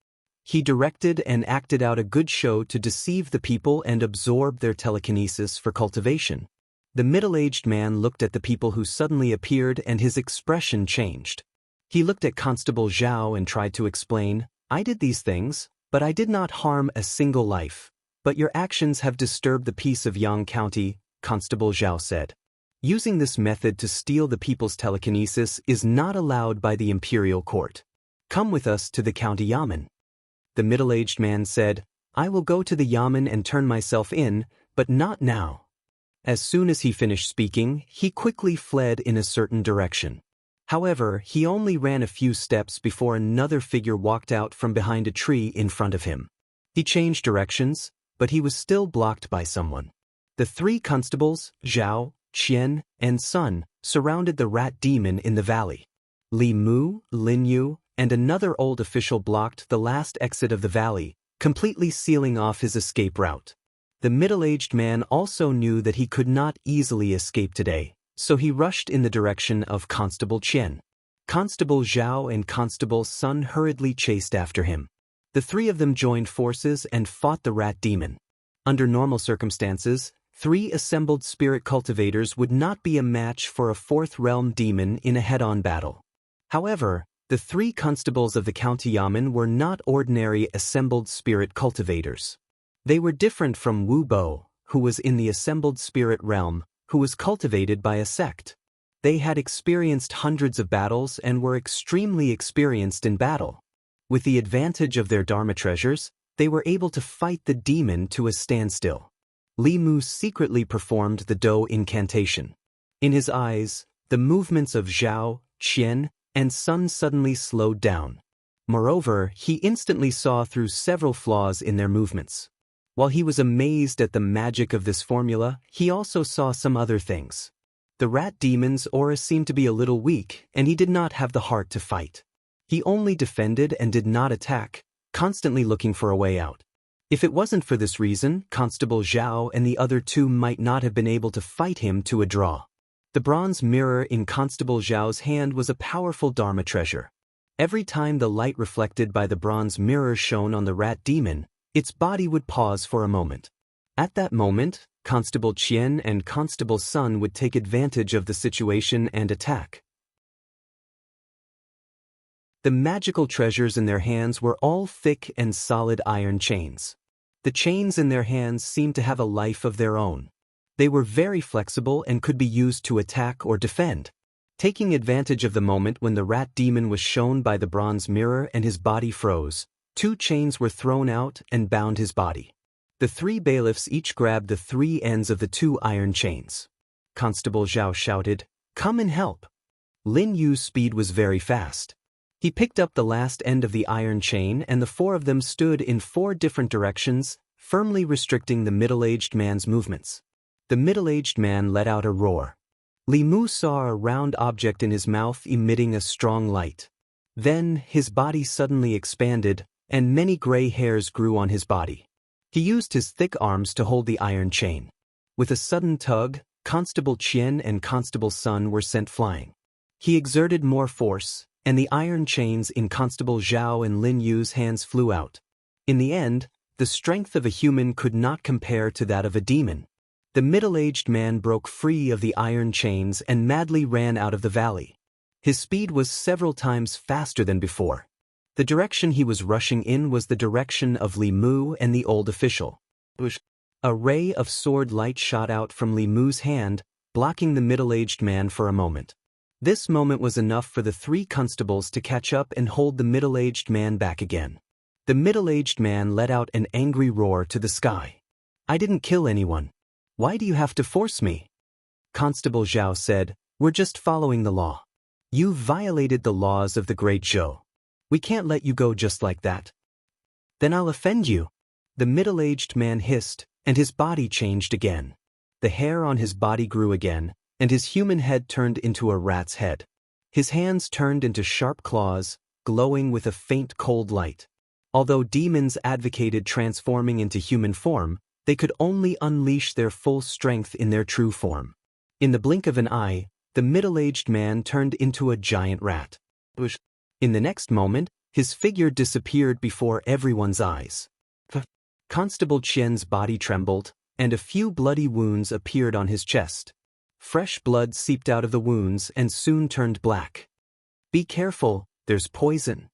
He directed and acted out a good show to deceive the people and absorb their telekinesis for cultivation. The middle-aged man looked at the people who suddenly appeared and his expression changed. He looked at Constable Zhao and tried to explain, "I did these things, but I did not harm a single life. But your actions have disturbed the peace of Yang County," Constable Zhao said. Using this method to steal the people's telekinesis is not allowed by the imperial court. Come with us to the county yamen. The middle-aged man said, I will go to the yamen and turn myself in, but not now. As soon as he finished speaking, he quickly fled in a certain direction. However, he only ran a few steps before another figure walked out from behind a tree in front of him. He changed directions, but he was still blocked by someone. The three constables, Zhao, Qian, and Sun, surrounded the rat demon in the valley. Li Mu, Lin Yu, and another old official blocked the last exit of the valley, completely sealing off his escape route. The middle-aged man also knew that he could not easily escape today, so he rushed in the direction of Constable Qian. Constable Zhao and Constable Sun hurriedly chased after him. The three of them joined forces and fought the rat demon. Under normal circumstances, 3 assembled spirit cultivators would not be a match for a fourth realm demon in a head-on battle. However, the 3 constables of the county yamen were not ordinary assembled spirit cultivators. They were different from Wu Bo, who was in the assembled spirit realm, who was cultivated by a sect. They had experienced hundreds of battles and were extremely experienced in battle. With the advantage of their Dharma treasures, they were able to fight the demon to a standstill. Li Mu secretly performed the Do incantation. In his eyes, the movements of Zhao, Qian, and Sun suddenly slowed down. Moreover, he instantly saw through several flaws in their movements. While he was amazed at the magic of this formula, he also saw some other things. The rat demon's aura seemed to be a little weak, and he did not have the heart to fight. He only defended and did not attack, constantly looking for a way out. If it wasn't for this reason, Constable Zhao and the other 2 might not have been able to fight him to a draw. The bronze mirror in Constable Zhao's hand was a powerful Dharma treasure. Every time the light reflected by the bronze mirror shone on the rat demon, its body would pause for a moment. At that moment, Constable Qian and Constable Sun would take advantage of the situation and attack. The magical treasures in their hands were all thick and solid iron chains. The chains in their hands seemed to have a life of their own. They were very flexible and could be used to attack or defend. Taking advantage of the moment when the rat demon was shown by the bronze mirror and his body froze, 2 chains were thrown out and bound his body. The 3 bailiffs each grabbed the 3 ends of the 2 iron chains. Constable Zhao shouted, "Come and help!" Lin Yu's speed was very fast. He picked up the last end of the iron chain and the 4 of them stood in 4 different directions, firmly restricting the middle-aged man's movements. The middle-aged man let out a roar. Li Mu saw a round object in his mouth emitting a strong light. Then, his body suddenly expanded, and many gray hairs grew on his body. He used his thick arms to hold the iron chain. With a sudden tug, Constable Qian and Constable Sun were sent flying. He exerted more force, and the iron chains in Constable Zhao and Lin Yu's hands flew out. In the end, the strength of a human could not compare to that of a demon. The middle-aged man broke free of the iron chains and madly ran out of the valley. His speed was several times faster than before. The direction he was rushing in was the direction of Li Mu and the old official. A ray of sword light shot out from Li Mu's hand, blocking the middle-aged man for a moment. This moment was enough for the 3 constables to catch up and hold the middle-aged man back again. The middle-aged man let out an angry roar to the sky. "I didn't kill anyone. Why do you have to force me?" Constable Zhao said, "We're just following the law. You violated the laws of the Great Zhou. We can't let you go just like that." "Then I'll offend you." The middle-aged man hissed, and his body changed again. The hair on his body grew again, and his human head turned into a rat's head. His hands turned into sharp claws, glowing with a faint cold light. Although demons advocated transforming into human form, they could only unleash their full strength in their true form. In the blink of an eye, the middle-aged man turned into a giant rat. In the next moment, his figure disappeared before everyone's eyes. Constable Qian's body trembled, and a few bloody wounds appeared on his chest. Fresh blood seeped out of the wounds and soon turned black. "Be careful, there's poison."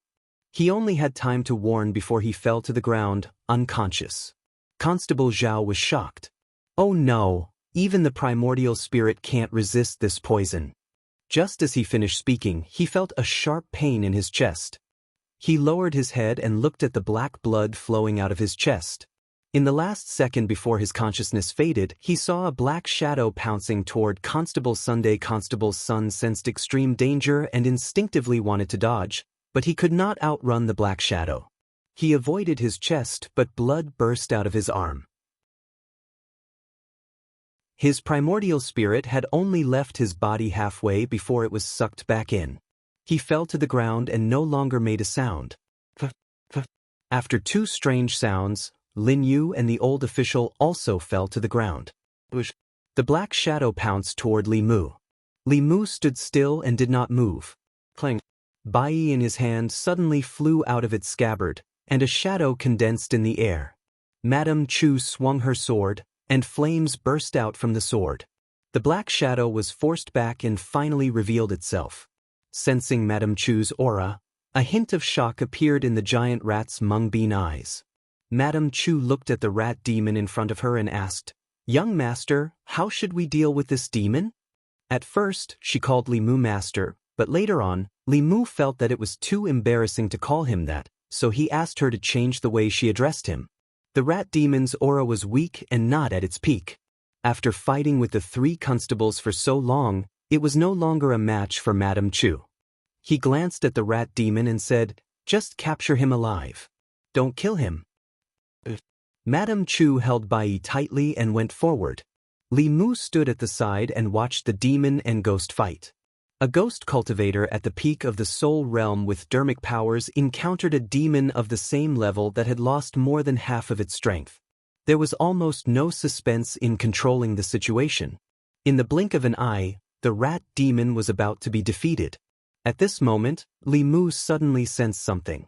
He only had time to warn before he fell to the ground, unconscious. Constable Zhao was shocked. "Oh no, Even the primordial spirit can't resist this poison. Just as he finished speaking, he felt a sharp pain in his chest. He lowered his head and looked at the black blood flowing out of his chest. In the last second before his consciousness faded, he saw a black shadow pouncing toward Constable Sunday. Constable's son sensed extreme danger and instinctively wanted to dodge, but he could not outrun the black shadow. He avoided his chest, but blood burst out of his arm. His primordial spirit had only left his body halfway before it was sucked back in. He fell to the ground and no longer made a sound. After two strange sounds, Lin Yu and the old official also fell to the ground. The black shadow pounced toward Li Mu. Li Mu stood still and did not move. Clang. Bai in his hand suddenly flew out of its scabbard, and a shadow condensed in the air. Madame Chu swung her sword, and flames burst out from the sword. The black shadow was forced back and finally revealed itself. Sensing Madame Chu's aura, a hint of shock appeared in the giant rat's mung-bean eyes. Madame Chu looked at the rat demon in front of her and asked, "Young master, how should we deal with this demon?" At first, she called Li Mu master, but later on, Li Mu felt that it was too embarrassing to call him that, so he asked her to change the way she addressed him. The rat demon's aura was weak and not at its peak. After fighting with the three constables for so long, it was no longer a match for Madame Chu. He glanced at the rat demon and said, "Just capture him alive. Don't kill him." Madame Chu held Bai tightly and went forward. Li Mu stood at the side and watched the demon and ghost fight. A ghost cultivator at the peak of the soul realm with dermic powers encountered a demon of the same level that had lost more than half of its strength. There was almost no suspense in controlling the situation. In the blink of an eye, the rat demon was about to be defeated. At this moment, Li Mu suddenly sensed something.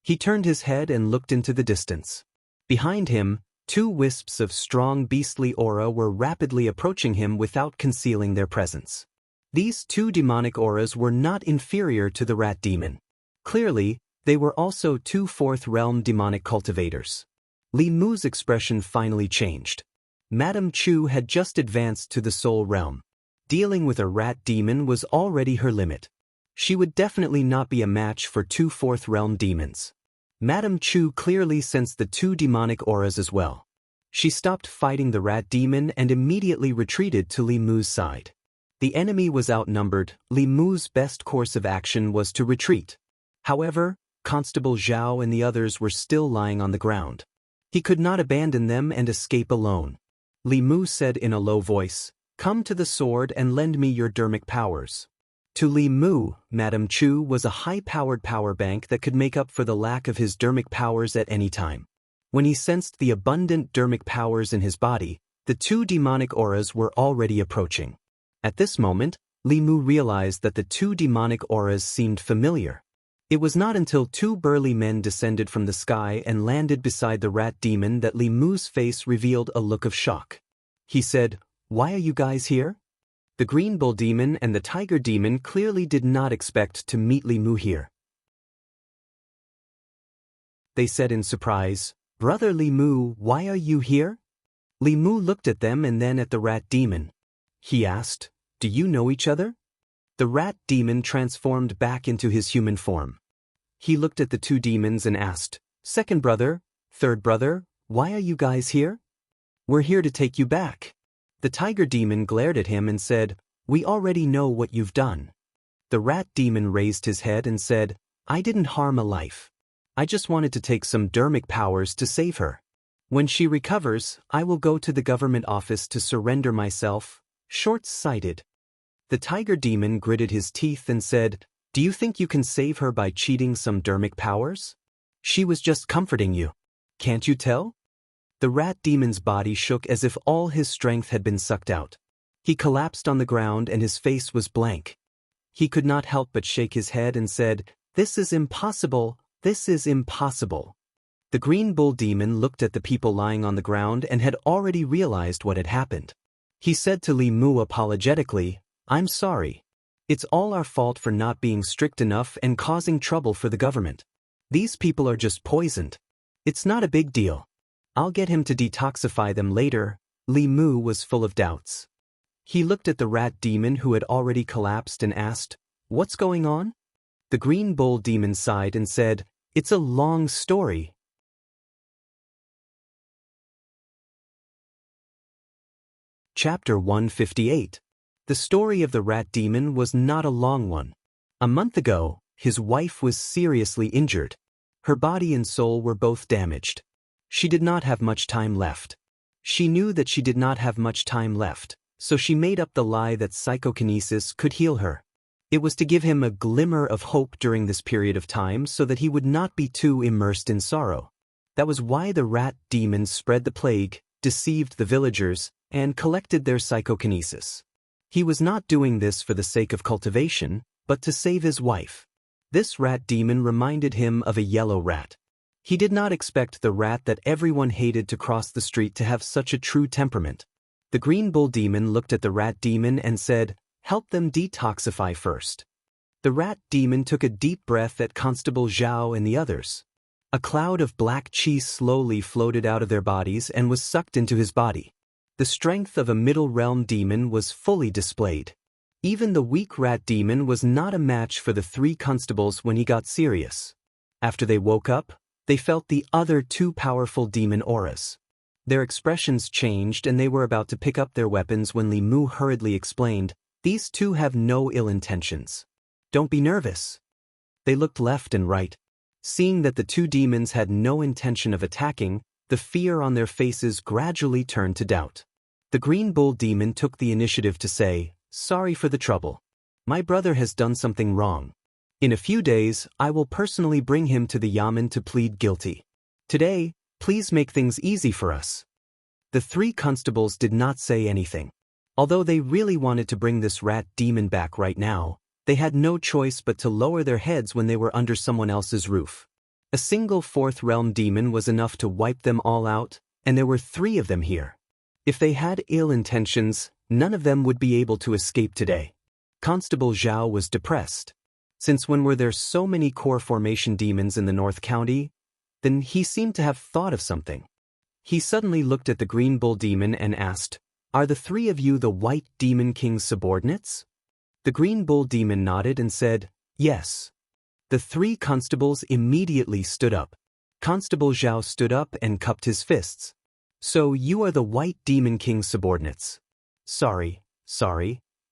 He turned his head and looked into the distance. Behind him, two wisps of strong beastly aura were rapidly approaching him without concealing their presence. These two demonic auras were not inferior to the rat demon. Clearly, they were also two fourth-realm demonic cultivators. Li Mu's expression finally changed. Madame Chu had just advanced to the soul realm. Dealing with a rat demon was already her limit. She would definitely not be a match for two fourth-realm demons. Madame Chu clearly sensed the two demonic auras as well. She stopped fighting the rat demon and immediately retreated to Li Mu's side. The enemy was outnumbered. Li Mu's best course of action was to retreat. However, Constable Zhao and the others were still lying on the ground. He could not abandon them and escape alone. Li Mu said in a low voice, "Come to the sword and lend me your dermic powers." To Li Mu, Madame Chu was a high-powered power bank that could make up for the lack of his dermic powers at any time. When he sensed the abundant dermic powers in his body, the two demonic auras were already approaching. At this moment, Li Mu realized that the two demonic auras seemed familiar. It was not until two burly men descended from the sky and landed beside the rat demon that Li Mu's face revealed a look of shock. He said, "Why are you guys here?" The green bull demon and the tiger demon clearly did not expect to meet Li Mu here. They said in surprise, "Brother Li Mu, why are you here?" Li Mu looked at them and then at the rat demon. He asked, "Do you know each other?" The rat demon transformed back into his human form. He looked at the two demons and asked, "Second brother, third brother, why are you guys here?" "We're here to take you back." The tiger demon glared at him and said, "We already know what you've done." The rat demon raised his head and said, "I didn't harm a life. I just wanted to take some dermic powers to save her. When she recovers, I will go to the government office to surrender myself." Short-sighted. The tiger demon gritted his teeth and said, "Do you think you can save her by cheating some dermic powers? She was just comforting you. Can't you tell?" The rat demon's body shook as if all his strength had been sucked out. He collapsed on the ground and his face was blank. He could not help but shake his head and said, "This is impossible, this is impossible." The green bull demon looked at the people lying on the ground and had already realized what had happened. He said to Li Mu apologetically, "I'm sorry. It's all our fault for not being strict enough and causing trouble for the government. These people are just poisoned. It's not a big deal. I'll get him to detoxify them later. Li Mu was full of doubts. He looked at the rat demon who had already collapsed and asked, "What's going on?" The green bull demon sighed and said, "It's a long story." Chapter 158. The story of the rat demon was not a long one. A month ago, his wife was seriously injured. Her body and soul were both damaged. She did not have much time left. She knew that she did not have much time left, so she made up the lie that psychokinesis could heal her. It was to give him a glimmer of hope during this period of time so that he would not be too immersed in sorrow. That was why the rat demon spread the plague, deceived the villagers, and collected their psychokinesis. He was not doing this for the sake of cultivation, but to save his wife. This rat demon reminded him of a yellow rat. He did not expect the rat that everyone hated to cross the street to have such a true temperament. The green bull demon looked at the rat demon and said, "Help them detoxify first." The rat demon took a deep breath at Constable Zhao and the others. A cloud of black chi slowly floated out of their bodies and was sucked into his body. The strength of a middle realm demon was fully displayed. Even the weak rat demon was not a match for the three constables when he got serious. After they woke up, they felt the other two powerful demon auras. Their expressions changed and they were about to pick up their weapons when Li Mu hurriedly explained, "These two have no ill intentions. Don't be nervous." They looked left and right. Seeing that the two demons had no intention of attacking, the fear on their faces gradually turned to doubt. The green bull demon took the initiative to say, "Sorry for the trouble. My brother has done something wrong. In a few days, I will personally bring him to the yamen to plead guilty. Today, please make things easy for us." The three constables did not say anything. Although they really wanted to bring this rat demon back right now, they had no choice but to lower their heads when they were under someone else's roof. A single fourth realm demon was enough to wipe them all out, and there were three of them here. If they had ill intentions, none of them would be able to escape today. Constable Zhao was depressed. Since when were there so many core formation demons in the North County? Then he seemed to have thought of something. He suddenly looked at the green bull demon and asked, "Are the three of you the white demon king's subordinates?" The green bull demon nodded and said, "Yes." The three constables immediately stood up. Constable Zhao stood up and cupped his fists. "So you are the white demon king's subordinates." Sorry.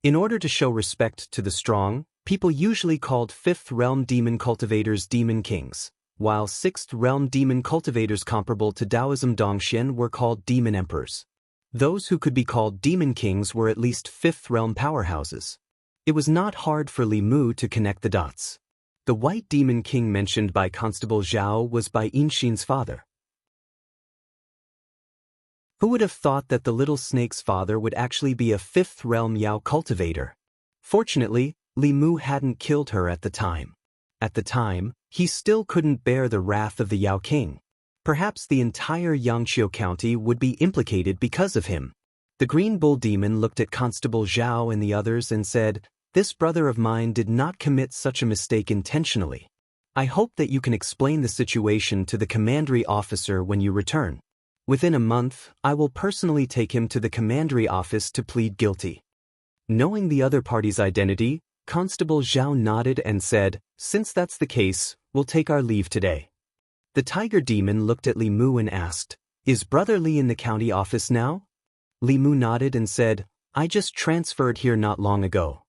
In order to show respect to the strong, people usually called 5th realm demon cultivators demon kings, while 6th realm demon cultivators comparable to Taoism Dongxian were called demon emperors. Those who could be called demon kings were at least 5th realm powerhouses. It was not hard for Li Mu to connect the dots. The white demon king mentioned by Constable Zhao was by Inxin's father. Who would have thought that the little snake's father would actually be a 5th realm Yao cultivator? Fortunately, Li Mu hadn't killed her at the time. At the time, he still couldn't bear the wrath of the Yao king. Perhaps the entire Yangqiu County would be implicated because of him. The green bull demon looked at Constable Zhao and the others and said, "This brother of mine did not commit such a mistake intentionally. I hope that you can explain the situation to the commandery officer when you return. Within a month, I will personally take him to the commandery office to plead guilty." Knowing the other party's identity, Constable Zhao nodded and said, "Since that's the case, we'll take our leave today." The tiger demon looked at Li Mu and asked, "Is Brother Li in the county office now?" Li Mu nodded and said, "I just transferred here not long ago."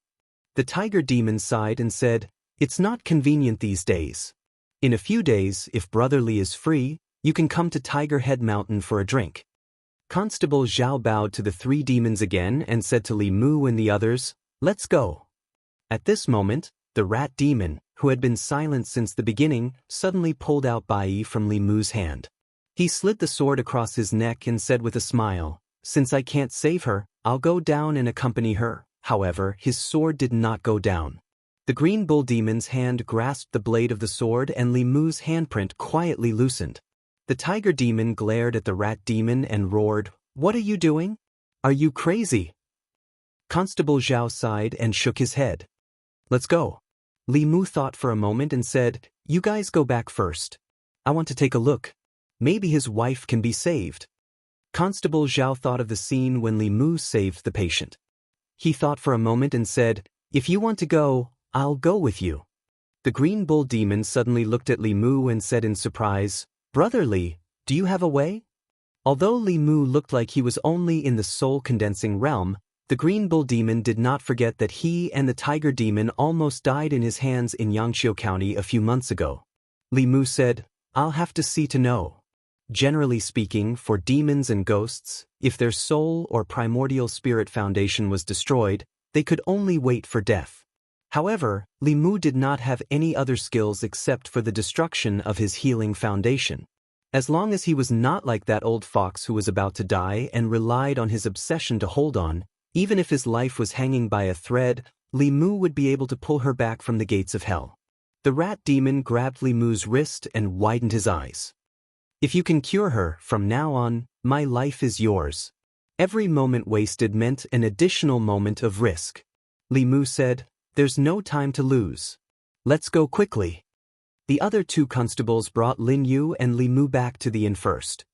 The tiger demon sighed and said, "It's not convenient these days. In a few days, if Brother Li is free, you can come to Tiger Head Mountain for a drink." Constable Zhao bowed to the three demons again and said to Li Mu and the others, "Let's go." At this moment, the rat demon, who had been silent since the beginning, suddenly pulled out Bai from Li Mu's hand. He slid the sword across his neck and said with a smile, "Since I can't save her, I'll go down and accompany her." However, his sword did not go down. The green bull demon's hand grasped the blade of the sword and Li Mu's handprint quietly loosened. The tiger demon glared at the rat demon and roared, "What are you doing? Are you crazy?" Constable Zhao sighed and shook his head. "Let's go." Li Mu thought for a moment and said, "You guys go back first. I want to take a look. Maybe his wife can be saved." Constable Zhao thought of the scene when Li Mu saved the patient. He thought for a moment and said, "If you want to go, I'll go with you." The Green Bull Demon suddenly looked at Li Mu and said in surprise, "Brother Li, do you have a way?" Although Li Mu looked like he was only in the soul-condensing realm, the Green Bull Demon did not forget that he and the Tiger Demon almost died in his hands in Yangqiu County a few months ago. Li Mu said, "I'll have to see to know." Generally speaking, for demons and ghosts, if their soul or primordial spirit foundation was destroyed, they could only wait for death. However, Li Mu did not have any other skills except for the destruction of his healing foundation. As long as he was not like that old fox who was about to die and relied on his obsession to hold on, even if his life was hanging by a thread, Li Mu would be able to pull her back from the gates of hell. The rat demon grabbed Li Mu's wrist and widened his eyes. "If you can cure her, from now on, my life is yours." Every moment wasted meant an additional moment of risk. Li Mu said, "There's no time to lose. Let's go quickly." The other two constables brought Lin Yu and Li Mu back to the inn first.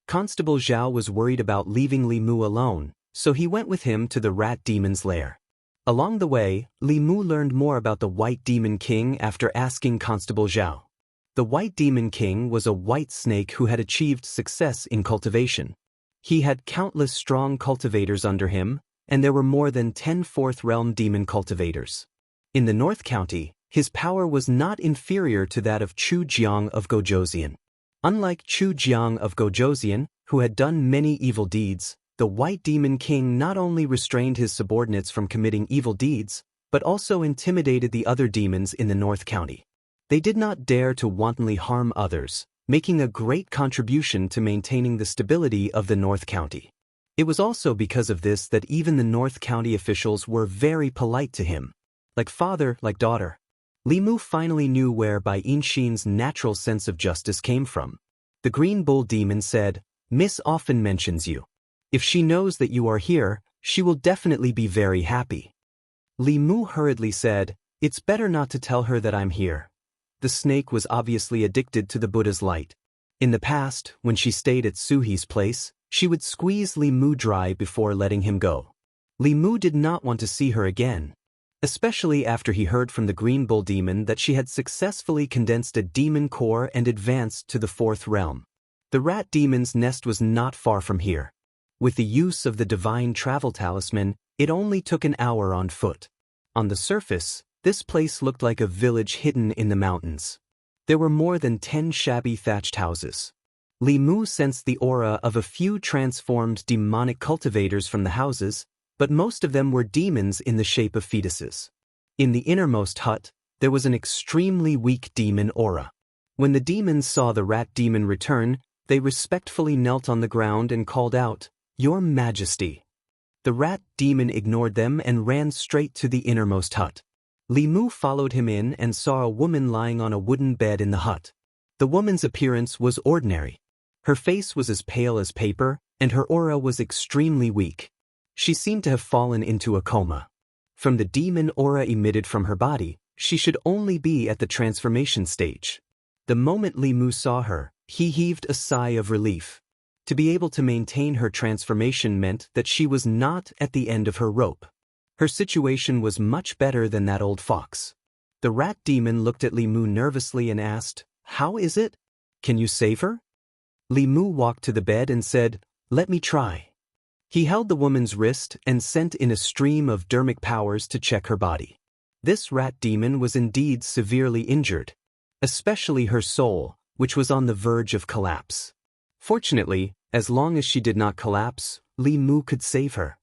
Constable Zhao was worried about leaving Li Mu alone, so he went with him to the rat demon's lair. Along the way, Li Mu learned more about the White Demon King after asking Constable Zhao. The White Demon King was a white snake who had achieved success in cultivation. He had countless strong cultivators under him, and there were more than 10 Fourth Realm demon cultivators. In the North County, his power was not inferior to that of Chu Jiang of Gojoseon. Unlike Chu Jiang of Gojoseon, who had done many evil deeds, the White Demon King not only restrained his subordinates from committing evil deeds, but also intimidated the other demons in the North County. They did not dare to wantonly harm others, making a great contribution to maintaining the stability of the North County. It was also because of this that even the North County officials were very polite to him. Like father, like daughter. Li Mu finally knew where Bai Yinxin's natural sense of justice came from. The Green Bull Demon said, "Miss often mentions you. If she knows that you are here, she will definitely be very happy." Li Mu hurriedly said, "It's better not to tell her that I'm here." The snake was obviously addicted to the Buddha's light. In the past, when she stayed at Suhi's place, she would squeeze Li Mu dry before letting him go. Li Mu did not want to see her again, especially after he heard from the Green Bull Demon that she had successfully condensed a demon core and advanced to the Fourth Realm. The rat demon's nest was not far from here. With the use of the divine travel talisman, it only took an hour on foot. On the surface, this place looked like a village hidden in the mountains. There were more than 10 shabby thatched houses. Li Mu sensed the aura of a few transformed demonic cultivators from the houses, but most of them were demons in the shape of fetuses. In the innermost hut, there was an extremely weak demon aura. When the demons saw the rat demon return, they respectfully knelt on the ground and called out, "Your Majesty." The rat demon ignored them and ran straight to the innermost hut. Li Mu followed him in and saw a woman lying on a wooden bed in the hut. The woman's appearance was ordinary. Her face was as pale as paper, and her aura was extremely weak. She seemed to have fallen into a coma. From the demon aura emitted from her body, she should only be at the transformation stage. The moment Li Mu saw her, he heaved a sigh of relief. To be able to maintain her transformation meant that she was not at the end of her rope. Her situation was much better than that old fox. The rat demon looked at Li Mu nervously and asked, "How is it? Can you save her?" Li Mu walked to the bed and said, "Let me try." He held the woman's wrist and sent in a stream of dermic powers to check her body. This rat demon was indeed severely injured, especially her soul, which was on the verge of collapse. Fortunately, as long as she did not collapse, Li Mu could save her.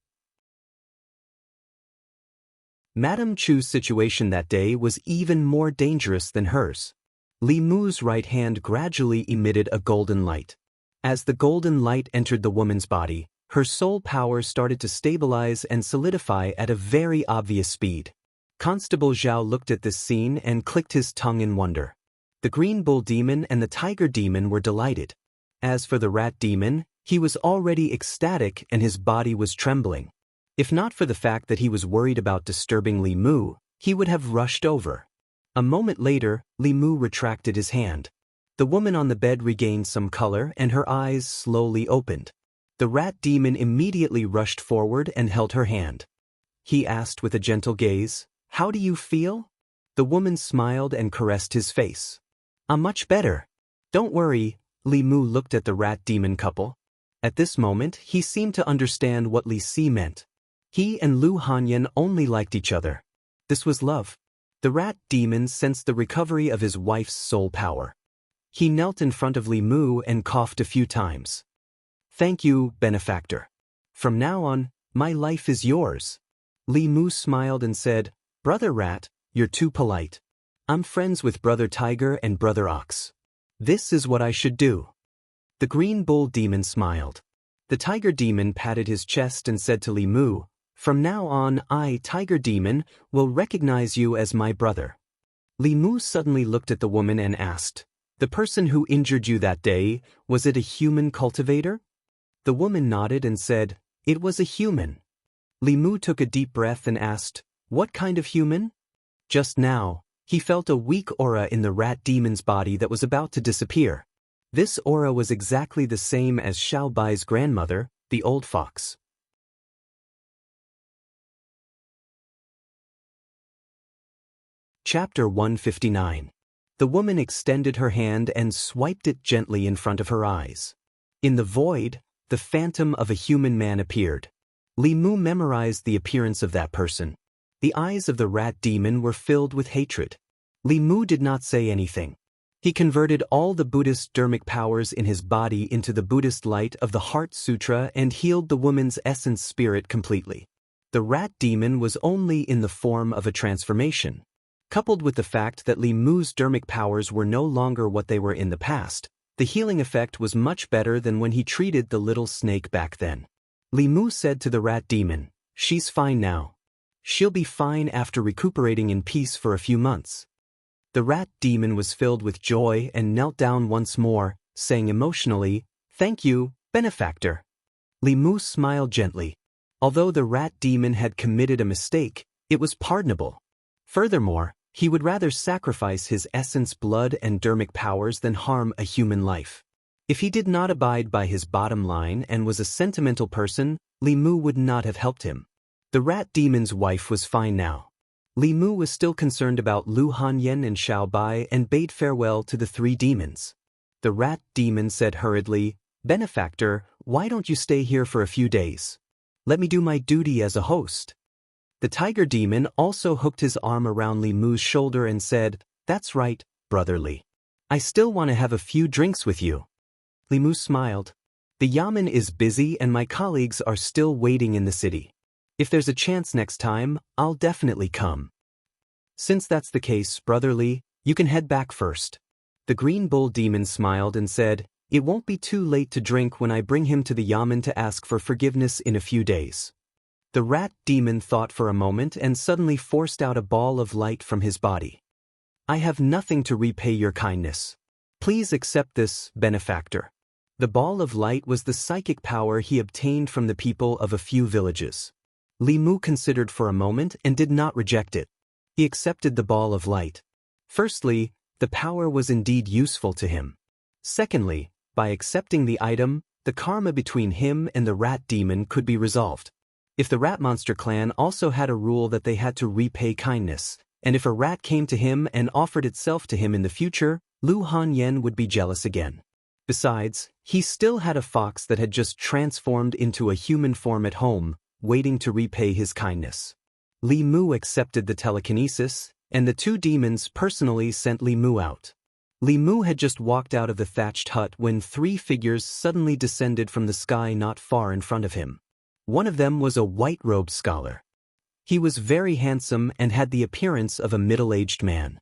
Madame Chu's situation that day was even more dangerous than hers. Li Mu's right hand gradually emitted a golden light. As the golden light entered the woman's body, her soul power started to stabilize and solidify at a very obvious speed. Constable Zhao looked at this scene and clicked his tongue in wonder. The Green Bull Demon and the Tiger Demon were delighted. As for the Rat Demon, he was already ecstatic and his body was trembling. If not for the fact that he was worried about disturbing Li Mu, he would have rushed over. A moment later, Li Mu retracted his hand. The woman on the bed regained some color and her eyes slowly opened. The rat demon immediately rushed forward and held her hand. He asked with a gentle gaze, "How do you feel?" The woman smiled and caressed his face. "I'm much better. Don't worry." Li Mu looked at the rat demon couple. At this moment, he seemed to understand what Li Si meant. He and Lu Hanyan only liked each other. This was love. The rat demon sensed the recovery of his wife's soul power. He knelt in front of Li Mu and coughed a few times. "Thank you, benefactor. From now on, my life is yours." Li Mu smiled and said, "Brother Rat, you're too polite. I'm friends with Brother Tiger and Brother Ox. This is what I should do." The green bull demon smiled. The tiger demon patted his chest and said to Li Mu, "From now on, I, Tiger Demon, will recognize you as my brother." Li Mu suddenly looked at the woman and asked, "The person who injured you that day, was it a human cultivator?" The woman nodded and said, "It was a human." Li Mu took a deep breath and asked, "What kind of human?" Just now, he felt a weak aura in the rat demon's body that was about to disappear. This aura was exactly the same as Xiao Bai's grandmother, the old fox. Chapter 159. The woman extended her hand and swiped it gently in front of her eyes. In the void, the phantom of a human man appeared. Li Mu memorized the appearance of that person. The eyes of the rat demon were filled with hatred. Li Mu did not say anything. He converted all the Buddhist dharmic powers in his body into the Buddhist light of the Heart Sutra and healed the woman's essence spirit completely. The rat demon was only in the form of a transformation. Coupled with the fact that Li Mu's dharmic powers were no longer what they were in the past, the healing effect was much better than when he treated the little snake back then. Li Mu said to the rat demon, "She's fine now. She'll be fine after recuperating in peace for a few months." The rat demon was filled with joy and knelt down once more, saying emotionally, "Thank you, benefactor." Li Mu smiled gently. Although the rat demon had committed a mistake, it was pardonable. Furthermore, he would rather sacrifice his essence blood and dharmic powers than harm a human life. If he did not abide by his bottom line and was a sentimental person, Li Mu would not have helped him. The rat demon's wife was fine now. Li Mu was still concerned about Lu Hanyan and Xiao Bai and bade farewell to the three demons. The rat demon said hurriedly, "Benefactor, why don't you stay here for a few days? Let me do my duty as a host." The tiger demon also hooked his arm around Li Mu's shoulder and said, "That's right, brotherly. I still want to have a few drinks with you." Li Mu smiled. "The yamen is busy and my colleagues are still waiting in the city. If there's a chance next time, I'll definitely come." "Since that's the case, brotherly, you can head back first." The green bull demon smiled and said, "It won't be too late to drink when I bring him to the yamen to ask for forgiveness in a few days." The rat demon thought for a moment and suddenly forced out a ball of light from his body. "I have nothing to repay your kindness. Please accept this, benefactor." The ball of light was the psychic power he obtained from the people of a few villages. Li Mu considered for a moment and did not reject it. He accepted the ball of light. Firstly, the power was indeed useful to him. Secondly, by accepting the item, the karma between him and the rat demon could be resolved. If the rat monster clan also had a rule that they had to repay kindness, and if a rat came to him and offered itself to him in the future, Lu Hanyan would be jealous again. Besides, he still had a fox that had just transformed into a human form at home, waiting to repay his kindness. Li Mu accepted the telekinesis, and the two demons personally sent Li Mu out. Li Mu had just walked out of the thatched hut when three figures suddenly descended from the sky not far in front of him. One of them was a white-robed scholar. He was very handsome and had the appearance of a middle-aged man.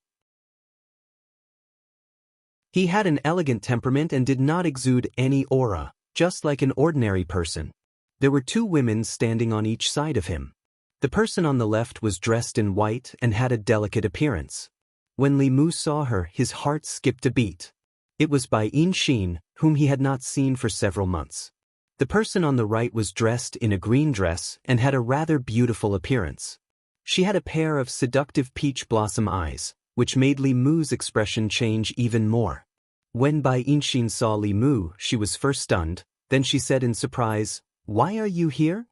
He had an elegant temperament and did not exude any aura, just like an ordinary person. There were two women standing on each side of him. The person on the left was dressed in white and had a delicate appearance. When Li Mu saw her, his heart skipped a beat. It was Bai Xin, whom he had not seen for several months. The person on the right was dressed in a green dress and had a rather beautiful appearance. She had a pair of seductive peach blossom eyes, which made Li Mu's expression change even more. When Bai Yinshin saw Li Mu, she was first stunned, then she said in surprise, "Why are you here?"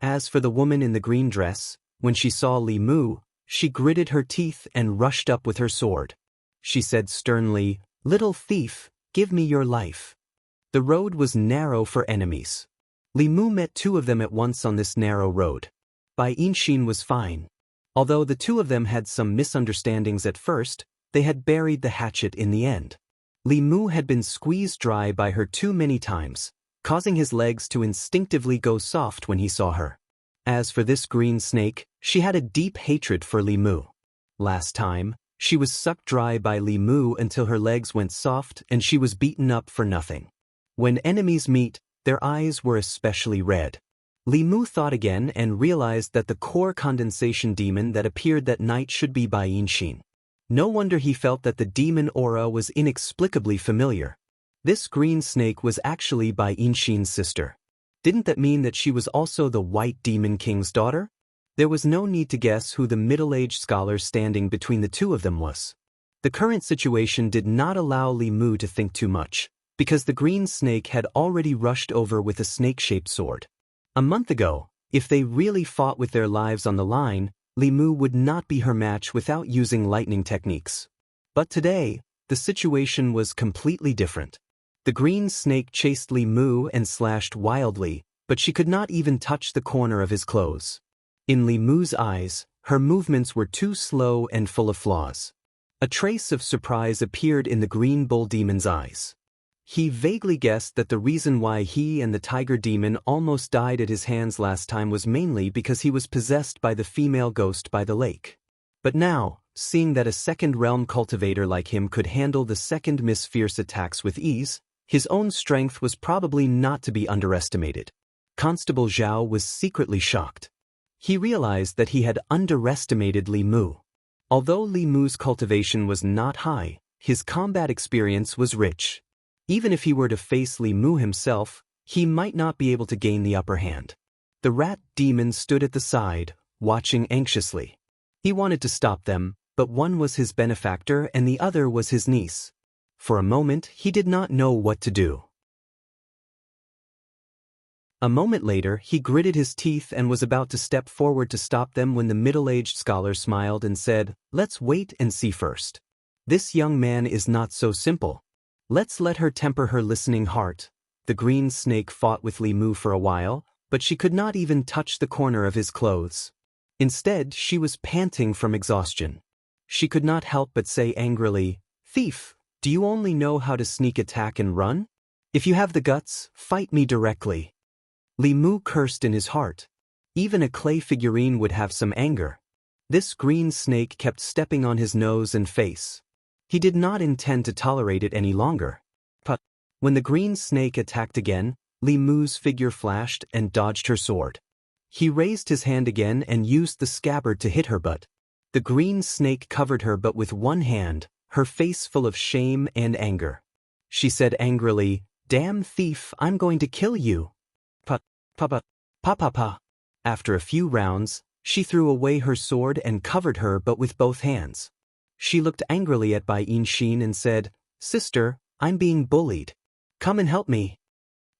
As for the woman in the green dress, when she saw Li Mu, she gritted her teeth and rushed up with her sword. She said sternly, "Little thief, give me your life." The road was narrow for enemies. Li Mu met two of them at once on this narrow road. Bai Yinshin was fine. Although the two of them had some misunderstandings at first, they had buried the hatchet in the end. Li Mu had been squeezed dry by her too many times, causing his legs to instinctively go soft when he saw her. As for this green snake, she had a deep hatred for Li Mu. Last time, she was sucked dry by Li Mu until her legs went soft and she was beaten up for nothing. When enemies meet, their eyes were especially red. Li Mu thought again and realized that the core condensation demon that appeared that night should be Bai Yinshin. No wonder he felt that the demon aura was inexplicably familiar. This green snake was actually Bai Yinshin's sister. Didn't that mean that she was also the White Demon King's daughter? There was no need to guess who the middle-aged scholar standing between the two of them was. The current situation did not allow Li Mu to think too much, because the green snake had already rushed over with a snake-shaped sword. A month ago, if they really fought with their lives on the line, Li Mu would not be her match without using lightning techniques. But today, the situation was completely different. The green snake chased Li Mu and slashed wildly, but she could not even touch the corner of his clothes. In Li Mu's eyes, her movements were too slow and full of flaws. A trace of surprise appeared in the green bull demon's eyes. He vaguely guessed that the reason why he and the tiger demon almost died at his hands last time was mainly because he was possessed by the female ghost by the lake. But now, seeing that a second realm cultivator like him could handle the second Miss Fierce attacks with ease, his own strength was probably not to be underestimated. Constable Zhao was secretly shocked. He realized that he had underestimated Li Mu. Although Li Mu's cultivation was not high, his combat experience was rich. Even if he were to face Li Mu himself, he might not be able to gain the upper hand. The rat demon stood at the side, watching anxiously. He wanted to stop them, but one was his benefactor and the other was his niece. For a moment, he did not know what to do. A moment later, he gritted his teeth and was about to step forward to stop them when the middle-aged scholar smiled and said, "Let's wait and see first. This young man is not so simple. Let's let her temper her listening heart." The green snake fought with Li Mu for a while, but she could not even touch the corner of his clothes. Instead, she was panting from exhaustion. She could not help but say angrily, "Thief, do you only know how to sneak attack and run? If you have the guts, fight me directly." Li Mu cursed in his heart. Even a clay figurine would have some anger. This green snake kept stepping on his nose and face. He did not intend to tolerate it any longer. But when the green snake attacked again, Li Mu's figure flashed and dodged her sword. He raised his hand again and used the scabbard to hit her, but the green snake covered her but with one hand, her face full of shame and anger. She said angrily, "Damn thief, I'm going to kill you." Pa. After a few rounds, she threw away her sword and covered her but with both hands. She looked angrily at Bai Yinshin and said, "Sister, I'm being bullied. Come and help me."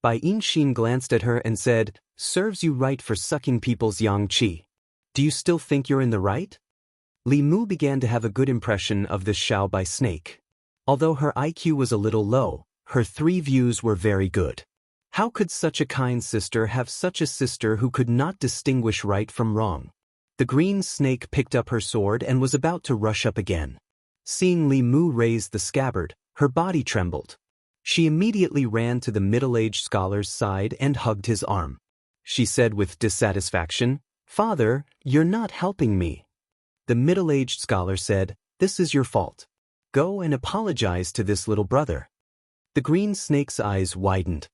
Bai Yinshin glanced at her and said, "Serves you right for sucking people's yang qi. Do you still think you're in the right?" Li Mu began to have a good impression of this Xiao Bai snake. Although her IQ was a little low, her 3 views were very good. How could such a kind sister have such a sister who could not distinguish right from wrong? The green snake picked up her sword and was about to rush up again. Seeing Li Mu raise the scabbard, her body trembled. She immediately ran to the middle-aged scholar's side and hugged his arm. She said with dissatisfaction, "Father, you're not helping me." The middle-aged scholar said, "This is your fault. Go and apologize to this little brother." The green snake's eyes widened.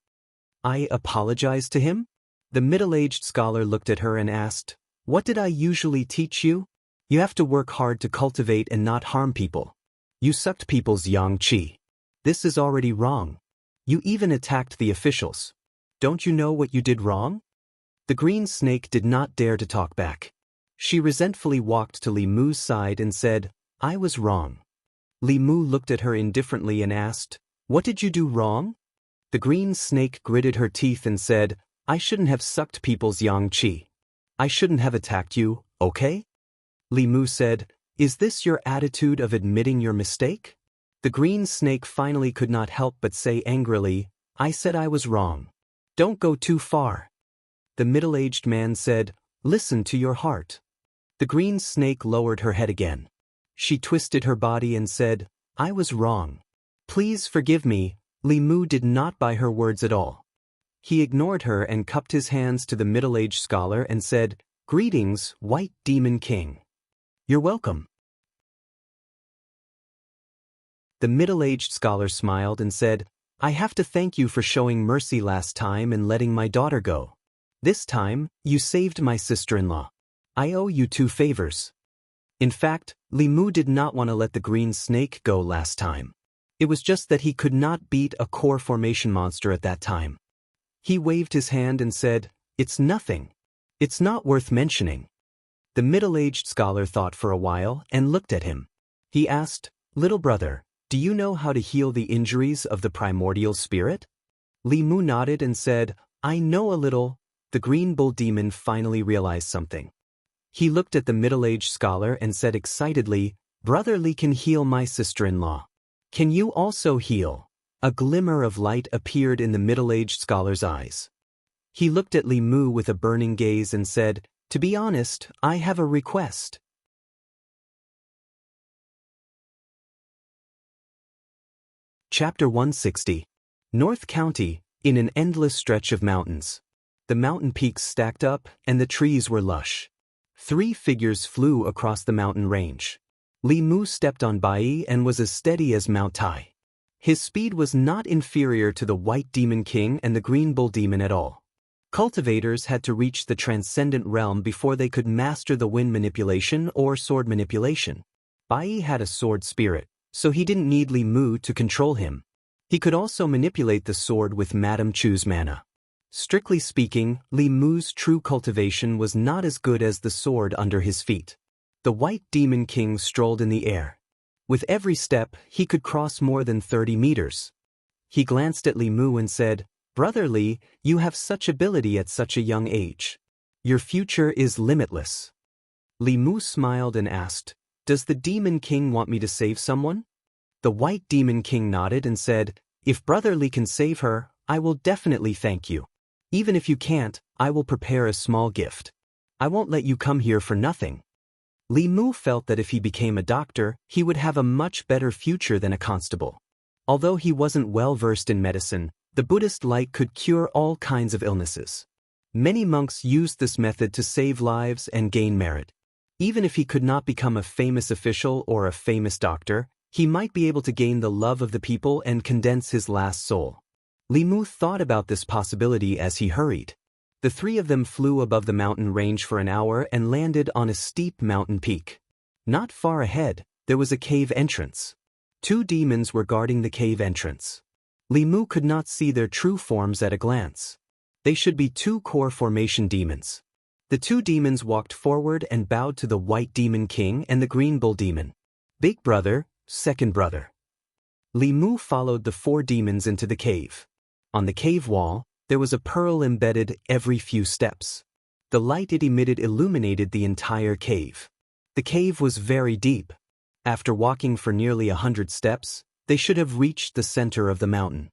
"I apologize to him?" The middle-aged scholar looked at her and asked, "What did I usually teach you? You have to work hard to cultivate and not harm people. You sucked people's yang qi. This is already wrong. You even attacked the officials. Don't you know what you did wrong?" The green snake did not dare to talk back. She resentfully walked to Li Mu's side and said, "I was wrong." Li Mu looked at her indifferently and asked, What did you do wrong? The green snake gritted her teeth and said, I shouldn't have sucked people's yang qi. I shouldn't have attacked you, okay? Li Mu said, Is this your attitude of admitting your mistake? The green snake finally could not help but say angrily, I said I was wrong. Don't go too far. The middle-aged man said, Listen to your heart. The green snake lowered her head again. She twisted her body and said, I was wrong. Please forgive me. Li Mu did not buy her words at all. He ignored her and cupped his hands to the middle-aged scholar and said, Greetings, White Demon King. You're welcome. The middle-aged scholar smiled and said, I have to thank you for showing mercy last time and letting my daughter go. This time, you saved my sister-in-law. I owe you 2 favors. In fact, Li Mu did not want to let the green snake go last time. It was just that he could not beat a core formation monster at that time. He waved his hand and said, It's nothing. It's not worth mentioning. The middle-aged scholar thought for a while and looked at him. He asked, Little brother, do you know how to heal the injuries of the primordial spirit? Li Mu nodded and said, I know a little. The green bull demon finally realized something. He looked at the middle-aged scholar and said excitedly, Brother Li can heal my sister-in-law. Can you also heal? A glimmer of light appeared in the middle-aged scholar's eyes. He looked at Li Mu with a burning gaze and said, To be honest, I have a request. Chapter 160. North County, in an endless stretch of mountains. The mountain peaks stacked up, and the trees were lush. 3 figures flew across the mountain range. Li Mu stepped on Bai and was as steady as Mount Tai. His speed was not inferior to the White Demon King and the Green Bull Demon at all. Cultivators had to reach the transcendent realm before they could master the wind manipulation or sword manipulation. Bai had a sword spirit, so he didn't need Li Mu to control him. He could also manipulate the sword with Madame Chu's mana. Strictly speaking, Li Mu's true cultivation was not as good as the sword under his feet. The White Demon King strolled in the air. With every step, he could cross more than 30 meters. He glanced at Li Mu and said, Brother Li, you have such ability at such a young age. Your future is limitless. Li Mu smiled and asked, Does the Demon King want me to save someone? The White Demon King nodded and said, If Brother Li can save her, I will definitely thank you. Even if you can't, I will prepare a small gift. I won't let you come here for nothing. Li Mu felt that if he became a doctor, he would have a much better future than a constable. Although he wasn't well versed in medicine, the Buddhist light could cure all kinds of illnesses. Many monks used this method to save lives and gain merit. Even if he could not become a famous official or a famous doctor, he might be able to gain the love of the people and condense his last soul. Li Mu thought about this possibility as he hurried. The 3 of them flew above the mountain range for an hour and landed on a steep mountain peak. Not far ahead, there was a cave entrance. 2 demons were guarding the cave entrance. Li Mu could not see their true forms at a glance. They should be 2 core formation demons. The 2 demons walked forward and bowed to the White Demon King and the Green Bull Demon. Big brother, second brother. Li Mu followed the 4 demons into the cave. On the cave wall, there was a pearl embedded every few steps. The light it emitted illuminated the entire cave. The cave was very deep. After walking for nearly 100 steps, they should have reached the center of the mountain.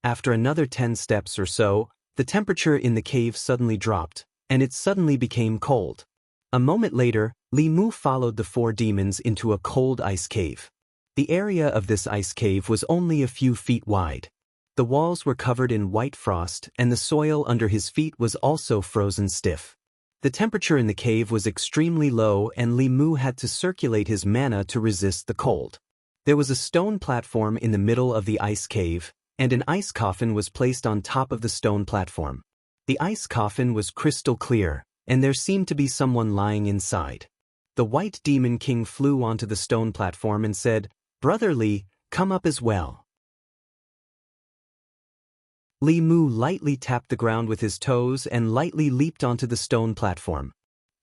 After another 10 steps or so, the temperature in the cave suddenly dropped, and it suddenly became cold. A moment later, Li Mu followed the 4 demons into a cold ice cave. The area of this ice cave was only a few feet wide. The walls were covered in white frost, and the soil under his feet was also frozen stiff. The temperature in the cave was extremely low, and Li Mu had to circulate his mana to resist the cold. There was a stone platform in the middle of the ice cave, and an ice coffin was placed on top of the stone platform. The ice coffin was crystal clear, and there seemed to be someone lying inside. The White Demon King flew onto the stone platform and said, Brother Li, come up as well. Li Mu lightly tapped the ground with his toes and lightly leaped onto the stone platform.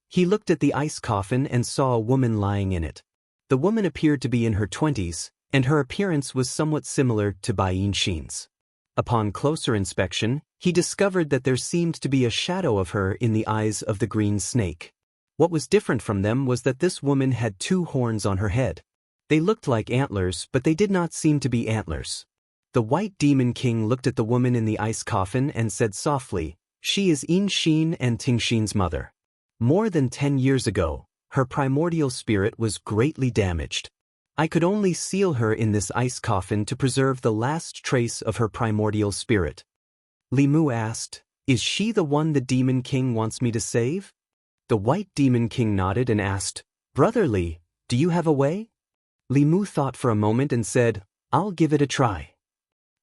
He looked at the ice coffin and saw a woman lying in it. The woman appeared to be in her 20s, and her appearance was somewhat similar to Bai Yinxin's. Upon closer inspection, he discovered that there seemed to be a shadow of her in the eyes of the green snake. What was different from them was that this woman had 2 horns on her head. They looked like antlers, but they did not seem to be antlers. The White Demon King looked at the woman in the ice coffin and said softly, "She is Yinxin and Tingxin's mother. More than 10 years ago, her primordial spirit was greatly damaged. I could only seal her in this ice coffin to preserve the last trace of her primordial spirit." Li Mu asked, "Is she the one the Demon King wants me to save?" The White Demon King nodded and asked, "Brother Li, do you have a way?" Li Mu thought for a moment and said, "I'll give it a try."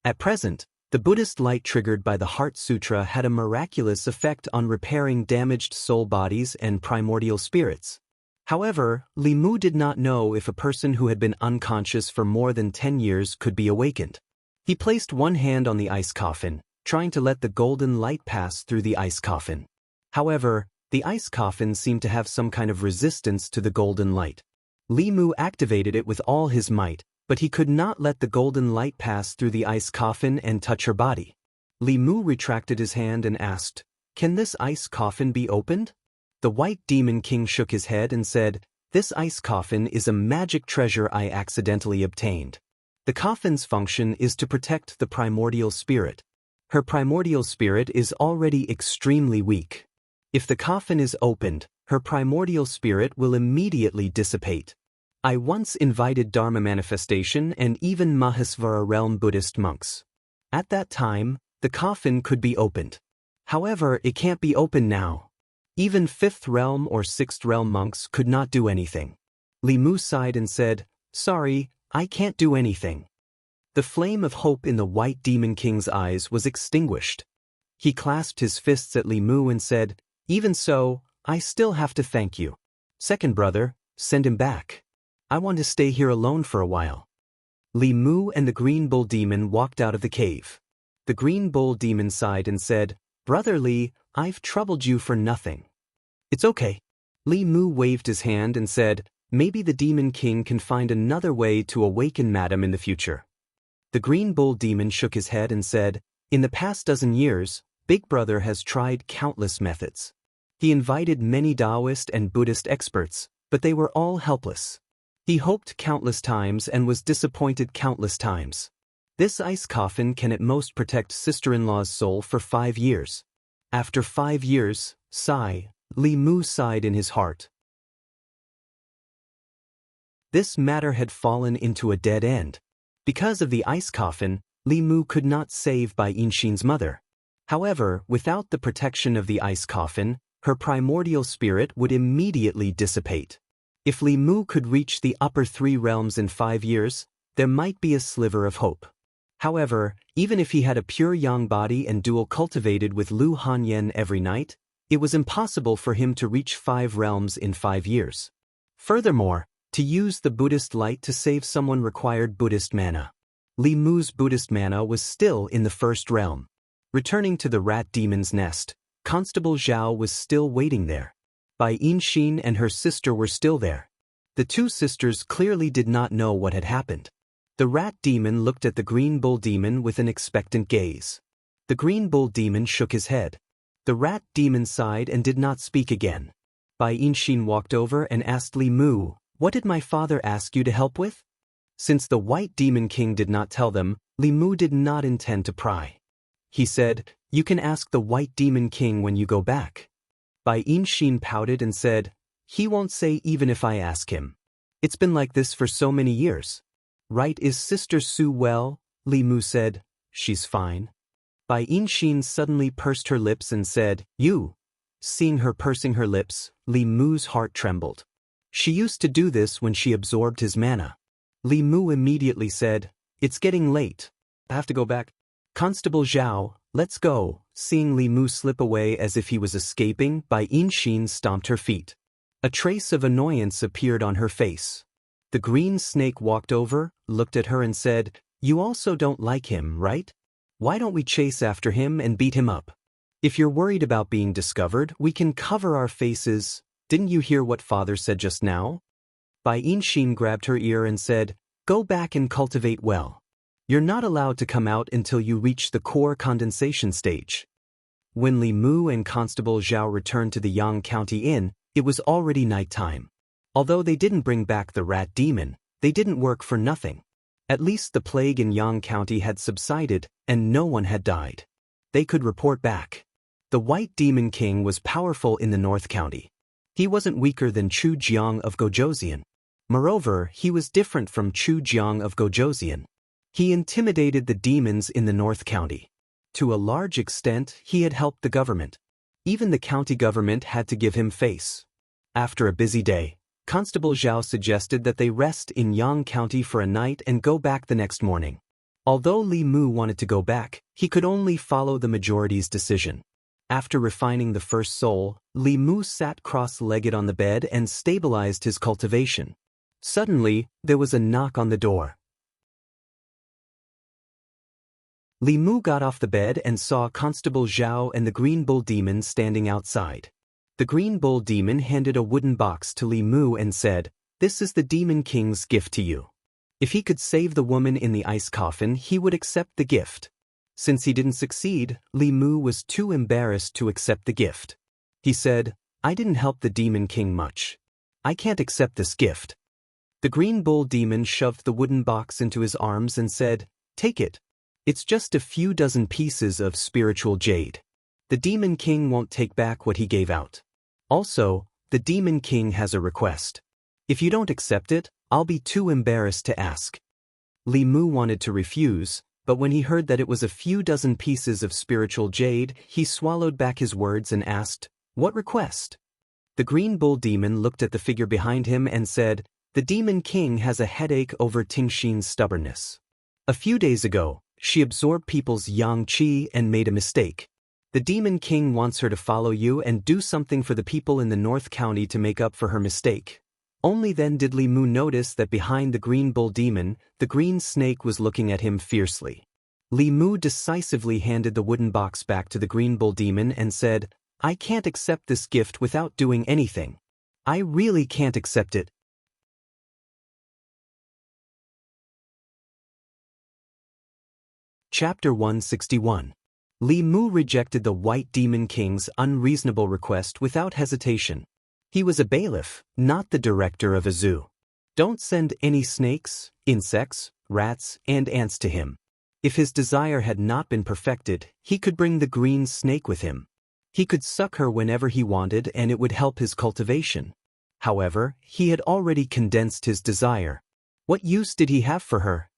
At present, the Buddhist light triggered by the Heart Sutra had a miraculous effect on repairing damaged soul bodies and primordial spirits. However, Li Mu did not know if a person who had been unconscious for more than 10 years could be awakened. He placed one hand on the ice coffin, trying to let the golden light pass through the ice coffin. However, the ice coffin seemed to have some kind of resistance to the golden light. Li Mu activated it with all his might, but he could not let the golden light pass through the ice coffin and touch her body. Li Mu retracted his hand and asked, "Can this ice coffin be opened?" The White Demon King shook his head and said, "This ice coffin is a magic treasure I accidentally obtained. The coffin's function is to protect the primordial spirit. Her primordial spirit is already extremely weak. If the coffin is opened, her primordial spirit will immediately dissipate. I once invited Dharma manifestation and even Mahasvara realm Buddhist monks. At that time, the coffin could be opened. However, it can't be opened now. Even 5th realm or 6th realm monks could not do anything." Li Mu sighed and said, "Sorry, I can't do anything." The flame of hope in the White Demon King's eyes was extinguished. He clasped his fists at Li Mu and said, "Even so, I still have to thank you. Second brother, send him back. I want to stay here alone for a while." Li Mu and the Green Bull Demon walked out of the cave. The Green Bull Demon sighed and said, "Brother Li, I've troubled you for nothing." "It's okay." Li Mu waved his hand and said, "Maybe the Demon King can find another way to awaken Madam in the future." The Green Bull Demon shook his head and said, "In the past dozen years, Big Brother has tried countless methods. He invited many Taoist and Buddhist experts, but they were all helpless. He hoped countless times and was disappointed countless times. This ice coffin can at most protect sister-in-law's soul for 5 years. After 5 years, sigh, Li Mu sighed in his heart. This matter had fallen into a dead end. Because of the ice coffin, Li Mu could not save Bai Yinxin's mother. However, without the protection of the ice coffin, her primordial spirit would immediately dissipate. If Li Mu could reach the upper 3 realms in 5 years, there might be a sliver of hope. However, even if he had a pure yang body and dual cultivated with Lu Hanyan every night, it was impossible for him to reach 5 realms in 5 years. Furthermore, to use the Buddhist light to save someone required Buddhist mana. Li Mu's Buddhist mana was still in the 1st realm. Returning to the rat demon's nest, Constable Zhao was still waiting there. Bai Yinxin and her sister were still there. The 2 sisters clearly did not know what had happened. The rat demon looked at the Green Bull Demon with an expectant gaze. The Green Bull Demon shook his head. The rat demon sighed and did not speak again. Bai Yinxin walked over and asked Li Mu, "What did my father ask you to help with?" Since the White Demon King did not tell them, Li Mu did not intend to pry. He said, "You can ask the White Demon King when you go back." Bai Yinxin pouted and said, "He won't say even if I ask him. It's been like this for so many years." "Right, is Sister Su well?" Li Mu said. "She's fine." Bai Yinxin suddenly pursed her lips and said, "You." Seeing her pursing her lips, Li Mu's heart trembled. She used to do this when she absorbed his mana. Li Mu immediately said, "It's getting late. I have to go back. Constable Zhao, let's go." Seeing Li Mu slip away as if he was escaping, Bai Yinxin stomped her feet. A trace of annoyance appeared on her face. The green snake walked over, looked at her and said, "You also don't like him, right? Why don't we chase after him and beat him up? If you're worried about being discovered, we can cover our faces. Didn't you hear what father said just now?" Bai Yinxin grabbed her ear and said, Go back and cultivate well. You're not allowed to come out until you reach the core condensation stage. When Li Mu and Constable Zhao returned to the Yang County Inn, it was already nighttime. Although they didn't bring back the rat demon, they didn't work for nothing. At least the plague in Yang County had subsided, and no one had died. They could report back. The White Demon King was powerful in the North County. He wasn't weaker than Chu Jiang of Gojoseon. Moreover, he was different from Chu Jiang of Gojoseon. He intimidated the demons in the North County. To a large extent, he had helped the government. Even the county government had to give him face. After a busy day, Constable Zhao suggested that they rest in Yang County for a night and go back the next morning. Although Li Mu wanted to go back, he could only follow the majority's decision. After refining the first soul, Li Mu sat cross-legged on the bed and stabilized his cultivation. Suddenly, there was a knock on the door. Li Mu got off the bed and saw Constable Zhao and the Green Bull Demon standing outside. The Green Bull Demon handed a wooden box to Li Mu and said, "This is the Demon King's gift to you. If he could save the woman in the ice coffin, he would accept the gift." Since he didn't succeed, Li Mu was too embarrassed to accept the gift. He said, "I didn't help the Demon King much. I can't accept this gift." The Green Bull Demon shoved the wooden box into his arms and said, "Take it. It's just a few dozen pieces of spiritual jade. The Demon King won't take back what he gave out. Also, the Demon King has a request. If you don't accept it, I'll be too embarrassed to ask." Li Mu wanted to refuse, but when he heard that it was a few dozen pieces of spiritual jade, he swallowed back his words and asked, "What request?" The Green Bull Demon looked at the figure behind him and said, "The Demon King has a headache over Tingxin's stubbornness. A few days ago, she absorbed people's yang qi and made a mistake. The Demon King wants her to follow you and do something for the people in the North County to make up for her mistake." Only then did Li Mu notice that behind the Green Bull Demon, the green snake was looking at him fiercely. Li Mu decisively handed the wooden box back to the Green Bull Demon and said, "I can't accept this gift without doing anything. I really can't accept it." Chapter 161. Li Mu rejected the White Demon King's unreasonable request without hesitation. He was a bailiff, not the director of a zoo. Don't send any snakes, insects, rats, and ants to him. If his desire had not been perfected, he could bring the green snake with him. He could suck her whenever he wanted and it would help his cultivation. However, he had already condensed his desire. What use did he have for her?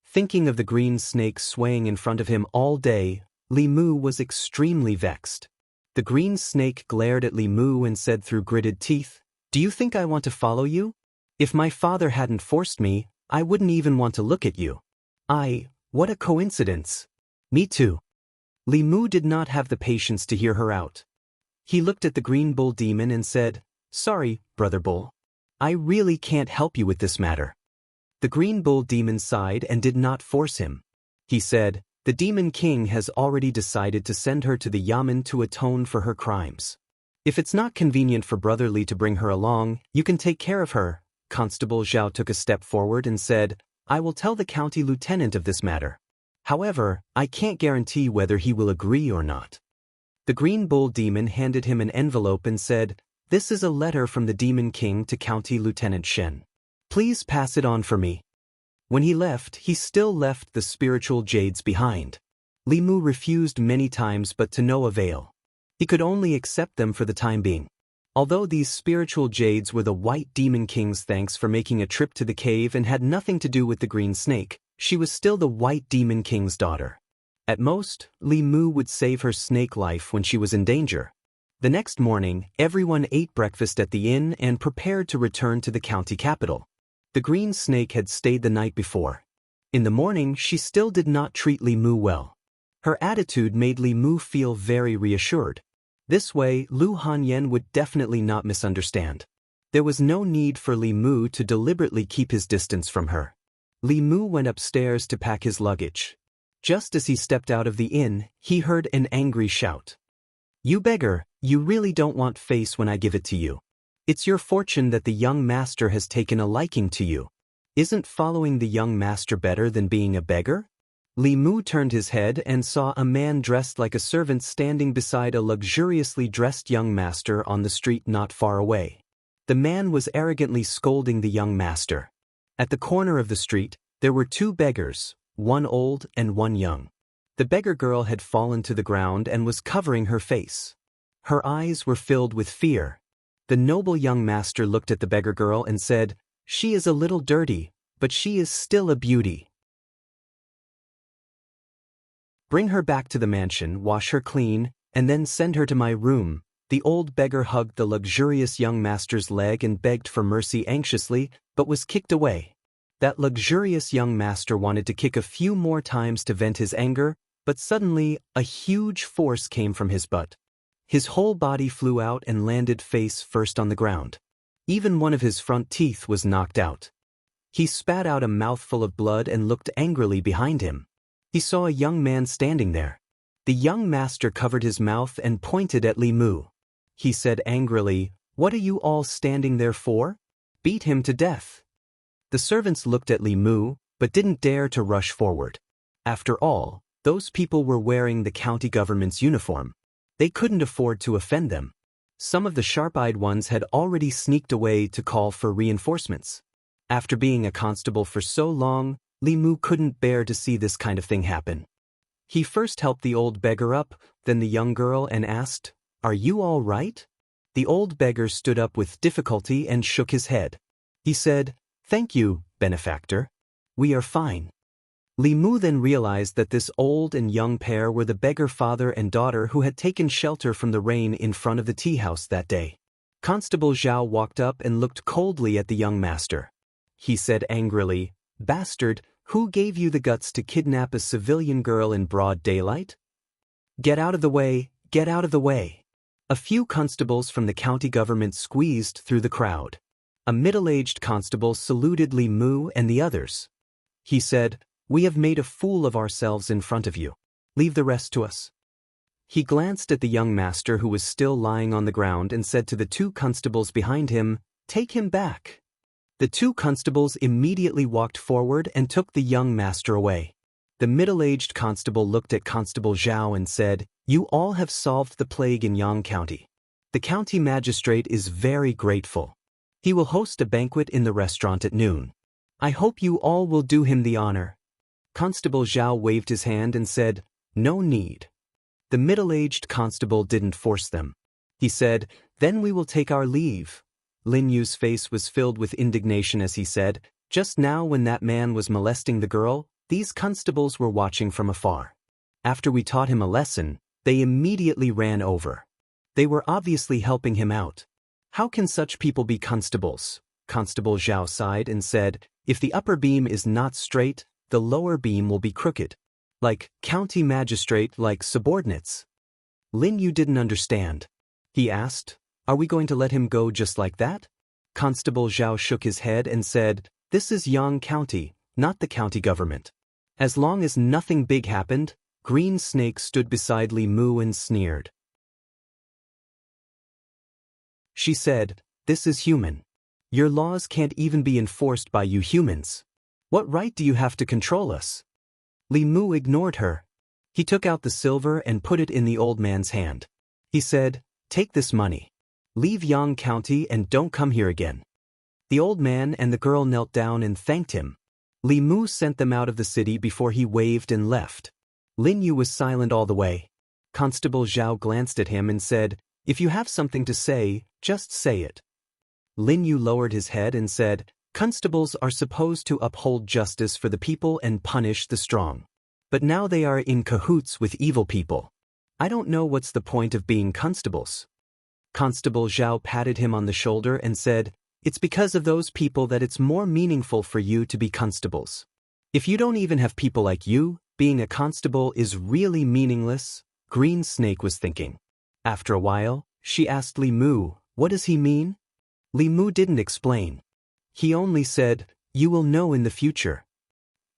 Thinking of the green snake swaying in front of him all day, Li Mu was extremely vexed. The green snake glared at Li Mu and said through gritted teeth, "Do you think I want to follow you? If my father hadn't forced me, I wouldn't even want to look at you." What a coincidence. Me too. Li Mu did not have the patience to hear her out. He looked at the Green Bull Demon and said, "Sorry, Brother Bull. I really can't help you with this matter." The Green Bull Demon sighed and did not force him. He said, "The Demon King has already decided to send her to the Yamen to atone for her crimes. If it's not convenient for Brother Li to bring her along, you can take care of her." Constable Zhao took a step forward and said, "I will tell the county lieutenant of this matter. However, I can't guarantee whether he will agree or not." The Green Bull Demon handed him an envelope and said, "This is a letter from the Demon King to County Lieutenant Shen. Please pass it on for me." When he left, he still left the spiritual jades behind. Li Mu refused many times but to no avail. He could only accept them for the time being. Although these spiritual jades were the White Demon King's thanks for making a trip to the cave and had nothing to do with the green snake, she was still the White Demon King's daughter. At most, Li Mu would save her snake life when she was in danger. The next morning, everyone ate breakfast at the inn and prepared to return to the county capital. The green snake had stayed the night before. In the morning, she still did not treat Li Mu well. Her attitude made Li Mu feel very reassured. This way, Lu Hanyan would definitely not misunderstand. There was no need for Li Mu to deliberately keep his distance from her. Li Mu went upstairs to pack his luggage. Just as he stepped out of the inn, he heard an angry shout. "You beggar, you really don't want face when I give it to you. It's your fortune that the young master has taken a liking to you. Isn't following the young master better than being a beggar? Li Mu turned his head and saw a man dressed like a servant standing beside a luxuriously dressed young master on the street not far away. The man was arrogantly scolding the young master. At the corner of the street, there were two beggars, one old and one young. The beggar girl had fallen to the ground and was covering her face. Her eyes were filled with fear. The noble young master looked at the beggar girl and said, "She is a little dirty, but she is still a beauty. Bring her back to the mansion, wash her clean, and then send her to my room." The old beggar hugged the luxurious young master's leg and begged for mercy anxiously, but was kicked away. That luxurious young master wanted to kick a few more times to vent his anger, but suddenly a huge force came from his butt. His whole body flew out and landed face first on the ground. Even one of his front teeth was knocked out. He spat out a mouthful of blood and looked angrily behind him. He saw a young man standing there. The young master covered his mouth and pointed at Li Mu. He said angrily, "What are you all standing there for? Beat him to death." The servants looked at Li Mu, but didn't dare to rush forward. After all, those people were wearing the county government's uniform. They couldn't afford to offend them. Some of the sharp-eyed ones had already sneaked away to call for reinforcements. After being a constable for so long, Li Mu couldn't bear to see this kind of thing happen. He first helped the old beggar up, then the young girl, and asked, "Are you all right?" The old beggar stood up with difficulty and shook his head. He said, "Thank you, benefactor. We are fine." Li Mu then realized that this old and young pair were the beggar father and daughter who had taken shelter from the rain in front of the tea house that day. Constable Zhao walked up and looked coldly at the young master. He said angrily, "Bastard, who gave you the guts to kidnap a civilian girl in broad daylight? Get out of the way, get out of the way." A few constables from the county government squeezed through the crowd. A middle-aged constable saluted Li Mu and the others. He said, "We have made a fool of ourselves in front of you. Leave the rest to us." He glanced at the young master who was still lying on the ground and said to the two constables behind him, "Take him back." The two constables immediately walked forward and took the young master away. The middle-aged constable looked at Constable Zhao and said, "You all have solved the plague in Yang County. The county magistrate is very grateful. He will host a banquet in the restaurant at noon. I hope you all will do him the honor." Constable Zhao waved his hand and said, "No need." The middle-aged constable didn't force them. He said, "Then we will take our leave." Lin Yu's face was filled with indignation as he said, "Just now when that man was molesting the girl, these constables were watching from afar. After we taught him a lesson, they immediately ran over. They were obviously helping him out. How can such people be constables?" Constable Zhao sighed and said, "If the upper beam is not straight, the lower beam will be crooked. Like county magistrate, like subordinates." Lin Yu didn't understand. He asked, "Are we going to let him go just like that?" Constable Zhao shook his head and said, "This is Yang County, not the county government." As long as nothing big happened, Green Snake stood beside Li Mu and sneered. She said, "This is human. Your laws can't even be enforced by you humans. What right do you have to control us?" Li Mu ignored her. He took out the silver and put it in the old man's hand. He said, "Take this money. Leave Yang County and don't come here again." The old man and the girl knelt down and thanked him. Li Mu sent them out of the city before he waved and left. Lin Yu was silent all the way. Constable Zhao glanced at him and said, "If you have something to say, just say it." Lin Yu lowered his head and said, "Constables are supposed to uphold justice for the people and punish the strong. But now they are in cahoots with evil people. I don't know what's the point of being constables." Constable Zhao patted him on the shoulder and said, "It's because of those people that it's more meaningful for you to be constables. If you don't even have people like you, being a constable is really meaningless." Green Snake was thinking. After a while, she asked Li Mu, "What does he mean?" Li Mu didn't explain. He only said, "You will know in the future."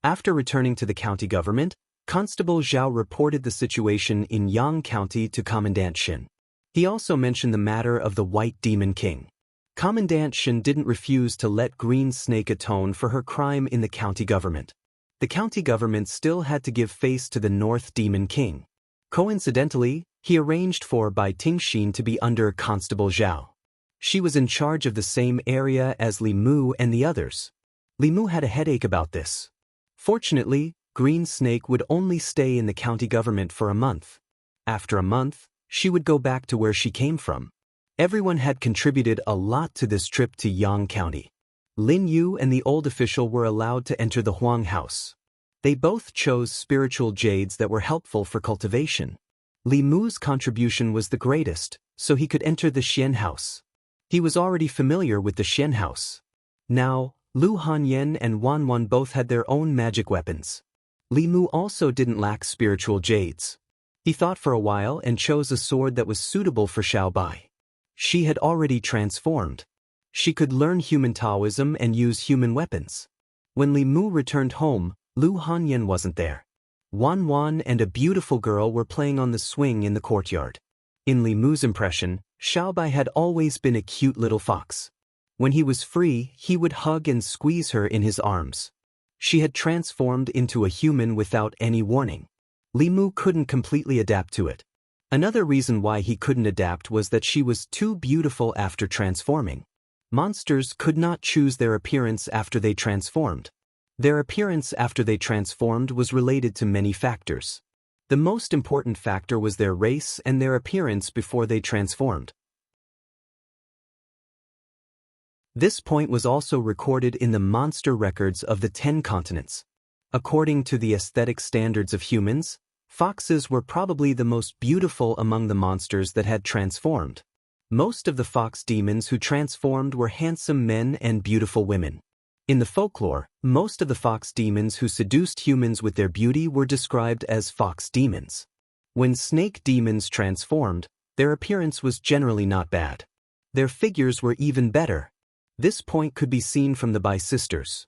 After returning to the county government, Constable Zhao reported the situation in Yang County to Commandant Shin. He also mentioned the matter of the White Demon King. Commandant Shen didn't refuse to let Green Snake atone for her crime in the county government. The county government still had to give face to the North Demon King. Coincidentally, he arranged for Bai Tingxin to be under Constable Zhao. She was in charge of the same area as Li Mu and the others. Li Mu had a headache about this. Fortunately, Green Snake would only stay in the county government for a month. After a month, she would go back to where she came from. Everyone had contributed a lot to this trip to Yang County. Lin Yu and the old official were allowed to enter the Huang house. They both chose spiritual jades that were helpful for cultivation. Li Mu's contribution was the greatest, so he could enter the Xian house. He was already familiar with the Xian house. Now, Lu Hanyan and Wan Wan both had their own magic weapons. Li Mu also didn't lack spiritual jades. He thought for a while and chose a sword that was suitable for Xiao Bai. She had already transformed. She could learn human Taoism and use human weapons. When Li Mu returned home, Lu Hanyan wasn't there. Wan Wan and a beautiful girl were playing on the swing in the courtyard. In Li Mu's impression, Xiao Bai had always been a cute little fox. When he was free, he would hug and squeeze her in his arms. She had transformed into a human without any warning. Li Mu couldn't completely adapt to it. Another reason why he couldn't adapt was that she was too beautiful after transforming. Monsters could not choose their appearance after they transformed. Their appearance after they transformed was related to many factors. The most important factor was their race and their appearance before they transformed. This point was also recorded in the monster records of the 10 continents. According to the aesthetic standards of humans, foxes were probably the most beautiful among the monsters that had transformed. Most of the fox demons who transformed were handsome men and beautiful women. In the folklore, most of the fox demons who seduced humans with their beauty were described as fox demons. When snake demons transformed, their appearance was generally not bad. Their figures were even better. This point could be seen from the Bai sisters.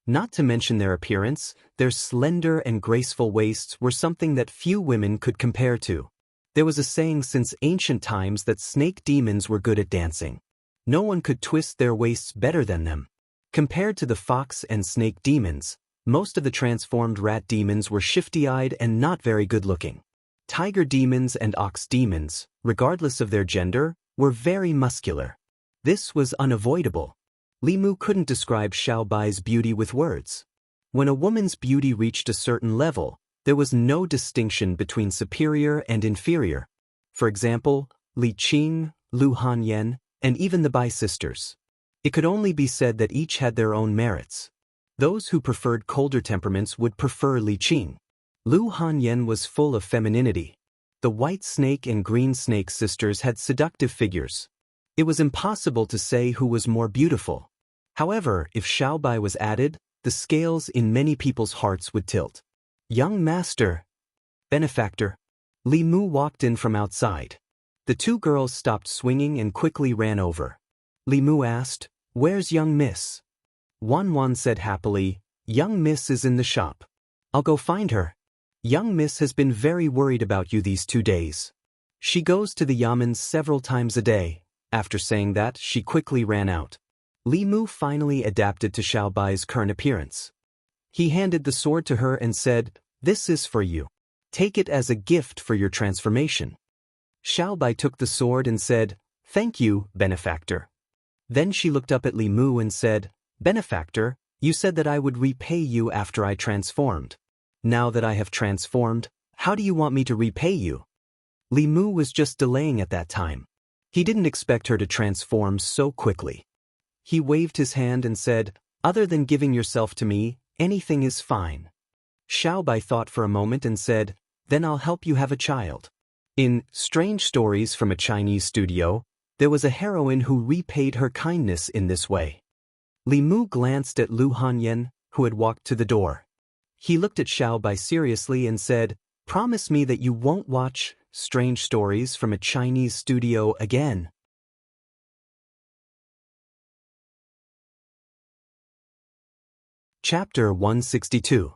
Not to mention their appearance, their slender and graceful waists were something that few women could compare to. There was a saying since ancient times that snake demons were good at dancing. No one could twist their waists better than them. Compared to the fox and snake demons, most of the transformed rat demons were shifty-eyed and not very good-looking. Tiger demons and ox demons, regardless of their gender, were very muscular. This was unavoidable. Li Mu couldn't describe Xiao Bai's beauty with words. When a woman's beauty reached a certain level, there was no distinction between superior and inferior. For example, Li Qing, Lu Hanyan, and even the Bai sisters. It could only be said that each had their own merits. Those who preferred colder temperaments would prefer Li Qing. Lu Hanyan was full of femininity. The white snake and green snake sisters had seductive figures. It was impossible to say who was more beautiful. However, if Xiao Bai was added, the scales in many people's hearts would tilt. Young master. Benefactor. Li Mu walked in from outside. The two girls stopped swinging and quickly ran over. Li Mu asked, "Where's young miss?" Wan Wan said happily, "Young miss is in the shop. I'll go find her. Young miss has been very worried about you these 2 days. She goes to the yamen several times a day." After saying that, she quickly ran out. Li Mu finally adapted to Xiao Bai's current appearance. He handed the sword to her and said, "This is for you. Take it as a gift for your transformation." Xiao Bai took the sword and said, "Thank you, benefactor." Then she looked up at Li Mu and said, "Benefactor, you said that I would repay you after I transformed. Now that I have transformed, how do you want me to repay you?" Li Mu was just delaying at that time. He didn't expect her to transform so quickly. He waved his hand and said, "Other than giving yourself to me, anything is fine." Xiao Bai thought for a moment and said, "Then I'll help you have a child." In Strange Stories from a Chinese Studio, there was a heroine who repaid her kindness in this way. Li Mu glanced at Lu Hanyan, who had walked to the door. He looked at Xiao Bai seriously and said, "Promise me that you won't watch Strange Stories from a Chinese Studio again." Chapter 162.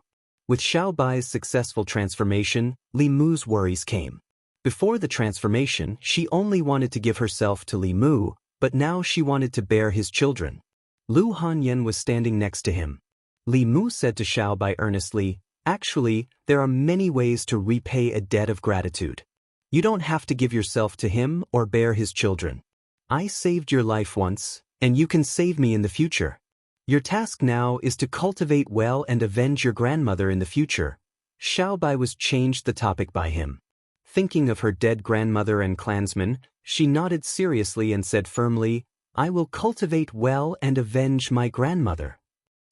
With Xiao Bai's successful transformation, Li Mu's worries came. Before the transformation, she only wanted to give herself to Li Mu, but now she wanted to bear his children. Lu Hanyan was standing next to him. Li Mu said to Xiao Bai earnestly, "Actually, there are many ways to repay a debt of gratitude. You don't have to give yourself to him or bear his children. I saved your life once, and you can save me in the future. Your task now is to cultivate well and avenge your grandmother in the future." Xiao Bai was changed the topic by him. Thinking of her dead grandmother and clansmen, she nodded seriously and said firmly, "I will cultivate well and avenge my grandmother."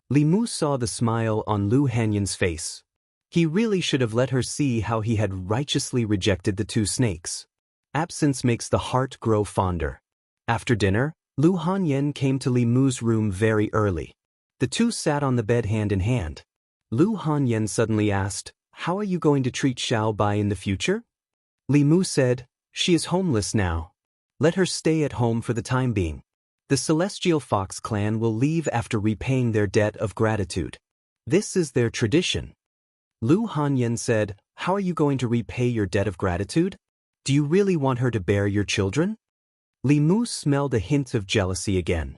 Li Mu saw the smile on Lu Hanyan's face. He really should have let her see how he had righteously rejected the two snakes. Absence makes the heart grow fonder. After dinner, Lu Hanyan came to Li Mu's room very early. The two sat on the bed hand in hand. Lu Hanyan suddenly asked, "How are you going to treat Xiao Bai in the future?" Li Mu said, "She is homeless now. Let her stay at home for the time being. The Celestial Fox clan will leave after repaying their debt of gratitude. This is their tradition." Lu Hanyan said, "How are you going to repay your debt of gratitude? Do you really want her to bear your children?" Li Mu smelled a hint of jealousy again.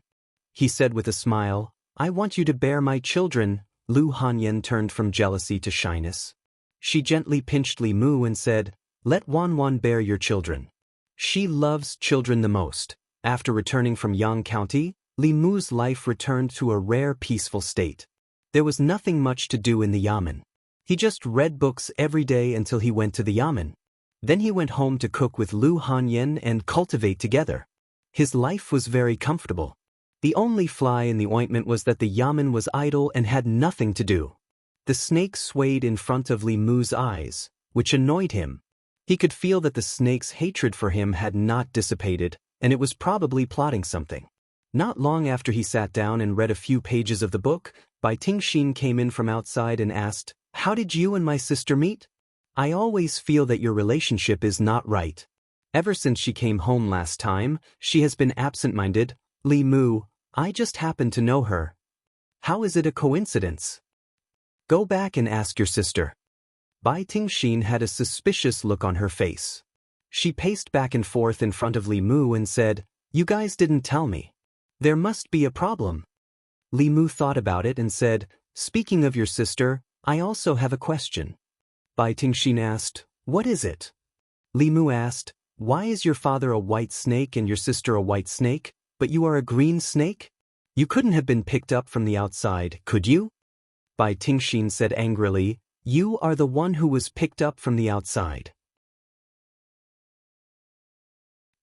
He said with a smile, "I want you to bear my children." Lu Hanyan turned from jealousy to shyness. She gently pinched Li Mu and said, "Let Wan Wan bear your children. She loves children the most." After returning from Yang County, Li Mu's life returned to a rare peaceful state. There was nothing much to do in the yamen. He just read books every day until he went to the yamen. Then he went home to cook with Lu Hanyan and cultivate together. His life was very comfortable. The only fly in the ointment was that the yamen was idle and had nothing to do. The snake swayed in front of Li Mu's eyes, which annoyed him. He could feel that the snake's hatred for him had not dissipated, and it was probably plotting something. Not long after he sat down and read a few pages of the book, Bai Tingxin came in from outside and asked, "How did you and my sister meet? I always feel that your relationship is not right. Ever since she came home last time, she has been absent-minded." "Li Mu, I just happened to know her. How is it a coincidence? Go back and ask your sister." Bai Tingxin had a suspicious look on her face. She paced back and forth in front of Li Mu and said, "You guys didn't tell me. There must be a problem." Li Mu thought about it and said, "Speaking of your sister, I also have a question." Bai Tingxin asked, "What is it?" Li Mu asked, "Why is your father a white snake and your sister a white snake, but you are a green snake? You couldn't have been picked up from the outside, could you?" Bai Tingxin said angrily, "You are the one who was picked up from the outside."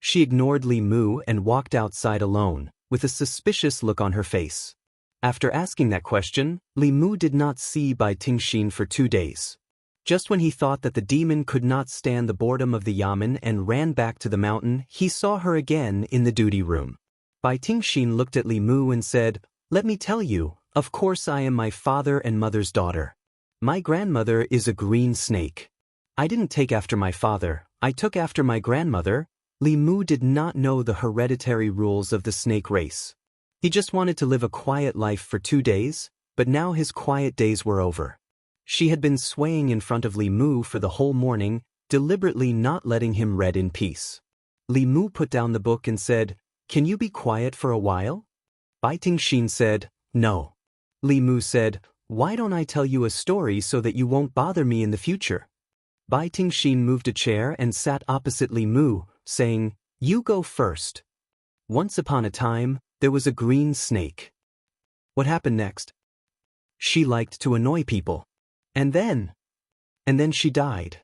She ignored Li Mu and walked outside alone, with a suspicious look on her face. After asking that question, Li Mu did not see Bai Tingxin for 2 days. Just when he thought that the demon could not stand the boredom of the yamen and ran back to the mountain, he saw her again in the duty room. Bai Tingxin looked at Li Mu and said, "Let me tell you, of course I am my father and mother's daughter. My grandmother is a green snake. I didn't take after my father, I took after my grandmother." Li Mu did not know the hereditary rules of the snake race. He just wanted to live a quiet life for 2 days, but now his quiet days were over. She had been swaying in front of Li Mu for the whole morning, deliberately not letting him read in peace. Li Mu put down the book and said, "Can you be quiet for a while?" Bai Tingxin said, "No." Li Mu said, "Why don't I tell you a story so that you won't bother me in the future?" Bai Tingxin moved a chair and sat opposite Li Mu, saying, "You go first. Once upon a time, there was a green snake. What happened next? She liked to annoy people. And then she died."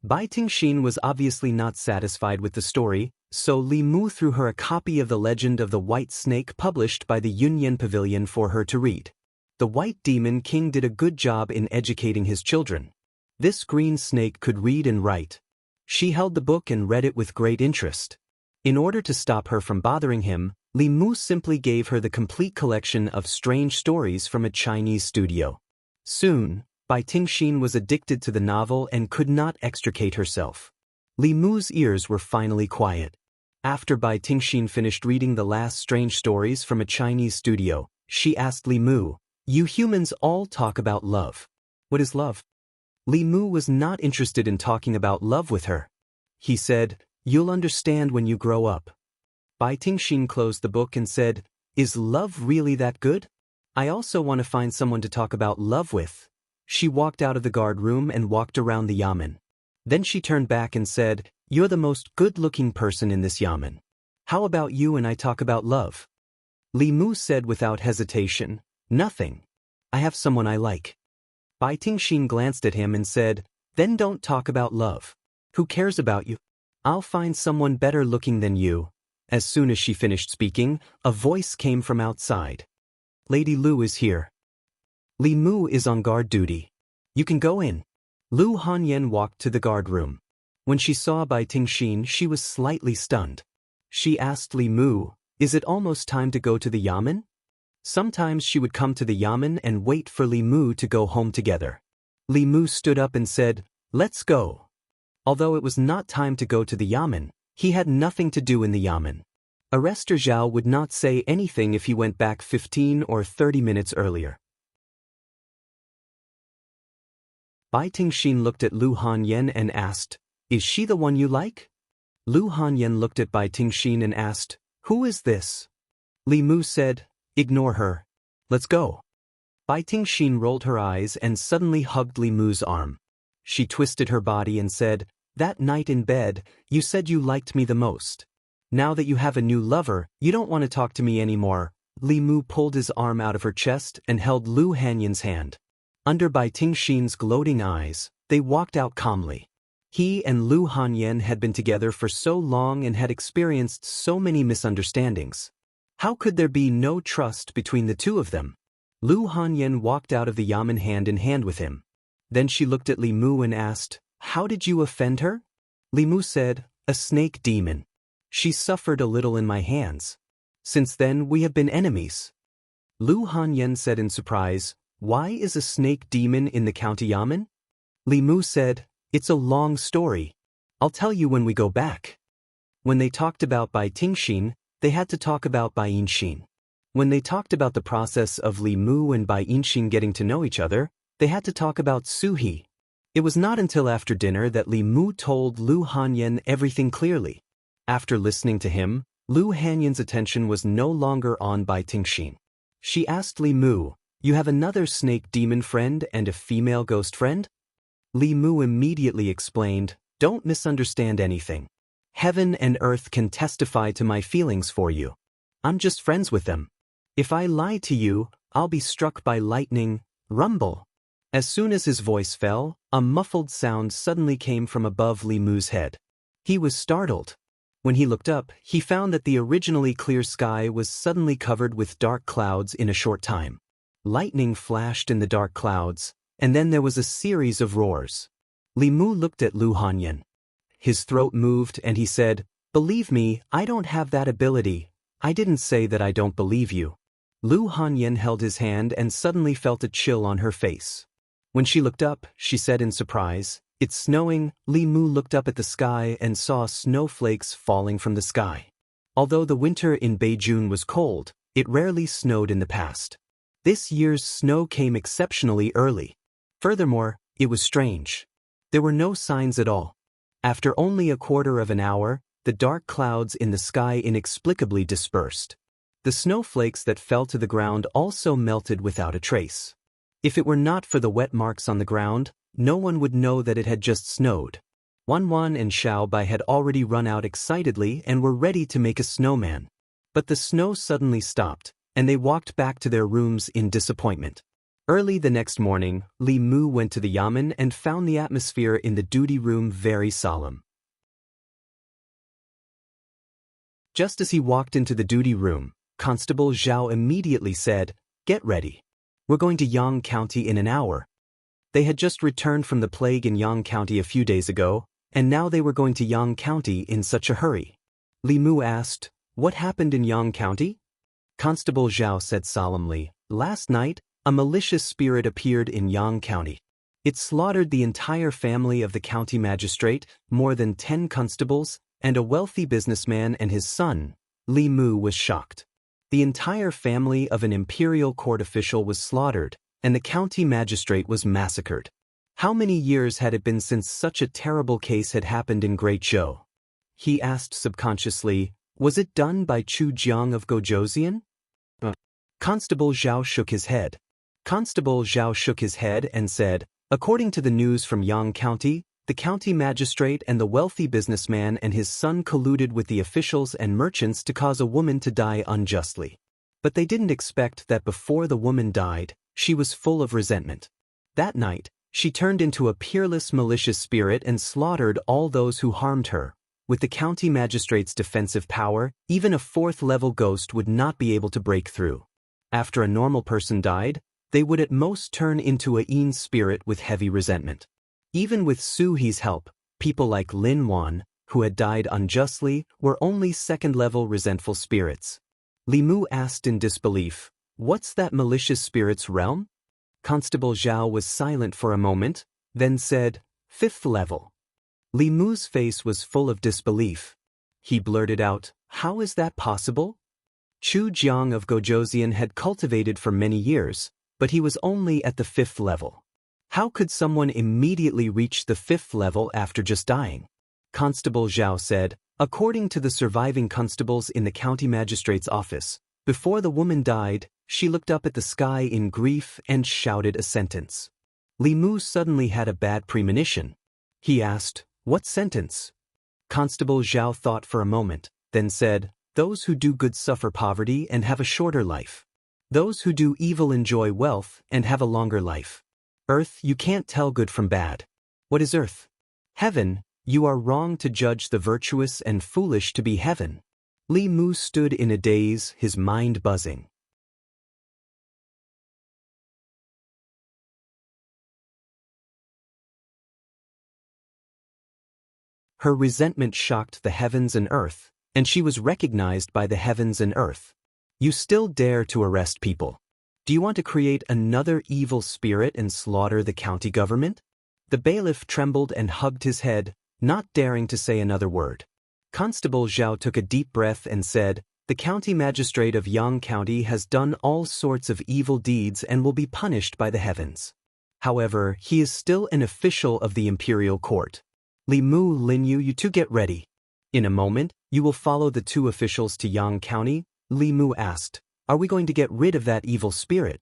Bai Tingxin was obviously not satisfied with the story, so Li Mu threw her a copy of The Legend of the White Snake published by the Yunyan Pavilion for her to read. The White Demon King did a good job in educating his children. This green snake could read and write. She held the book and read it with great interest. In order to stop her from bothering him, Li Mu simply gave her the complete collection of strange stories from a Chinese studio. Soon, Bai Tingxin was addicted to the novel and could not extricate herself. Li Mu's ears were finally quiet. After Bai Tingxin finished reading the last strange stories from a Chinese studio, she asked Li Mu, "You humans all talk about love. What is love?" Li Mu was not interested in talking about love with her. He said, "You'll understand when you grow up." Bai Tingxin closed the book and said, "Is love really that good? I also want to find someone to talk about love with." She walked out of the guard room and walked around the yamen. Then she turned back and said, "You're the most good-looking person in this yamen. How about you and I talk about love?" Li Mu said without hesitation, "Nothing. I have someone I like." Bai Tingxin glanced at him and said, "Then don't talk about love. Who cares about you? I'll find someone better looking than you." As soon as she finished speaking, a voice came from outside. "Lady Lu is here. Li Mu is on guard duty. You can go in." Lu Hanyan walked to the guard room. When she saw Bai Tingxin, she was slightly stunned. She asked Li Mu, "Is it almost time to go to the yamen?" Sometimes she would come to the yamen and wait for Li Mu to go home together. Li Mu stood up and said, "Let's go." Although it was not time to go to the yamen, he had nothing to do in the yamen. Arrester Zhao would not say anything if he went back 15 or 30 minutes earlier. Bai Tingxin looked at Lu Hanyan and asked, "Is she the one you like?" Lu Hanyan looked at Bai Tingxin and asked, "Who is this?" Li Mu said, "Ignore her. Let's go." Bai Tingxin rolled her eyes and suddenly hugged Li Mu's arm. She twisted her body and said, "That night in bed, you said you liked me the most. Now that you have a new lover, you don't want to talk to me anymore." Li Mu pulled his arm out of her chest and held Lu Hanyan's hand. Under Bai Tingxin's gloating eyes, they walked out calmly. He and Lu Hanyan had been together for so long and had experienced so many misunderstandings. How could there be no trust between the two of them? Lu Hanyan walked out of the yamen hand in hand with him. Then she looked at Li Mu and asked, "How did you offend her?" Li Mu said, "A snake demon. She suffered a little in my hands. Since then we have been enemies." Lu Hanyan said in surprise, "Why is a snake demon in the county yamen?" Li Mu said, "It's a long story. I'll tell you when we go back." When they talked about Bai Tingxin, they had to talk about Bai Yinxin. When they talked about the process of Li Mu and Bai Yinxin getting to know each other, they had to talk about Suhi. It was not until after dinner that Li Mu told Lu Hanyan everything clearly. After listening to him, Lu Hanyan's attention was no longer on Bai Tingxin. She asked Li Mu, "You have another snake demon friend and a female ghost friend?" Li Mu immediately explained, "Don't misunderstand anything. Heaven and earth can testify to my feelings for you. I'm just friends with them. If I lie to you, I'll be struck by lightning." Rumble. As soon as his voice fell, a muffled sound suddenly came from above Li Mu's head. He was startled. When he looked up, he found that the originally clear sky was suddenly covered with dark clouds in a short time. Lightning flashed in the dark clouds, and then there was a series of roars. Li Mu looked at Lu Hanyan. His throat moved and he said, "Believe me, I don't have that ability. I didn't say that I don't believe you." Lu Hanyan held his hand and suddenly felt a chill on her face. When she looked up, she said in surprise, "It's snowing." Li Mu looked up at the sky and saw snowflakes falling from the sky. Although the winter in Beijing was cold, it rarely snowed in the past. This year's snow came exceptionally early. Furthermore, it was strange. There were no signs at all. After only a quarter of an hour, the dark clouds in the sky inexplicably dispersed. The snowflakes that fell to the ground also melted without a trace. If it were not for the wet marks on the ground, no one would know that it had just snowed. Wanwan and Xiao Bai had already run out excitedly and were ready to make a snowman. But the snow suddenly stopped, and they walked back to their rooms in disappointment. Early the next morning, Li Mu went to the yamen and found the atmosphere in the duty room very solemn. Just as he walked into the duty room, Constable Zhao immediately said, "Get ready. We're going to Yang County in an hour." They had just returned from the plague in Yang County a few days ago, and now they were going to Yang County in such a hurry. Li Mu asked, "What happened in Yang County?" Constable Zhao said solemnly, "Last night, a malicious spirit appeared in Yang County. It slaughtered the entire family of the county magistrate, more than 10 constables, and a wealthy businessman and his son." Li Mu was shocked. The entire family of an imperial court official was slaughtered, and the county magistrate was massacred. How many years had it been since such a terrible case had happened in Great Zhou? He asked subconsciously, Was it done by Chu Jiang of Gojosian? Constable Zhao shook his head. Constable Zhao shook his head and said, according to the news from Yang County, the county magistrate and the wealthy businessman and his son colluded with the officials and merchants to cause a woman to die unjustly. But they didn't expect that before the woman died, she was full of resentment. That night, she turned into a peerless malicious spirit and slaughtered all those who harmed her. With the county magistrate's defensive power, even a fourth-level ghost would not be able to break through. After a normal person died, they would at most turn into a Yin spirit with heavy resentment. Even with Su He's help, people like Lin Wan, who had died unjustly, were only second-level resentful spirits. Li Mu asked in disbelief, "What's that malicious spirit's realm?" Constable Zhao was silent for a moment, then said, "Fifth level." Li Mu's face was full of disbelief. He blurted out, "How is that possible?" Chu Jiang of Gojosian had cultivated for many years, but he was only at the fifth level. How could someone immediately reach the fifth level after just dying? Constable Zhao said, according to the surviving constables in the county magistrate's office, before the woman died, she looked up at the sky in grief and shouted a sentence. Li Mu suddenly had a bad premonition. He asked, "What sentence?" Constable Zhao thought for a moment, then said, "Those who do good suffer poverty and have a shorter life. Those who do evil enjoy wealth and have a longer life. Earth, you can't tell good from bad. What is earth? Heaven, you are wrong to judge the virtuous and foolish to be heaven." Li Mu stood in a daze, his mind buzzing. Her resentment shocked the heavens and earth, and she was recognized by the heavens and earth. You still dare to arrest people? Do you want to create another evil spirit and slaughter the county government? The bailiff trembled and hugged his head, not daring to say another word. Constable Zhao took a deep breath and said, "The county magistrate of Yang County has done all sorts of evil deeds and will be punished by the heavens. However, he is still an official of the imperial court. Li Mu, Lin Yu, you two get ready. In a moment, you will follow the two officials to Yang County." Li Mu asked, "Are we going to get rid of that evil spirit?"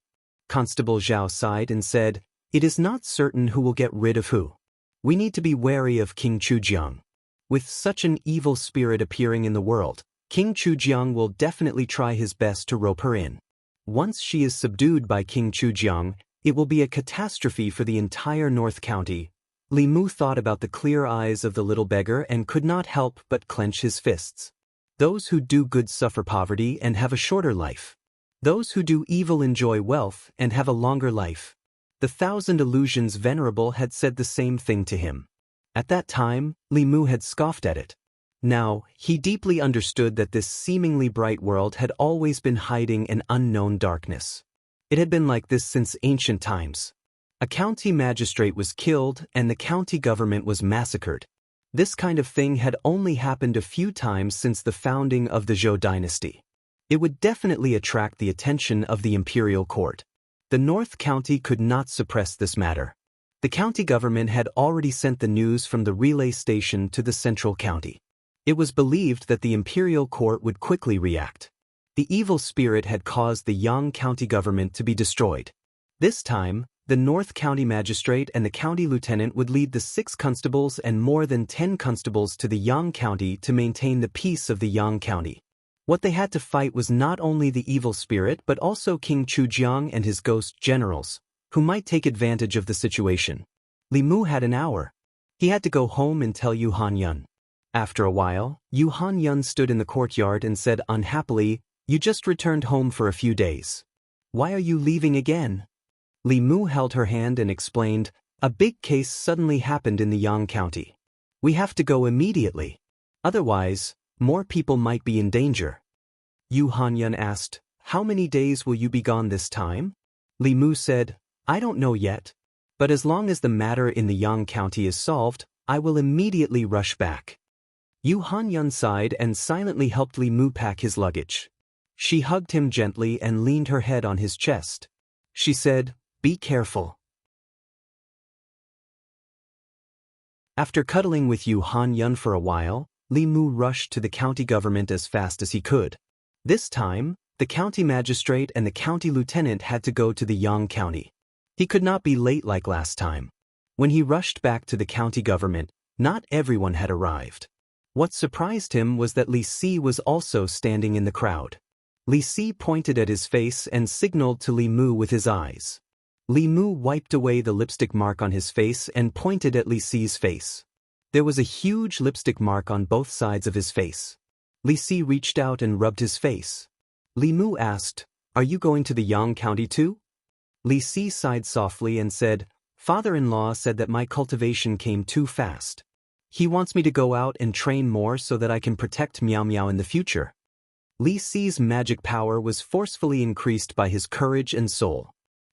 Constable Zhao sighed and said, "It is not certain who will get rid of who. We need to be wary of King Chujiang. With such an evil spirit appearing in the world, King Chujiang will definitely try his best to rope her in. Once she is subdued by King Chujiang, it will be a catastrophe for the entire North County." Li Mu thought about the clear eyes of the little beggar and could not help but clench his fists. Those who do good suffer poverty and have a shorter life. Those who do evil enjoy wealth and have a longer life. The Thousand Illusions Venerable had said the same thing to him. At that time, Li Mu had scoffed at it. Now, he deeply understood that this seemingly bright world had always been hiding an unknown darkness. It had been like this since ancient times. A county magistrate was killed and the county government was massacred. This kind of thing had only happened a few times since the founding of the Zhou dynasty. It would definitely attract the attention of the imperial court. The North County could not suppress this matter. The county government had already sent the news from the relay station to the central county. It was believed that the imperial court would quickly react. The evil spirit had caused the Yang County government to be destroyed. This time, the North County magistrate and the county lieutenant would lead the 6 constables and more than 10 constables to the Yang County to maintain the peace of the Yang County. What they had to fight was not only the evil spirit but also King Chujiang and his ghost generals, who might take advantage of the situation. Li Mu had an hour. He had to go home and tell Yu Hanyun. After a while, Yu Hanyun stood in the courtyard and said unhappily, "You just returned home for a few days. Why are you leaving again?" Li Mu held her hand and explained, "A big case suddenly happened in the Yang County. We have to go immediately. Otherwise, more people might be in danger." Yu Hanyun asked, "How many days will you be gone this time?" Li Mu said, "I don't know yet. But as long as the matter in the Yang County is solved, I will immediately rush back." Yu Hanyun sighed and silently helped Li Mu pack his luggage. She hugged him gently and leaned her head on his chest. She said, "Be careful." After cuddling with Yu Hanyun for a while, Li Mu rushed to the county government as fast as he could. This time, the county magistrate and the county lieutenant had to go to the Yang County. He could not be late like last time. When he rushed back to the county government, not everyone had arrived. What surprised him was that Li Si was also standing in the crowd. Li Si pointed at his face and signaled to Li Mu with his eyes. Li Mu wiped away the lipstick mark on his face and pointed at Li Si's face. There was a huge lipstick mark on both sides of his face. Li Si reached out and rubbed his face. Li Mu asked, "Are you going to the Yang County too?" Li Si sighed softly and said, "Father-in-law said that my cultivation came too fast. He wants me to go out and train more so that I can protect Miao Miao in the future." Li Si's magic power was forcefully increased by his courage and soul.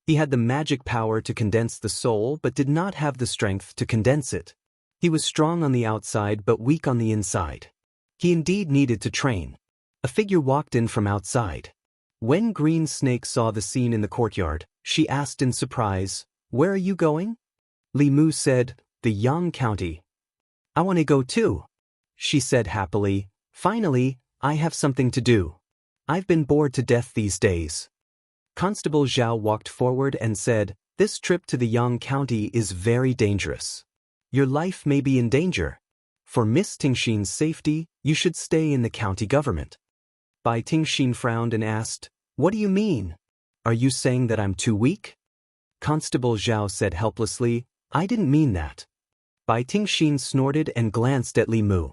He had the magic power to condense the soul but did not have the strength to condense it. He was strong on the outside but weak on the inside. He indeed needed to train. A figure walked in from outside. When Green Snake saw the scene in the courtyard, she asked in surprise, "Where are you going?" Li Mu said, "The Yang County." "I want to go too," she said happily. "Finally, I have something to do. I've been bored to death these days." Constable Zhao walked forward and said, "This trip to the Yang County is very dangerous. Your life may be in danger. For Miss Tingxin's safety, you should stay in the county government." Bai Tingxin frowned and asked, "What do you mean? Are you saying that I'm too weak?" Constable Zhao said helplessly, "I didn't mean that." Bai Tingxin snorted and glanced at Li Mu.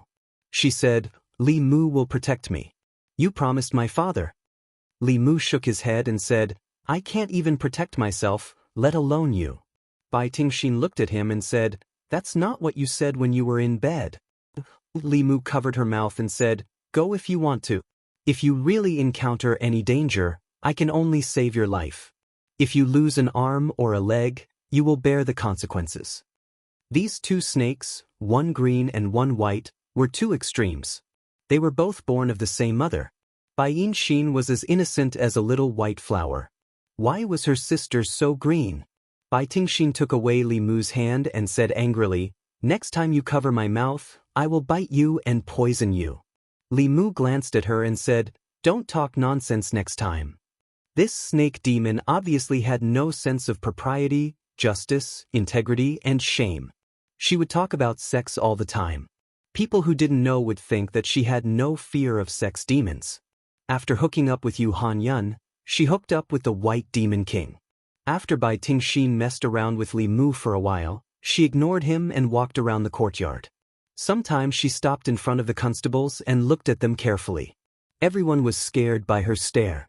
She said, "Li Mu will protect me. You promised my father." Li Mu shook his head and said, "I can't even protect myself, let alone you." Bai Tingxin looked at him and said, "That's not what you said when you were in bed." Li Mu covered her mouth and said, "Go if you want to. If you really encounter any danger, I can only save your life. If you lose an arm or a leg, you will bear the consequences." These two snakes, one green and one white, were two extremes. They were both born of the same mother. Bai Yinxin was as innocent as a little white flower. Why was her sister so green? Bai Tingxin took away Li Mu's hand and said angrily, "Next time you cover my mouth, I will bite you and poison you." Li Mu glanced at her and said, "Don't talk nonsense next time." This snake demon obviously had no sense of propriety, justice, integrity, and shame. She would talk about sex all the time. People who didn't know would think that she had no fear of sex demons. After hooking up with Yu Hanyun, she hooked up with the White Demon King. After Bai Tingxin messed around with Li Mu for a while, she ignored him and walked around the courtyard. Sometimes she stopped in front of the constables and looked at them carefully. Everyone was scared by her stare.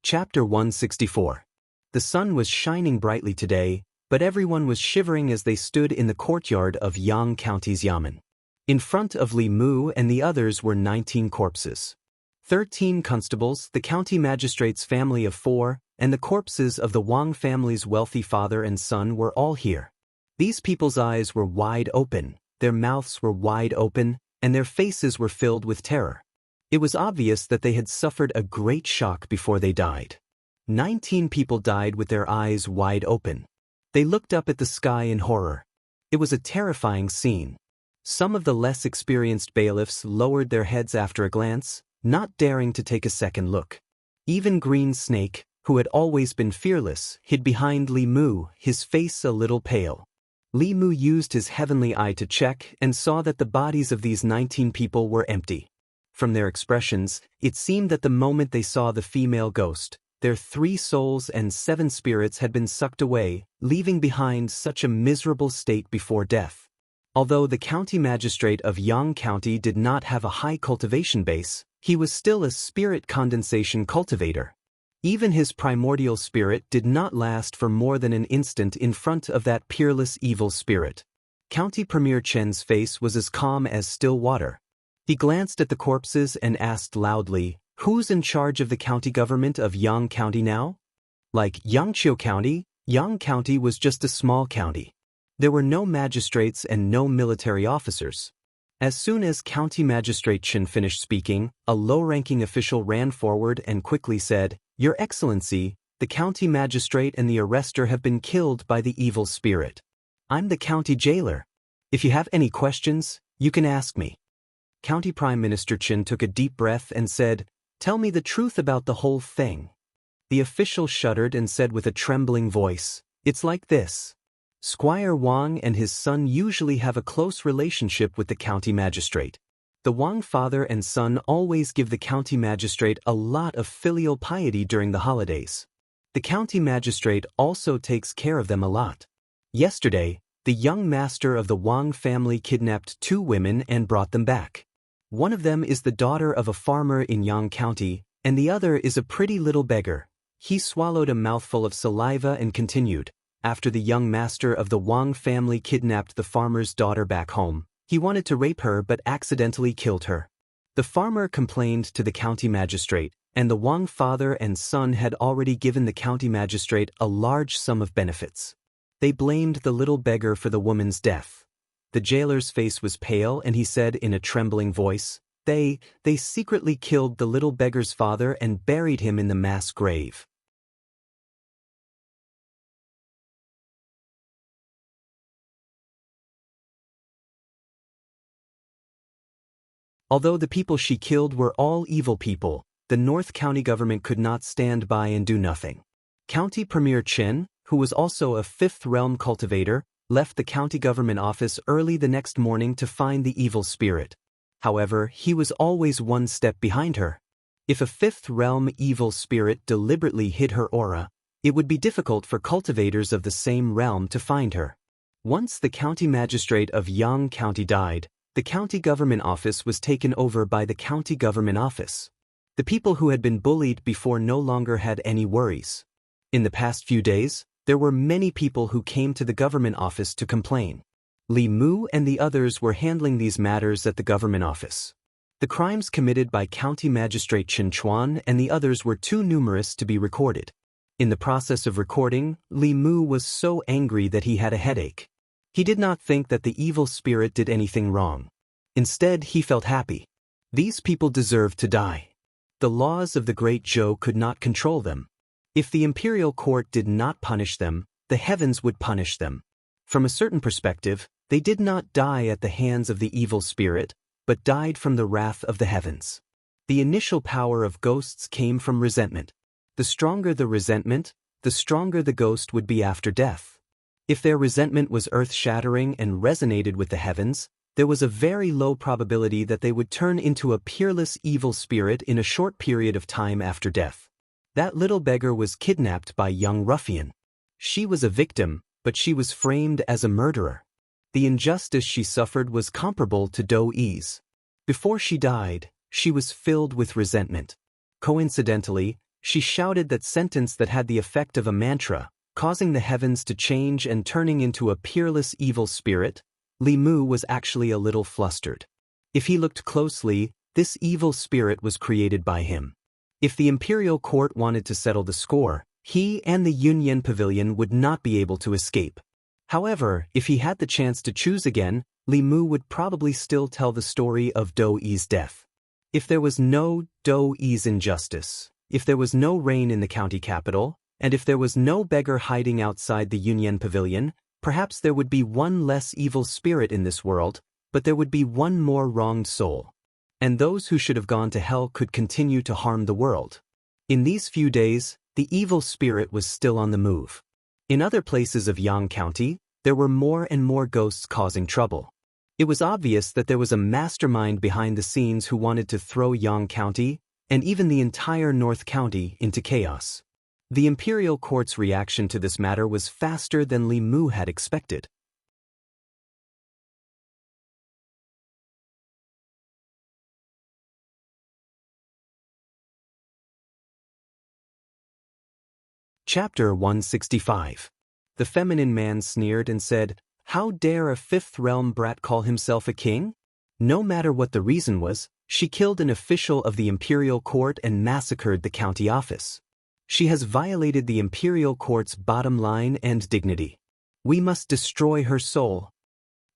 Chapter 164. The sun was shining brightly today, but everyone was shivering as they stood in the courtyard of Yang County's Yamen. In front of Li Mu and the others were 19 corpses. 13 constables, the county magistrate's family of 4, and the corpses of the Wang family's wealthy father and son were all here. These people's eyes were wide open, their mouths were wide open, and their faces were filled with terror. It was obvious that they had suffered a great shock before they died. 19 people died with their eyes wide open. They looked up at the sky in horror. It was a terrifying scene. Some of the less experienced bailiffs lowered their heads after a glance, not daring to take a second look. Even Green Snake, who had always been fearless, hid behind Li Mu, his face a little pale. Li Mu used his heavenly eye to check and saw that the bodies of these 19 people were empty. From their expressions, it seemed that the moment they saw the female ghost, their 3 souls and 7 spirits had been sucked away, leaving behind such a miserable state before death. Although the county magistrate of Yang County did not have a high cultivation base, he was still a spirit condensation cultivator. Even his primordial spirit did not last for more than an instant in front of that peerless evil spirit. County Premier Chen's face was as calm as still water. He glanced at the corpses and asked loudly, "Who's in charge of the county government of Yang County now?" Like Yangqiu County, Yang County was just a small county. There were no magistrates and no military officers. As soon as County Magistrate Chen finished speaking, a low-ranking official ran forward and quickly said, "Your Excellency, The county magistrate and the arrestor have been killed by the evil spirit. I'm the county jailer. If you have any questions, you can ask me." County Prime Minister Chen took a deep breath and said, "Tell me the truth about the whole thing." The official shuddered and said with a trembling voice, "It's like this. Squire Wang and his son usually have a close relationship with the county magistrate. The Wang father and son always give the county magistrate a lot of filial piety during the holidays. The county magistrate also takes care of them a lot. Yesterday, the young master of the Wang family kidnapped 2 women and brought them back. One of them is the daughter of a farmer in Yang County, and the other is a pretty little beggar." He swallowed a mouthful of saliva and continued, "After the young master of the Wang family kidnapped the farmer's daughter back home, he wanted to rape her but accidentally killed her. The farmer complained to the county magistrate, and the Wang father and son had already given the county magistrate a large sum of benefits. They blamed the little beggar for the woman's death." The jailer's face was pale and he said in a trembling voice, They secretly killed the little beggar's father and buried him in the mass grave." Although the people she killed were all evil people, the North County government could not stand by and do nothing. County Premier Chen, who was also a Fifth Realm cultivator, left the county government office early the next morning to find the evil spirit. However, he was always one step behind her. If a Fifth Realm evil spirit deliberately hid her aura, it would be difficult for cultivators of the same realm to find her. Once the county magistrate of Yang County died, the county government office was taken over by the county government office. The people who had been bullied before no longer had any worries. In the past few days, there were many people who came to the government office to complain. Li Mu and the others were handling these matters at the government office. The crimes committed by County Magistrate Chen Chuan and the others were too numerous to be recorded. In the process of recording, Li Mu was so angry that he had a headache. He did not think that the evil spirit did anything wrong. Instead, he felt happy. These people deserved to die. The laws of the Great Zhou could not control them. If the imperial court did not punish them, the heavens would punish them. From a certain perspective, they did not die at the hands of the evil spirit, but died from the wrath of the heavens. The initial power of ghosts came from resentment. The stronger the resentment, the stronger the ghost would be after death. If their resentment was earth-shattering and resonated with the heavens, there was a very low probability that they would turn into a peerless evil spirit in a short period of time after death. That little beggar was kidnapped by young ruffian. She was a victim, but she was framed as a murderer. The injustice she suffered was comparable to Do Yi's. Before she died, she was filled with resentment. Coincidentally, she shouted that sentence that had the effect of a mantra, causing the heavens to change and turning into a peerless evil spirit. Li Mu was actually a little flustered. If he looked closely, this evil spirit was created by him. If the imperial court wanted to settle the score, he and the Yunyan Pavilion would not be able to escape. However, if he had the chance to choose again, Li Mu would probably still tell the story of Do Yi's death. If there was no Do Yi's injustice, if there was no rain in the county capital, and if there was no beggar hiding outside the Yunyan Pavilion, perhaps there would be one less evil spirit in this world, but there would be one more wronged soul. And those who should have gone to hell could continue to harm the world. In these few days, the evil spirit was still on the move. In other places of Yang County, there were more and more ghosts causing trouble. It was obvious that there was a mastermind behind the scenes who wanted to throw Yang County, and even the entire North County, into chaos. The imperial court's reaction to this matter was faster than Li Mu had expected. Chapter 165. The feminine man sneered and said, "How dare a Fifth Realm brat call himself a king?" No matter what the reason was, she killed an official of the imperial court and massacred the county office. She has violated the imperial court's bottom line and dignity. We must destroy her soul.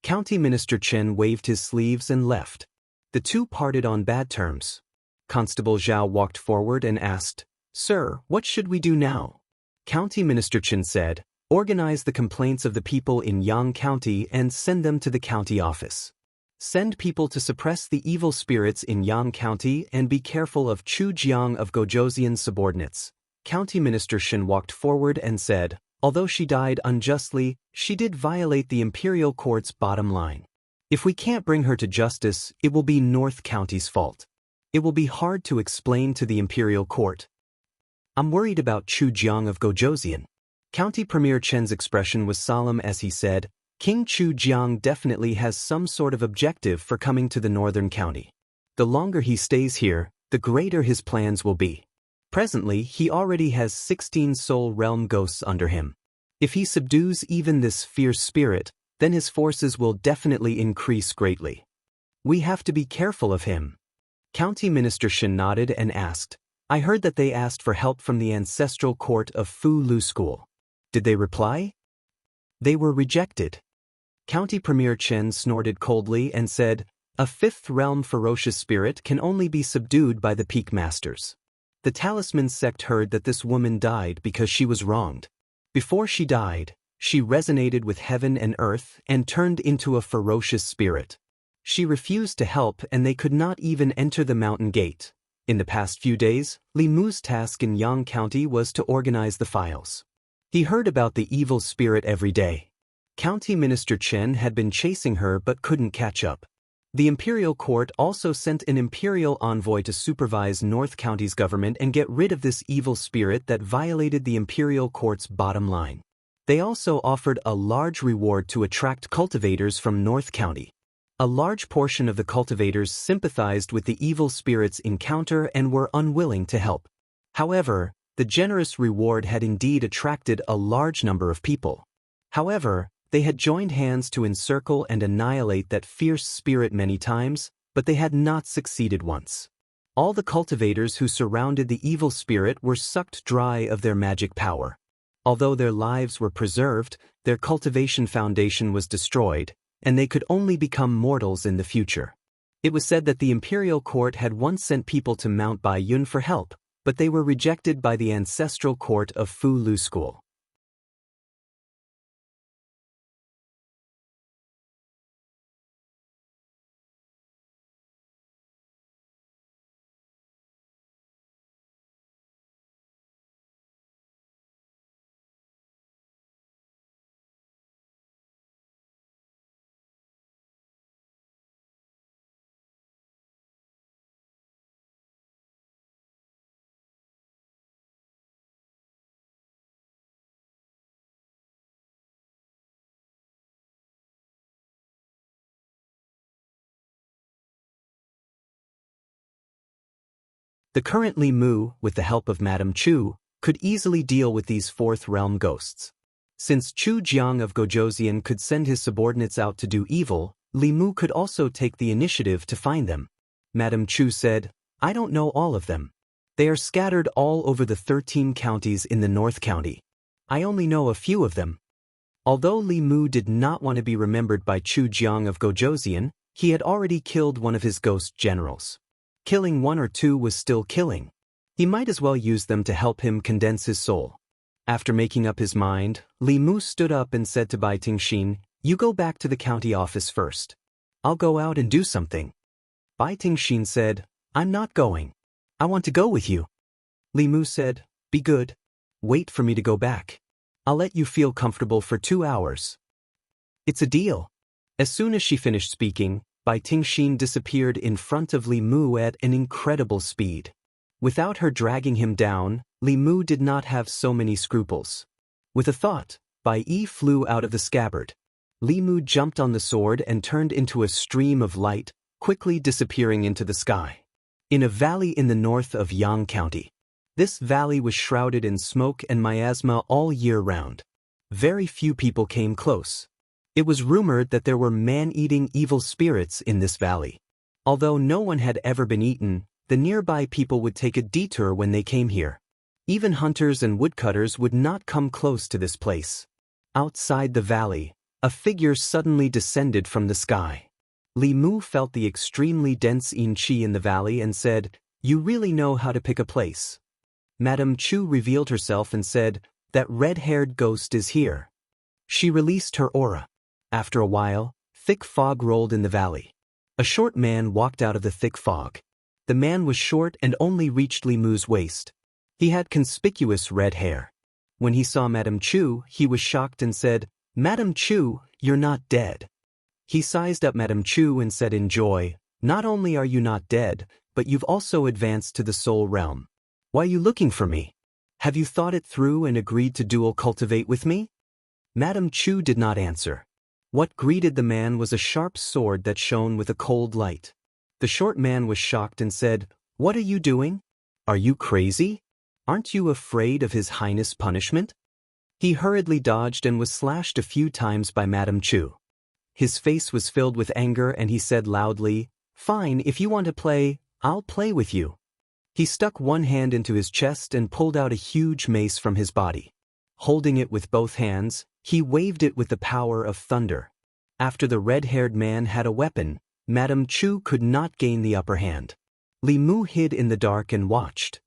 County Minister Chen waved his sleeves and left. The two parted on bad terms. Constable Zhao walked forward and asked, "Sir, what should we do now?" County Minister Chen said, "Organize the complaints of the people in Yang County and send them to the county office. Send people to suppress the evil spirits in Yang County and be careful of Chu Jiang of Gojoseon's subordinates." County Minister Shen walked forward and said, "Although she died unjustly, she did violate the imperial court's bottom line. If we can't bring her to justice, it will be North County's fault. It will be hard to explain to the imperial court. I'm worried about Chu Jiang of Gojoseon." County Premier Chen's expression was solemn as he said, "King Chu Jiang definitely has some sort of objective for coming to the northern county. The longer he stays here, the greater his plans will be. Presently, he already has 16 soul realm ghosts under him. If he subdues even this fierce spirit, then his forces will definitely increase greatly. We have to be careful of him." County Minister Shen nodded and asked, "I heard that they asked for help from the ancestral court of Fu Lu School. Did they reply?" "They were rejected." County Premier Chen snorted coldly and said, "A fifth realm ferocious spirit can only be subdued by the peak masters. The talisman sect heard that this woman died because she was wronged. Before she died, she resonated with heaven and earth and turned into a ferocious spirit. She refused to help and they could not even enter the mountain gate. In the past few days, Li Mu's task in Yang County was to organize the files. He heard about the evil spirit every day. County Minister Chen had been chasing her but couldn't catch up. The imperial court also sent an imperial envoy to supervise North County's government and get rid of this evil spirit that violated the imperial court's bottom line. They also offered a large reward to attract cultivators from North County. A large portion of the cultivators sympathized with the evil spirit's encounter and were unwilling to help. However, the generous reward had indeed attracted a large number of people. However, they had joined hands to encircle and annihilate that fierce spirit many times, but they had not succeeded once. All the cultivators who surrounded the evil spirit were sucked dry of their magic power. Although their lives were preserved, their cultivation foundation was destroyed, and they could only become mortals in the future. It was said that the imperial court had once sent people to Mount Baiyun for help, but they were rejected by the ancestral court of Fu Lu School. The current Li Mu, with the help of Madame Chu, could easily deal with these fourth realm ghosts. Since Chu Jiang of Gojoseon could send his subordinates out to do evil, Li Mu could also take the initiative to find them. Madame Chu said, "I don't know all of them. They are scattered all over the 13 counties in the North County. I only know a few of them." Although Li Mu did not want to be remembered by Chu Jiang of Gojoseon, he had already killed one of his ghost generals. Killing one or two was still killing. He might as well use them to help him condense his soul. After making up his mind, Li Mu stood up and said to Bai Tingxin, "You go back to the county office first. I'll go out and do something." Bai Tingxin said, "I'm not going. I want to go with you." Li Mu said, "Be good. Wait for me to go back. I'll let you feel comfortable for 2 hours. It's a deal." As soon as she finished speaking, Bai Tingxin disappeared in front of Li Mu at an incredible speed. Without her dragging him down, Li Mu did not have so many scruples. With a thought, Bai Yi flew out of the scabbard. Li Mu jumped on the sword and turned into a stream of light, quickly disappearing into the sky. In a valley in the north of Yang County. This valley was shrouded in smoke and miasma all year round. Very few people came close. It was rumored that there were man-eating evil spirits in this valley. Although no one had ever been eaten, the nearby people would take a detour when they came here. Even hunters and woodcutters would not come close to this place. Outside the valley, a figure suddenly descended from the sky. Li Mu felt the extremely dense yin qi in the valley and said, "You really know how to pick a place." Madame Chu revealed herself and said, That red-haired ghost is here. She released her aura. After a while, thick fog rolled in the valley. A short man walked out of the thick fog. The man was short and only reached Li Mu's waist. He had conspicuous red hair. When he saw Madame Chu, he was shocked and said, "Madame Chu, you're not dead." He sized up Madame Chu and said in joy, "Not only are you not dead, but you've also advanced to the soul realm. Why are you looking for me? Have you thought it through and agreed to dual cultivate with me?" Madame Chu did not answer. What greeted the man was a sharp sword that shone with a cold light. The short man was shocked and said, "What are you doing? Are you crazy? Aren't you afraid of His Highness' punishment?" He hurriedly dodged and was slashed a few times by Madame Chu. His face was filled with anger and he said loudly, "Fine, if you want to play, I'll play with you." He stuck one hand into his chest and pulled out a huge mace from his body. Holding it with both hands, he waved it with the power of thunder. After the red-haired man had a weapon, Madame Chu could not gain the upper hand. Li Mu hid in the dark and watched.